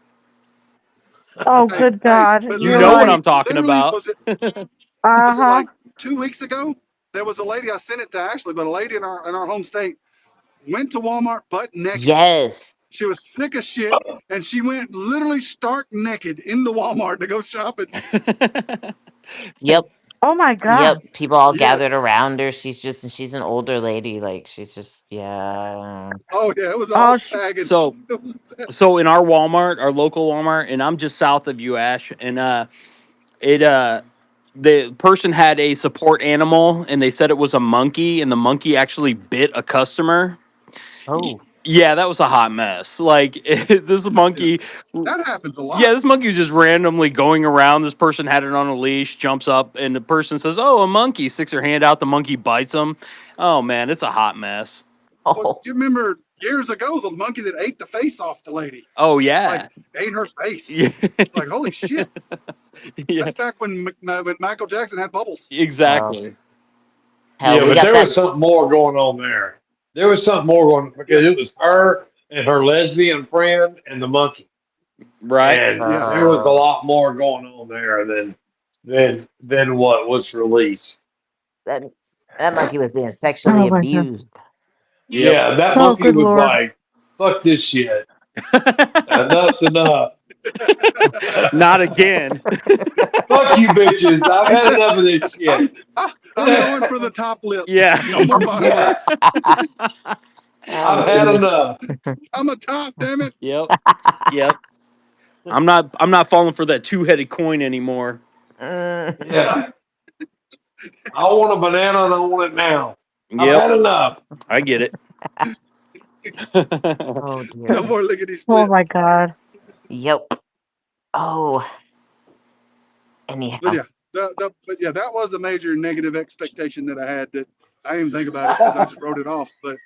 Oh, Hey, good hey, God. but You You're know what right. I'm talking literally, about. Uh was it huh. like 2 weeks ago? There was a lady, I sent it to Ashley, but a lady in our home state went to Walmart butt naked. Yes. She was sick of shit, and she went literally stark naked in the Walmart to go shopping. Yep. Oh my Yep. God. People all gathered Yes. around her. She's an older lady. Like she's just yeah. Oh yeah, it was all Oh, sagging. so so in our Walmart, our local Walmart, and I'm just south of you, Ash, and it the person had a support animal and they said it was a monkey, and the monkey actually bit a customer. Oh. Yeah, that was a hot mess. Like this Yeah, monkey, that happens a yeah, lot. this monkey was just randomly going around. This person had it on a leash, jumps up, and the person says, "Oh, a monkey!" Sticks her hand out. The monkey bites him. Oh man, it's a hot mess. Well, Oh. you remember years ago the monkey that ate the face off the lady, Oh like yeah, ate her face. yeah, Like holy shit! yeah, That's back when Michael Jackson had bubbles. Oh. exactly. Hell, Yeah, we but got there was that. something more going on there. There was something more going Yeah, because it was her and her lesbian friend and the monkey, Right. and yeah. there was a Uh, lot more going on there than what was released. that that monkey was being sexually Oh my god. abused. Yep. Yeah, that Oh, monkey good was lord. like, "Fuck this shit. Enough's enough. Not again. Fuck you, bitches. I've He had said, enough of this "I'm shit. I'm going for the top lips. Yeah. No more bottom Yeah, lips. Oh I've had goodness. enough. I'm a top, damn it." Yep. Yep. I'm not falling for that two-headed coin anymore. Yeah, I want a banana and I want it now. I've Yep. had enough." I get it. Oh No dear. more lickety Oh split. my god. Yep. Oh. But Anyhow. yeah, but yeah, that was a major negative expectation that I had that I didn't even think about it because I just wrote it off. But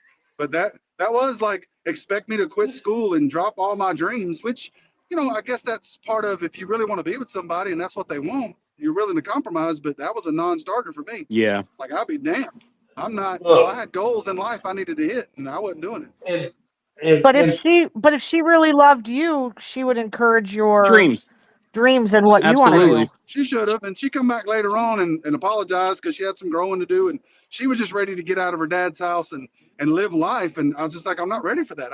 that was like expect me to quit school and drop all my dreams, which I guess that's part of if you really want to be with somebody and that's what they want, you're willing to compromise. But that was a non-starter for me. Yeah. Like I'd be damned. I'm not. I Look, had goals in life I needed to hit, and I wasn't doing it. and and But if and she really loved you, she would encourage your Dreams. dreams and what She you want to right. do. Absolutely. She should have, and she come back later on and apologized because she had some growing to do, and she was just ready to get out of her dad's house and live life. And I was just like, I'm not ready for that.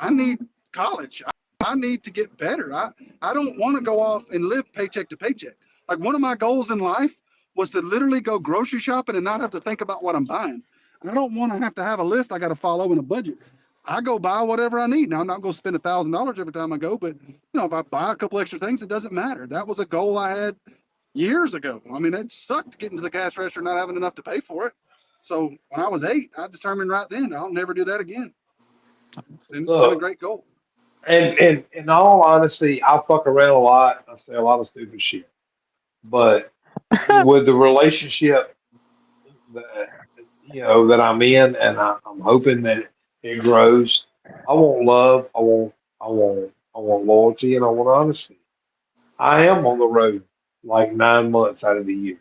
I need college. I need to get better. I don't want to go off and live paycheck to paycheck. Like one of my goals in life was to literally go grocery shopping and not have to think about what I'm buying. I don't want to have a list I got to follow in a budget. I go buy whatever I need. Now I'm not going to spend $1,000 every time I go, but if I buy a couple extra things, it doesn't matter. That was a goal I had years ago. I mean, it sucked getting to the cash register not having enough to pay for it. So when I was 8, I determined right then I'll never do that again, and it's been a look, great goal. and in all honesty, I fuck around a lot. I say a lot of stupid shit. But with the relationship that that I'm in, and I'm hoping that it grows, I want love. I want loyalty, and I want honesty. I am on the road like 9 months out of the year,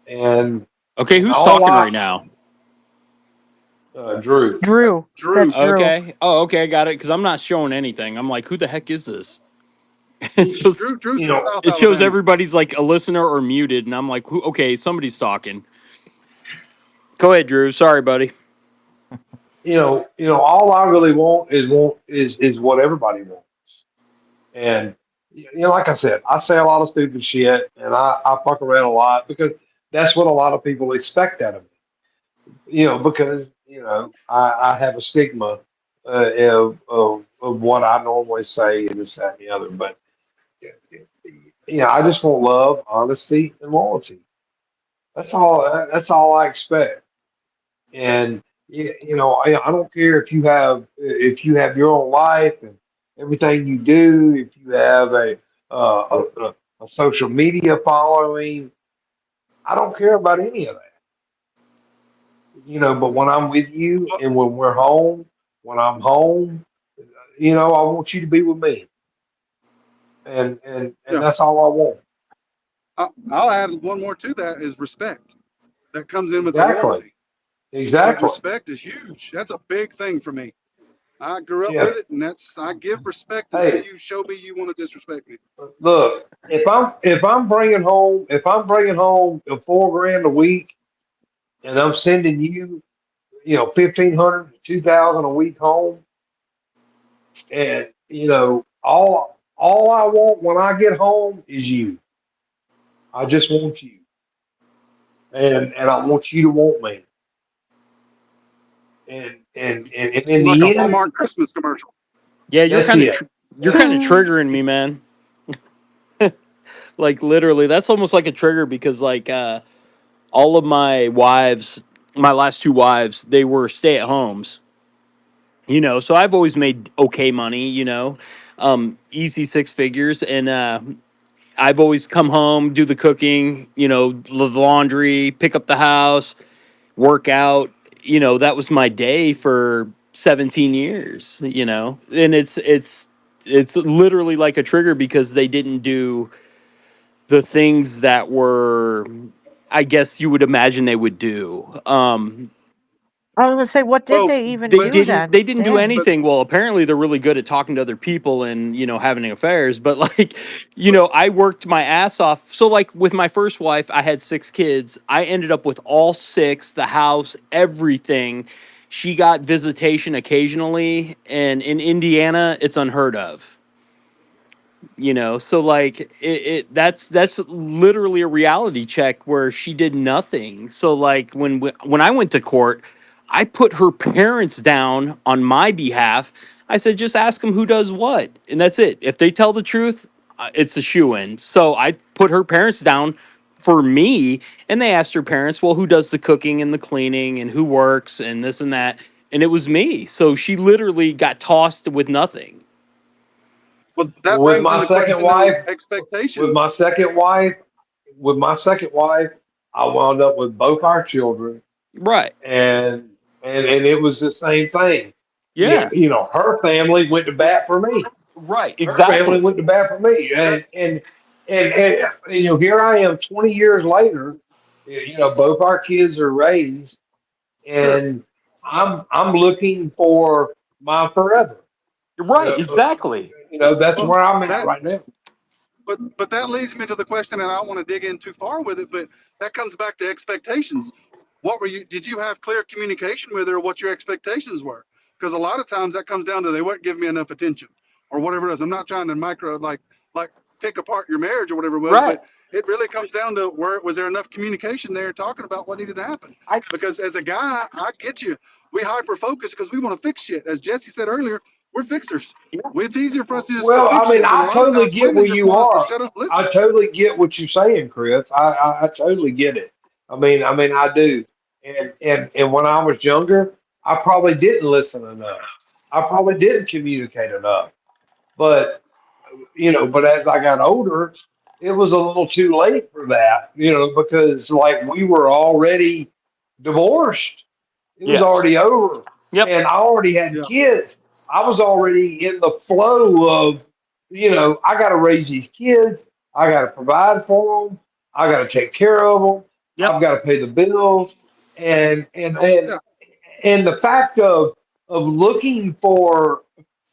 and Okay, and who's all talking I right now? Drew. Drew. Drew, That's Drew. Okay. Oh, okay, I got it. Because I'm not showing anything. I'm like, who the heck is this? It You, just Drew's you from know, South it shows Alabama. everybody's like a listener or muted, and I'm like, who? Okay, somebody's talking. Go ahead, Drew. Sorry, buddy. all I really want is what everybody wants. And like I said, I say a lot of stupid shit, and I fuck around a lot because that's what a lot of people expect out of me. Because I have a stigma of what I normally say and this, that, and the other. But I just want love, honesty, and loyalty. That's all. That's all I expect. And I don't care if you have your own life and everything you do, if you have a social media following. I don't care about any of that. But when I'm with you Well, and when I'm home, I want you to be with me, and yeah, that's all I want. I'll add one more to that is respect. That comes in with the Exactly. loyalty. Like Exactly. respect is huge. That's a big thing for me. I grew up Yeah. with it, and I give respect until Hey, you show me you want to disrespect me. look, if I'm bringing home 4 grand a week and I'm sending you 1,500 to 2,000 a week home, and all I want when I get home is you. I just want you, and I want you to want me, and in It's like a the end, Hallmark Christmas commercial. Yeah, that's it. you're kind of triggering me, man. Like literally, that's almost like a trigger because like all of my wives, my last two wives, they were stay at homes. So I've always made okay money. Easy six figures, and I've always come home, do the cooking, the laundry, pick up the house, work out. That was my day for 17 years. And it's literally like a trigger because they didn't do the things that were, I guess you would imagine they would do. I was gonna say, what did Well, they even They but do didn't then? they didn't do Damn. but anything. Well, apparently they're really good at talking to other people and having affairs, but like but I worked my ass off. So like with my first wife, I had six kids. I ended up with all six, the house, everything. She got visitation occasionally, and in Indiana it's unheard of. So like that's literally a reality check where she did nothing. So like when I went to court, I put her parents down on my behalf. I said just ask them who does what, and that's it. If they tell the truth, it's a shoe in. So I put her parents down for me, and they asked her parents, well, who does the cooking and the cleaning and who works and this and that, and it was me. So she literally got tossed with nothing. well, that With brings my into second question then wife, with my expectations. second wife, with my second wife, I wound up with both our children, Right. and and it was the same thing. Yeah. Her family went to Well, bat for me. Right, Her family exactly. went to bat for me, that and here I am, 20 years later. Both our kids are raised, sure, and I'm looking for my forever. You Right, know, exactly. that's well, where I'm at that right now. but that leads me to the question, and I don't want to dig in too far with it, but that comes back to expectations. What were you? Did you have clear communication with her? What your expectations were? Because a lot of times that comes down to they weren't giving me enough attention, or whatever it is. I'm not trying to micro like pick apart your marriage or whatever it was, Right. but it really comes down to where was there enough communication there talking about what needed to happen? I Because as a guy, I get you. We hyper focus because we want to fix shit. As Jesse said earlier, we're fixers. Yeah. It's easier for us to just go Well, I fix mean, shit when a I lot of totally times get women where just you want us to are. shut up and I listen. totally get what you're saying, Chris. I totally get it. I mean, I do. And when I was younger, I probably didn't listen enough. I probably didn't communicate enough. But but as I got older, it was a little too late for that. Because like we were already divorced. It was Yes. already over, Yep. and I already had Yeah. kids. I was already in the flow of, I got to raise these kids. I got to provide for them. I got to take care of them. Yep. I've got to pay the bills, and and and Yeah. and the fact of looking for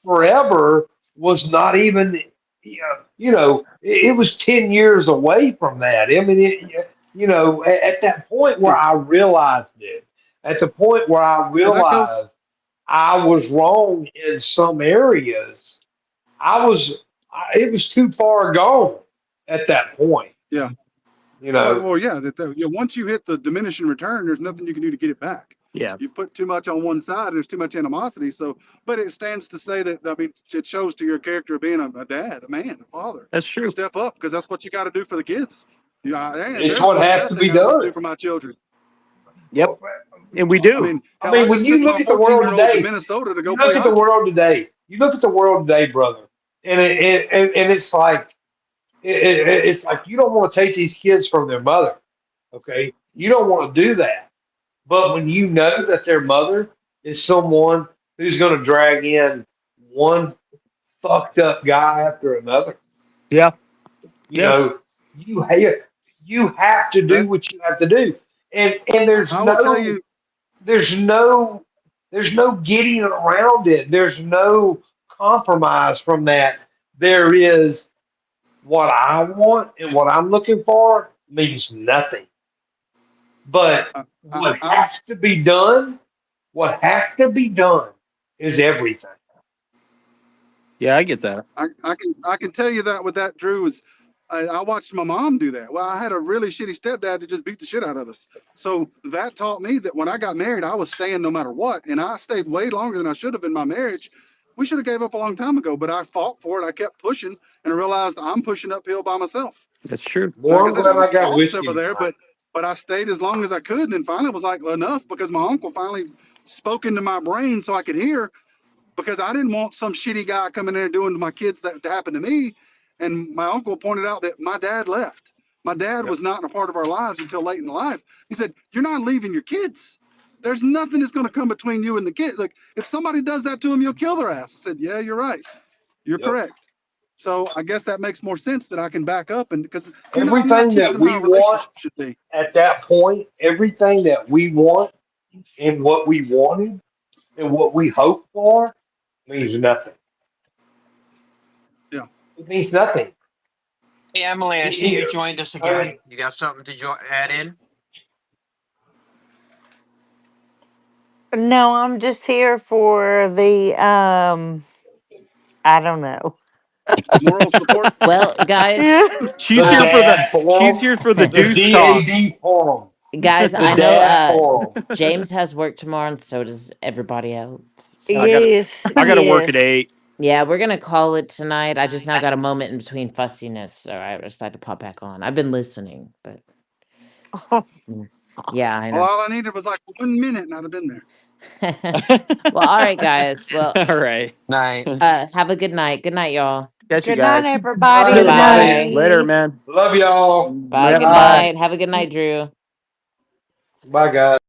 forever was not even, it was 10 years away from that. I mean, at that point where Yeah. I realized it, at the point where I Well, that goes. realized I was wrong in some areas, it was too far gone at that point, Yeah. you know. Well, yeah. Yeah, once you hit the diminishing return, there's nothing you can do to get it back. Yeah. You've put too much on one side. There's too much animosity. So, but it stands to say that I mean, it shows to your character of being a dad, a man, a father. That's true. Step up because that's what you got to do for the kids. Yeah, and It's there's what one has to nothing be I wouldn't do done. for my children. Yep. And we I do. mean, I hell, I mean, when just took you my look at the 14 world year old to today, Minnesota to you go look play at the hockey. world today, you look at the world today, brother, and it's like it's like you don't want to take these kids from their mother, okay? You don't want to do that. But when you know that their mother is someone who's going to drag in one fucked up guy after another, Yeah. you Yep. know, you have to do That what you have to do, and I will tell you, there's no there's no getting around it. There's no compromise from that. There is what I want and what I'm looking for means nothing. But I, I, what I'm has to be done, what has to be done is everything. Yeah, I get that. I can tell you that with that Drew is I watched my mom do that. Well, I had a really shitty stepdad that just beat the shit out of us. So that taught me that when I got married, I was staying no matter what, and I stayed way longer than I should have in my marriage We should have gave up a long time ago, but I fought for it. I kept pushing, and I realized I'm pushing uphill by myself. That's true. Like Well, I I'm said, glad it I was got cost over whiskey there, tonight. but I stayed as long as I could, and then finally it was like enough because my uncle finally spoke into my brain so I could hear, because I didn't want some shitty guy coming in and doing to my kids that happened to me. And my uncle pointed out that my dad left. My dad Yep. was not a part of our lives until late in life. He said, "You're not leaving your kids. There's nothing that's going to come between you and the kid. Like if somebody does that to them, you'll kill their ass." I said, "Yeah, you're right. You're Yep. correct." So I guess that makes more sense that I can back up, and because I'm not Everything teaching that them how we a want relationship should be. at that point, everything that we want and what we wanted and what we hoped for means nothing. Yeah. It means nothing. Hey, Emily, I see you Here, joined us I mean, again. You got something to add in? No, I'm just here for the I don't know. Moral support. Well, guys, Yeah. She's the here for the dad she's forum, here for the the deuce talks. DAD forum, guys, the I know dad forum. James has work tomorrow and so does everybody else. I So got Yes, I got to work at yes. 8. yeah, we're gonna call it tonight. I just now got a moment in between fussiness, so I decided to pop back on. I've been listening, but yeah, I Well, know. all I needed was like 1 minute, and I'd have been there. Well, all right, guys. Well, All right. Night. have a good night. Good night, y'all. Catch you Good night, guys. All right, Bye everybody. everybody. bye. Later, Bye. man. Love y'all. Bye. Good Bye. Bye. night. Have a good night, Drew. Bye, guys.